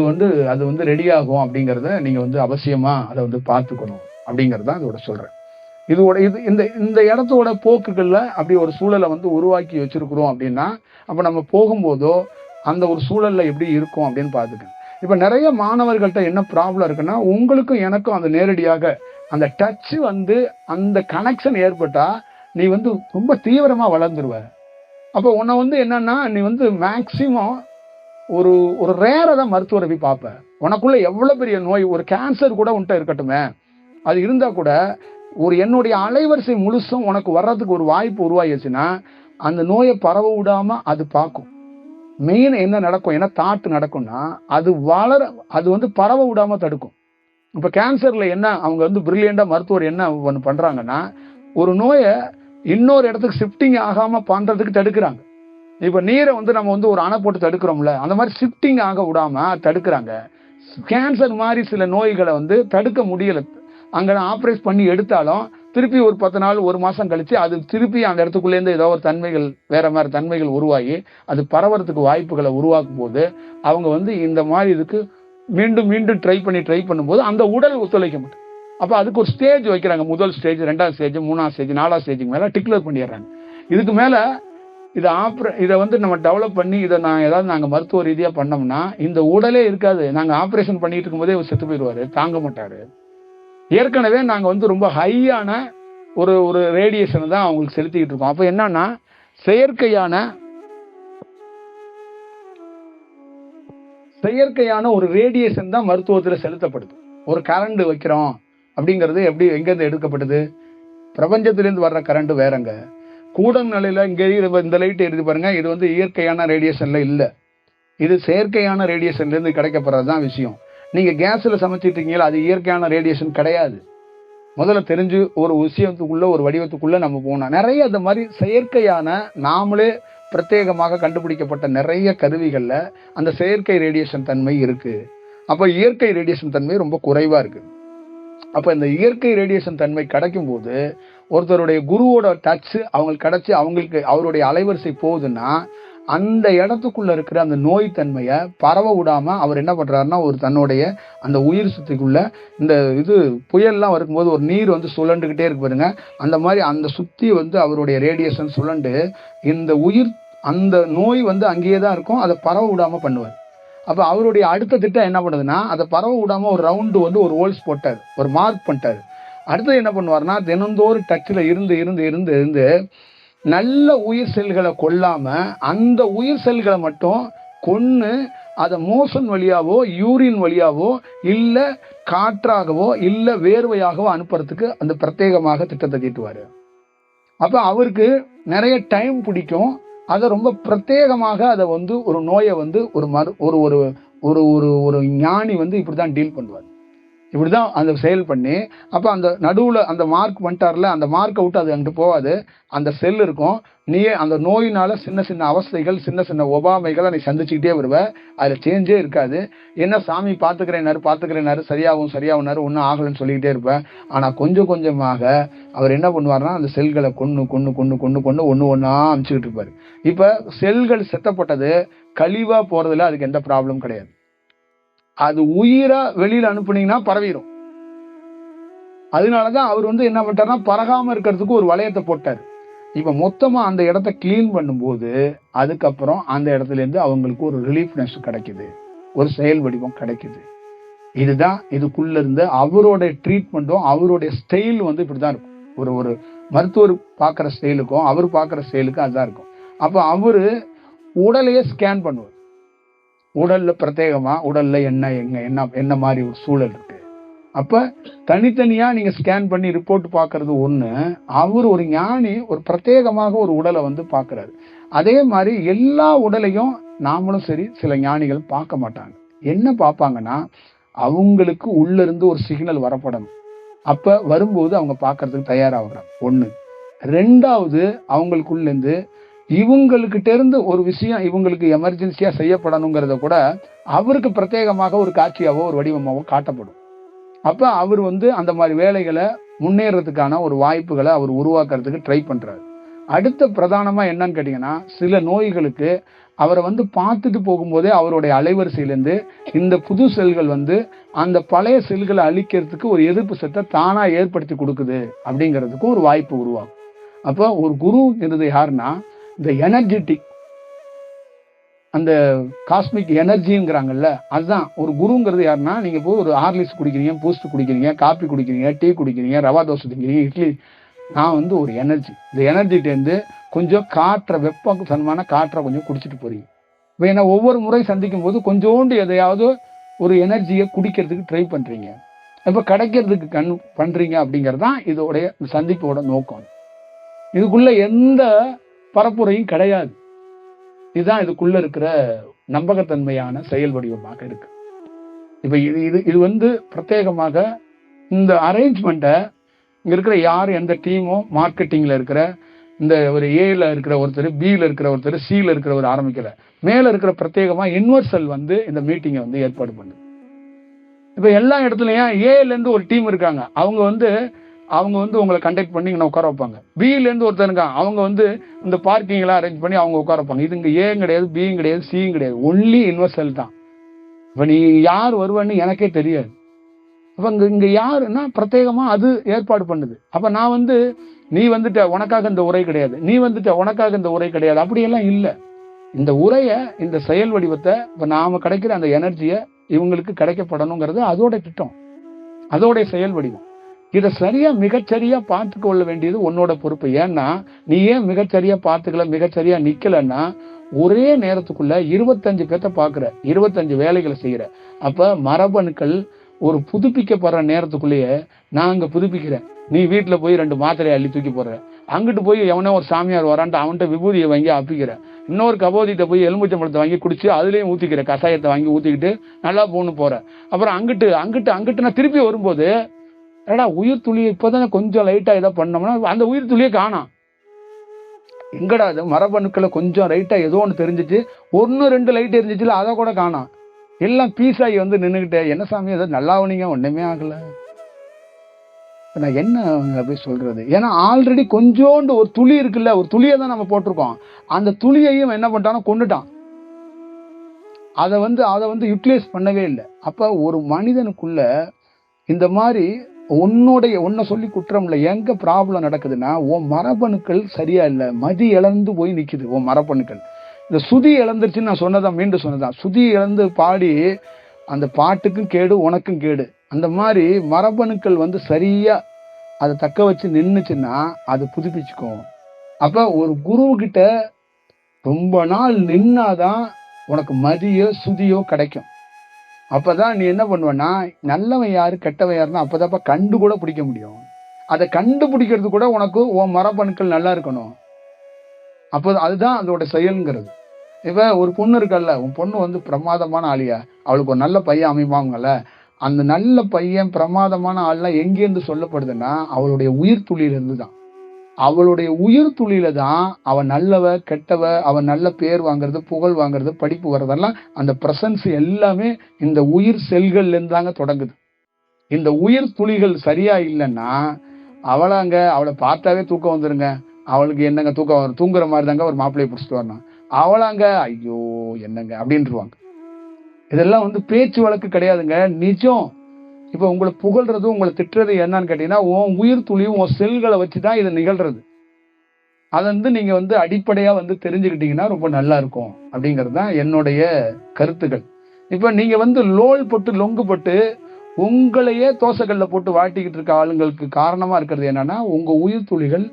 வந்து ரெடி ஆகும் அப்படிங்கிறத நீங்க வந்து அவசியமா அதை வந்து பார்த்துக்கணும் அப்படிங்கறத அதோட சொல்றேன். இந்த இடத்தோட போக்குகள்ல அப்படி ஒரு சூழலை வந்து உருவாக்கி வச்சிருக்கிறோம் அப்படின்னா அப்ப நம்ம போகும்போதோ அந்த ஒரு சூழல்ல எப்படி இருக்கும் அப்படின்னு பார்த்துக்கணும். இப்ப நிறைய மாணவர்கள்ட்ட என்ன ப்ராப்ளம் இருக்குன்னா, உங்களுக்கும் எனக்கும் அந்த நேரடியாக அந்த டச் வந்து அந்த கனெக்ஷன் ஏற்பட்டா நீ வந்து ரொம்ப தீவிரமா வளர்ந்துருவ. அப்ப உன்னை வந்து என்னன்னா நீ வந்து மேக்சிமம் ஒரு ரேரை தான் மருத்துவரை போய் பார்ப்ப. உனக்குள்ள எவ்வளவு பெரிய நோய், ஒரு கேன்சர் கூட உன்கிட்ட இருக்கட்டுமே, அது இருந்தா கூட என்னுடைய அலைவரிசை முழுசும் உனக்கு வர்றதுக்கு ஒரு வாய்ப்பு உருவாகிடுச்சுன்னா அந்த நோயை பரவ விடாம அது பார்க்கும். மெயின் என்ன நடக்கும், என்ன தாட்டு நடக்கும்னா அது வந்து பரவ விடாம தடுக்கும். இப்ப கேன்சர்ல என்ன அவங்க வந்து பிரில்லியண்டா மருத்துவர் என்ன ஒன்று பண்றாங்கன்னா, ஒரு நோயை இன்னொரு இடத்துக்கு ஷிஃப்டிங் ஆகாம பண்றதுக்கு தடுக்கிறாங்க. இப்ப நீரை வந்து நம்ம வந்து ஒரு அணை போட்டு தடுக்கிறோம்ல, அந்த மாதிரி ஷிஃப்டிங் ஆக விடாம தடுக்கிறாங்க. கேன்சர் மாதிரி சில நோய்களை வந்து தடுக்க முடியல. அங்க ஆப்ரேட் பண்ணி எடுத்தாலும் திருப்பி ஒரு 10 நாள் 1 மாசம் கழிச்சு அது திருப்பி அந்த இடத்துக்குள்ளே இருந்து ஏதோ ஒரு தன்மைகள் வேற மாதிரி தன்மைகள் உருவாகி அது பரவறதுக்கு வாய்ப்புகளை உருவாக்கும் போது அவங்க வந்து இந்த மாதிரி இதுக்கு மீண்டும் மீண்டும் ட்ரை பண்ணும்போது அந்த உடல் ஒத்துழைக்க மாட்டேன். அப்ப அதுக்கு ஒரு ஸ்டேஜ் வைக்கிறாங்க. முதல் ஸ்டேஜ், 2வது ஸ்டேஜ், 3வது ஸ்டேஜ், 4வது ஸ்டேஜுக்கு மேல டிக்ளேர் பண்ணிடுறாங்க. இதுக்கு மேல இதை வந்து நம்ம டெவலப் பண்ணி இதை நாங்க மருத்துவ ரீதியா பண்ணோம்னா இந்த உடலே இருக்காது. நாங்க ஆபரேஷன் பண்ணிட்டு இருக்கும் போதே செத்து போயிடுவாரு, தாங்க மாட்டாரு. ஏற்கனவே நாங்க வந்து ரொம்ப ஹையான ஒரு ரேடியேஷன் தான் அவங்களுக்கு செலுத்திக்கிட்டு இருக்கோம். அப்ப என்னன்னா செயற்கையான ஒரு ரேடியேஷன் தான் மருத்துவத்துல செலுத்தப்படுது. ஒரு கரண்ட் வைக்கிறோம் அப்படிங்கிறது எங்க இருந்து எடுக்கப்பட்டது? பிரபஞ்சத்திலிருந்து வர்ற கரண்ட் வேறங்க. கூடம் நிலையில இங்க இந்த லைட் எரியுது பாருங்க, இது வந்து இயற்கையான ரேடியேஷன்ல இல்ல, இது செயற்கையான ரேடியேஷன்ல இருந்து கிடைக்கப்படுறதுதான் விஷயம். நீங்க கேஸ்ல சமைச்சிட்டு இருக்கீங்களா, அது இயற்கையான ரேடியேஷன் கிடையாது. முதல்ல தெரிஞ்சு ஒரு விஷயத்துக்குள்ள ஒரு வடிவத்துக்குள்ள நம்ம போனோம். நிறைய இந்த மாதிரி செயற்கையான நாமளே பிரத்யேகமாக கண்டுபிடிக்கப்பட்ட நிறைய கருவிகள்ல அந்த செயற்கை ரேடியேஷன் தன்மை இருக்கு. அப்ப இயற்கை ரேடியேஷன் தன்மை ரொம்ப குறைவா இருக்கு. அப்ப இந்த இயற்கை ரேடியேஷன் தன்மை கிடைக்கும் போது ஒருத்தருடைய குருவோட டச் அவங்களுக்கு கிடைச்சி அவங்களுக்கு அவருடைய அலைவரிசை போகுதுன்னா அந்த இடத்துக்குள்ள இருக்கிற அந்த நோய் தன்மையை பரவ விடாம அவர் என்ன பண்றாருன்னா ஒரு தன்னுடைய அந்த உயிர் சுத்திக்குள்ள இந்த இது புயல்லாம் வரும்போது ஒரு நீர் வந்து சுழண்டுகிட்டே இருக்கு பாருங்க, அந்த மாதிரி அந்த சுத்தி வந்து அவருடைய ரேடியேஷன் சுழண்டு இந்த உயிர் அந்த நோய் வந்து அங்கேயே தான் இருக்கும், அதை பரவ விடாம பண்ணுவார். அப்ப அவருடைய அடுத்த திட்டம் என்ன பண்ணுதுன்னா அதை பரவ விடாம ஒரு ரவுண்டு வந்து ஒரு ஹோல்ஸ் போட்டார், ஒரு மார்க் பண்ணிட்டாரு. அடுத்தது என்ன பண்ணுவார்னா தினந்தோறும் டச்சில் இருந்து இருந்து இருந்து இருந்து நல்ல உயிர் செல்களை கொல்லாம அந்த உயிர் செல்களை மட்டும் கொன்று அதை மோஷன் வழியாவோ யூரின் வழியாவோ இல்ல காற்றாகவோ இல்ல வேர்வையாகவோ அனுப்புறதுக்கு அந்த பிரத்யேகமாக திட்டத்தை தீட்டுவாரு. அப்ப அவருக்கு நிறைய டைம் பிடிக்கும், அதை ரொம்ப பிரத்யேகமாக அதை வந்து ஒரு நோயை வந்து ஒரு ஒரு ஒரு ஒரு ஒரு ஞானி வந்து இப்படிதான் டீல் பண்ணுவார், இப்படிதான் அந்த செயல் பண்ணி. அப்ப அந்த நடுவுல அந்த மார்க் பண்ணிட்டார்ல, அந்த மார்க்கை விட்டு அது அங்கிட்டு போகாது, அந்த செல் இருக்கும். நீயே அந்த நோயினால சின்ன சின்ன அவஸ்தைகள் சின்ன சின்ன ஒபாமைகளை நீ சந்திச்சுக்கிட்டே வருவ, அதுல சேஞ்சே இருக்காது. என்ன சாமி பாத்துக்கிறேனாரு சரியாகும்னாரு ஒன்னும் ஆகலன்னு சொல்லிக்கிட்டே இருப்பேன். ஆனா கொஞ்சம் கொஞ்சமாக அவர் என்ன பண்ணுவார்னா அந்த செல்களை கொன்னு கொன்னு கொன்னு கொன்னு கொண்டு ஒண்ணு ஒன்னா அமிச்சுக்கிட்டு இருப்பாரு. இப்ப செல்கள் செத்தப்பட்டது கழிவா போறதுல அதுக்கு எந்த ப்ராப்ளம் கிடையாது. அது உயிரா வெளியில அனுப்புனீங்கன்னா பரவிடும். அதனாலதான் அவர் வந்து என்ன பண்ணிட்டாருன்னா பரகாம இருக்கிறதுக்கு ஒரு வளையத்தை போட்டார். இப்ப மொத்தமா அந்த இடத்த கிளீன் பண்ணும்போது அதுக்கப்புறம் அந்த இடத்துல இருந்து அவங்களுக்கு ஒரு ரிலீஃப்னஸ் கிடைக்குது, ஒரு செயல் வடிவம் கிடைக்குது. இதுதான் இதுக்குள்ள இருந்து அவருடைய ட்ரீட்மெண்ட்டும் அவருடைய ஸ்டைல் வந்து இப்படிதான் இருக்கும். ஒரு ஒரு மருத்துவர் பார்க்குற ஸ்டைலுக்கும் அவர் பார்க்குற ஸ்டைலுக்கும் அதுதான் இருக்கும். அப்ப அவரு உடலையே ஸ்கேன் பண்ணுவார், உடல்ல பிரத்யேகமா உடல்ல என்ன மாதிரி ஒரு சூழல் இருக்கு. அப்ப தனித்தனியா நீங்க ஸ்கேன் பண்ணி ரிப்போர்ட் பாக்குறது ஒண்ணு, அவர் ஒரு ஞானி ஒரு பிரத்யேகமாக ஒரு உடலை வந்து பாக்குறாரு. அதே மாதிரி எல்லா உடலையும் நாமளும் சரி சில ஞானிகள் பார்க்க மாட்டாங்க. என்ன பார்ப்பாங்கன்னா அவங்களுக்கு உள்ள இருந்து ஒரு சிக்னல் வரப்படணும், அப்ப வரும்போது அவங்க பார்க்கறதுக்கு தயாராகிறாங்க. ஒண்ணு. ரெண்டாவது அவங்களுக்குள்ள இருந்து இவங்ககிட்ட இருந்து ஒரு விஷயம் இவங்களுக்கு எமர்ஜென்சியா செய்யப்படணுங்கிறத கூட அவருக்கு பிரத்யேகமாக ஒரு காட்சியாவோ ஒரு வடிவமாவோ காட்டப்படும். அப்ப அவர் வந்து அந்த மாதிரி வேலைகளை முன்னேறதுக்கான ஒரு வாய்ப்புகளை அவர் உருவாக்குறதுக்கு ட்ரை பண்றாரு. அடுத்த பிரதானமா என்னன்னு கேட்டீங்கன்னா சில நோய்களுக்கு அவரை வந்து பார்த்துட்டு போகும்போதே அவருடைய அலைவரிசையிலேருந்து இந்த புது செல்கள் வந்து அந்த பழைய செல்களை அழிக்கிறதுக்கு ஒரு எதிர்ப்பு சக்தியை தானா ஏற்படுத்தி கொடுக்குது அப்படிங்கிறதுக்கும் ஒரு வாய்ப்பு உருவாகும். அப்போ ஒரு குருங்கிறது யாருன்னா இந்த எனர்ஜெட்டிக் அந்த காஸ்மிக் எனர்ஜிங்கிறாங்கல்ல, அதுதான் ஒரு குருங்கிறது யாருன்னா நீங்க போய் ஒரு ஹார்லிக்ஸ் குடிக்கிறீங்க, பூஸ்ட் குடிக்கிறீங்க, காப்பி குடிக்கிறீங்க, டீ குடிக்கிறீங்க, ரவா தோசை திங்கிறீங்க, இட்லி. நான் வந்து ஒரு எனர்ஜி, இந்த எனர்ஜிட்டேருந்து கொஞ்சம் காற்றை வெப்பமான காற்றை கொஞ்சம் குடிச்சிட்டு போறீங்க. இப்போ ஏன்னா ஒவ்வொரு முறை சந்திக்கும் போது கொஞ்சோண்டு எதையாவது ஒரு எனர்ஜியை குடிக்கிறதுக்கு ட்ரை பண்றீங்க, இப்போ கிடைக்கிறதுக்கு பண்றீங்க அப்படிங்கிறதான் இதோடைய சந்திப்போட நோக்கம். இதுக்குள்ள எந்த பரப்புரையும் கிடையாது. இதுதான் இதுக்குள்ள இருக்கிற நம்பகத்தன்மையான செயல் வடிவமாக இருக்கு. இப்ப இது வந்து பிரத்யேகமாக இந்த அரேஞ்ச்மெண்ட்டை இங்க இருக்கிற யார் எந்த டீமோ மார்க்கெட்டிங்ல இருக்கிற இந்த ஒரு ஏல இருக்கிற ஒருத்தர், பில இருக்கிற ஒருத்தர், சில இருக்கிறவர் ஆரம்பிக்கல, மேல இருக்கிற பிரத்யேகமா யூனிவர்சல் வந்து இந்த மீட்டிங்கை வந்து ஏற்பாடு பண்ணுது. இப்ப எல்லா இடத்துலயும் ஏல இருந்து ஒரு டீம் இருக்காங்க, அவங்க வந்து உங்களை கண்டக்ட் பண்ணி இங்கே உட்கார வைப்பாங்க. பில இருந்து ஒருத்தர் இருக்காங்க, அவங்க வந்து இந்த பார்க்கிங் எல்லாம் அரேஞ்ச் பண்ணி அவங்க உட்கார வைப்பாங்க. இது இங்க ஏயும் கிடையாது, பியும் கிடையாது, சியும் கிடையாது, ஒன்லி யூனிவர்சல் தான். இப்ப நீ யார் வருவன்னு எனக்கே தெரியாது. அப்ப இங்க யாருன்னா பிரத்யேகமா அது ஏற்பாடு பண்ணுது. அப்ப நான் வந்து நீ வந்துட்ட உனக்காக இந்த உரை கிடையாது, நீ வந்துட்ட உனக்காக இந்த உரை கிடையாது, அப்படியெல்லாம் இல்லை. இந்த உரைய இந்த செயல் வடிவத்தை இப்ப நாம கிடைக்கிற அந்த எனர்ஜியை இவங்களுக்கு கிடைக்கப்படணுங்கிறது அதோட திட்டம், அதோட செயல் வடிவம். இதை சரியா மிகச்சரியா பார்த்து கொள்ள வேண்டியது உன்னோட பொறுப்பு. ஏன்னா நீ ஏன் மிகச்சரியா பார்த்துக்கல, மிகச்சரியா நிக்கலன்னா ஒரே நேரத்துக்குள்ள 25 பேர்த்த பாக்குற, 25 வேலைகளை செய்யற. அப்ப மரபணுக்கள் ஒரு புதுப்பிக்கப்படுற நேரத்துக்குள்ளேயே நான் அங்க புதுப்பிக்கிறேன், நீ வீட்டுல போய் 2 மாத்திரையை அள்ளி தூக்கி போடுற. அங்கிட்டு போய் எவனோ ஒரு சாமியார் வரான்ட்டு அவன்கிட்ட விபூதியை வாங்கி அப்பிக்கிற, இன்னொரு கபோதிட்ட போய் எலும்புச்சம்பழத்தை வாங்கி குடிச்சு அதுலேயும் ஊற்றிக்கிற, கஷாயத்தை வாங்கி ஊற்றிக்கிட்டு நல்லா போன்னு போற. அப்புறம் அங்கிட்டு அங்கிட்டு அங்கிட்டு நான் திருப்பி வரும்போது, ஏடா உயிர் துளியை இப்போதானே கொஞ்சம் லைட்டாக இதை பண்ணோம்னா அந்த உயிர் துளியை காணோம். எங்கடா அது மரபணுக்களை கொஞ்சம் லைட்டா ஏதோ ஒன்று தெரிஞ்சிச்சு, 1-2 லைட் எரிஞ்சிச்சுல, அதை கூட காணோம். எல்லாம் பீஸாகி வந்து நின்றுக்கிட்டேன். என்ன சாமி ஏதோ நல்லா ஆகுனீங்க, ஒன்றுமே ஆகலை. நான் என்ன அப்படி சொல்றது? ஏன்னா ஆல்ரெடி கொஞ்சோண்டு ஒரு துளி இருக்குல்ல, ஒரு துளியை தான் நம்ம போட்டிருக்கோம். அந்த துளியையும் என்ன பண்ணிட்டானோ கொண்டுட்டான். அதை வந்து யூட்டிலைஸ் பண்ணவே இல்லை. அப்ப ஒரு மனிதனுக்குள்ள இந்த மாதிரி உன்னை சொல்லி குற்றம் இல்லை. எங்க ப்ராப்ளம் நடக்குதுன்னா, உன் மரபணுக்கள் சரியா இல்லை, மதி இழந்து போய் நிக்குது உன் மரபணுக்கள். இந்த சுதி இழந்துருச்சுன்னு நான் சொன்னதான், மீண்டும் சொன்னதான், சுதி இழந்து பாடி அந்த பாட்டுக்கும் கேடு உனக்கும் கேடு. அந்த மாதிரி மரபணுக்கள் வந்து சரியா அதை தக்க வச்சு நின்றுச்சுன்னா அது புதுப்பிச்சுக்கும். அப்ப ஒரு குரு கிட்ட ரொம்ப நாள் நின்னாதான் உனக்கு மதியோ சுதியோ கிடைக்கும். அப்பதான் நீ என்ன பண்ணுவன்னா, நல்லவன் யாரு கெட்டவன் யாருன்னா அப்பதான்ப்பா கண்டு கூட பிடிக்க முடியும். அதை கண்டுபிடிக்கிறது கூட உனக்கு உன் மரபணுக்கள் நல்லா இருக்கணும். அப்போ அதுதான் அதோட செயல்ங்கிறது. இப்ப ஒரு பொண்ணு இருக்கல்ல, உன் பொண்ணு வந்து பிரமாதமான ஆளியா, அவளுக்கு ஒரு நல்ல பையன் அமைப்பாங்கல்ல, அந்த நல்ல பையன் பிரமாதமான ஆள்லாம் எங்கேருந்து சொல்லப்படுதுன்னா அவளுடைய உயிர் துளியிலிருந்து தான். அவளுடைய உயிர் துளியில தான் அவன் நல்லவ கெட்டவ, அவன் நல்ல பேர் வாங்குறது, புகழ் வாங்குறது, படிப்பு வர்றதெல்லாம் அந்த பிரசன்ஸ் எல்லாமே இந்த உயிர் செல்கள்ல இருந்து தாங்க தொடங்குது. இந்த உயிர் துளிகள் சரியா இல்லைன்னா அவளை பார்த்தாவே தூக்கம் வந்துருங்க. அவளுக்கு என்னங்க தூக்கம் வரும், தூங்குற மாதிரி தாங்க ஒரு மாப்பிள்ளையை பிடிச்சிட்டு வரணும். அவளாங்க ஐயோ என்னங்க அப்படின்ட்டுருவாங்க. இதெல்லாம் வந்து பேச்சு வழக்கு கிடையாதுங்க, நிஜம். இப்ப உங்களை புகழ்றது உங்களை திட்டுறது என்னன்னு கேட்டீங்கன்னா, உன் உயிர் துளியும் உன் செல்களை வச்சுதான் இது நிகழ்றது. அதை வந்து நீங்க வந்து அடிப்படையா வந்து தெரிஞ்சுக்கிட்டீங்கன்னா ரொம்ப நல்லா இருக்கும் அப்படிங்கிறது தான் என்னுடைய கருத்துக்கள். இப்ப நீங்க வந்து லோல் போட்டு லொங்கு போட்டு உங்களையே தோசைகள்ல போட்டு வாட்டிக்கிட்டு இருக்க ஆளுங்களுக்கு காரணமா இருக்கிறது என்னன்னா, உங்க உயிர் துளிகள்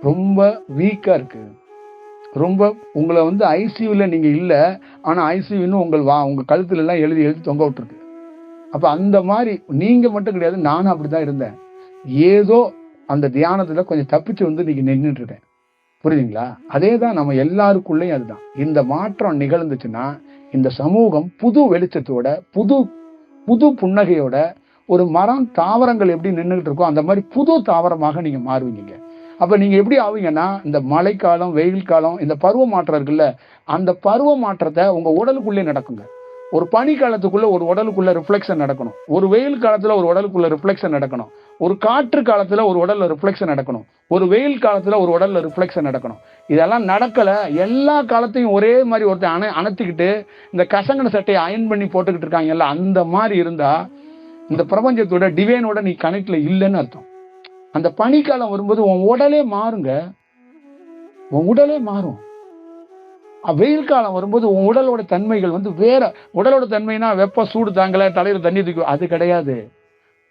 ரொம்ப வீக்கா இருக்கு. ரொம்ப உங்களை வந்து ஐசியூல நீங்க இல்ல, ஆனா ஐசியூன்னு உங்க கழுத்துல எல்லாம் எழுதி எழுதி தொங்க விட்டுருக்கு. அப்ப அந்த மாதிரி நீங்க மட்டும் கிடையாது, நானும் அப்படிதான் இருந்தேன். ஏதோ அந்த தியானத்துல கொஞ்சம் தப்பிச்சு வந்து நீங்க நின்றுட்டு இருக்கேன். புரியுதுங்களா? அதே தான் நம்ம எல்லாருக்குள்ளேயும் அதுதான். இந்த மாற்றம் நிகழ்ந்துச்சுன்னா இந்த சமூகம் புது வெளிச்சத்தோட புது புது புன்னகையோட, ஒரு மரம் தாவரங்கள் எப்படி நின்றுகிட்டு இருக்கோ அந்த மாதிரி புது தாவரமாக நீங்க மாறுவீங்க. அப்ப நீங்க எப்படி ஆவீங்கன்னா, இந்த மழைக்காலம் வெயில் காலம் இந்த பருவ மாற்றம் இருக்குல்ல, அந்த பருவ மாற்றத்தை உங்க உடலுக்குள்ளே நடக்குங்க. ஒரு பனி காலத்துக்குள்ள ஒரு உடலுக்குள்ள ரிஃப்ளெக்ஷன் நடக்கணும், ஒரு வெயில் காலத்துல ஒரு உடலுக்குள்ள ரிஃப்ளெக்ஷன் நடக்கணும், ஒரு காற்று காலத்துல ஒரு உடல்ல ரிஃப்ளெக்ஷன் நடக்கணும், ஒரு வெயில் காலத்துல ஒரு உடல்ல ரிஃப்ளெக்ஷன் நடக்கணும். இதெல்லாம் நடக்கல. எல்லா காலத்தையும் ஒரே மாதிரி ஒருத்தர் அணைத்துக்கிட்டு இந்த கசங்கன சட்டையை அயன் பண்ணி போட்டுக்கிட்டு இருக்காங்கல்ல, அந்த மாதிரி இருந்தா இந்த பிரபஞ்சத்தோட டிவைனோட நீ கனெக்ட்ல இல்லைன்னு அர்த்தம். அந்த பனிக்காலம் வரும்போது உன் உடலே மாறுங்க, உன் உடலே மாறும். வெயில் காலம் வரும்போது உன் உடலோட தன்மைகள் வந்து வேற. உடலோட தன்மைனா வெப்ப சூடு தாங்கல, தலையில தண்ணி தூக்கி, அது கிடையாது.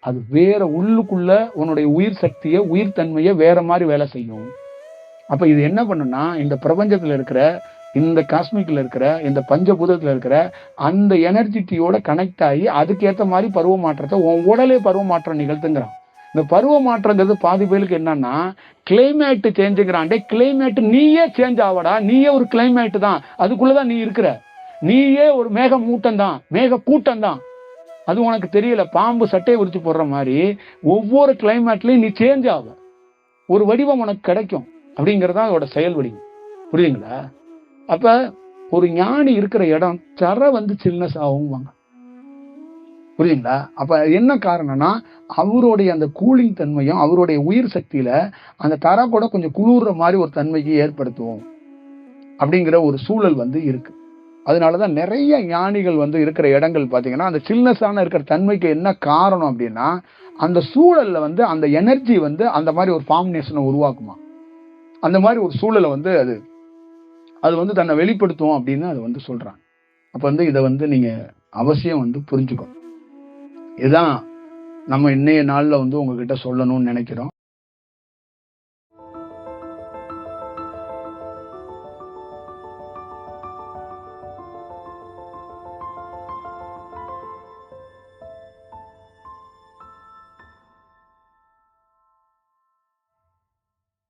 அது வேற. உள்ளுக்குள்ள உன்னுடைய உயிர் சக்தியை உயிர் தன்மையை வேற மாதிரி வேலை செய்யும். அப்ப இது என்ன பண்ணுன்னா, இந்த பிரபஞ்சத்துல இருக்கிற இந்த காஸ்மிக்ல இருக்கிற இந்த பஞ்சபூதத்துல இருக்கிற அந்த எனர்ஜிட்டியோட கனெக்ட் ஆகி அதுக்கேற்ற மாதிரி பருவ மாற்றத்தை உன் உடலே பருவ மாற்றம் நிகழ்த்துங்கிறான். இந்த பருவ மாற்றங்கிறது பாதி பேருக்கு என்னன்னா, கிளைமேட் சேஞ்சுங்கிறான். கிளைமேட் நீயே சேஞ்ச் ஆவடா, நீயே ஒரு கிளைமேட் தான், அதுக்குள்ளதான் நீ இருக்கிற. நீயே ஒரு மேக மூட்டம் தான், மேக கூட்டம் தான், அது உனக்கு தெரியல. பாம்பு சட்டையை உரிச்சு போடுற மாதிரி ஒவ்வொரு கிளைமேட்லயும் நீ சேஞ்ச் ஆக, ஒரு வடிவம் உனக்கு கிடைக்கும் அப்படிங்கறதா அதோட செயல் வடிவம். புரியுதுங்களா? அப்ப ஒரு ஞானி இருக்கிற இடம் தர வந்து சில்னஸ் ஆகுவாங்க. புரியுதுங்களா? அப்ப என்ன காரணம்னா, அவருடைய அந்த கூலிங் தன்மையும் அவருடைய உயிர் சக்தியில அந்த தர கூட கொஞ்சம் குளிர்ற மாதிரி ஒரு தன்மைக்கு ஏற்படுத்துவோம் அப்படிங்கிற ஒரு சூழல் வந்து இருக்கு. அதனாலதான் நிறைய ஞானிகள் வந்து இருக்கிற இடங்கள் பாத்தீங்கன்னா, அந்த சில்னஸான இருக்கிற தன்மைக்கு என்ன காரணம் அப்படின்னா, அந்த சூழல்ல வந்து அந்த எனர்ஜி வந்து அந்த மாதிரி ஒரு ஃபார்மினேஷனை உருவாக்குமா, அந்த மாதிரி ஒரு சூழலை வந்து அது வந்து தன்னை வெளிப்படுத்தும் அப்படின்னு அது வந்து சொல்றாங்க. அப்ப வந்து இதை வந்து நீங்க அவசியம் வந்து புரிஞ்சுக்கணும். இதுதான் நம்ம இன்னைய நாள்ல வந்து உங்ககிட்ட சொல்லணும்னு நினைக்கிறோம்.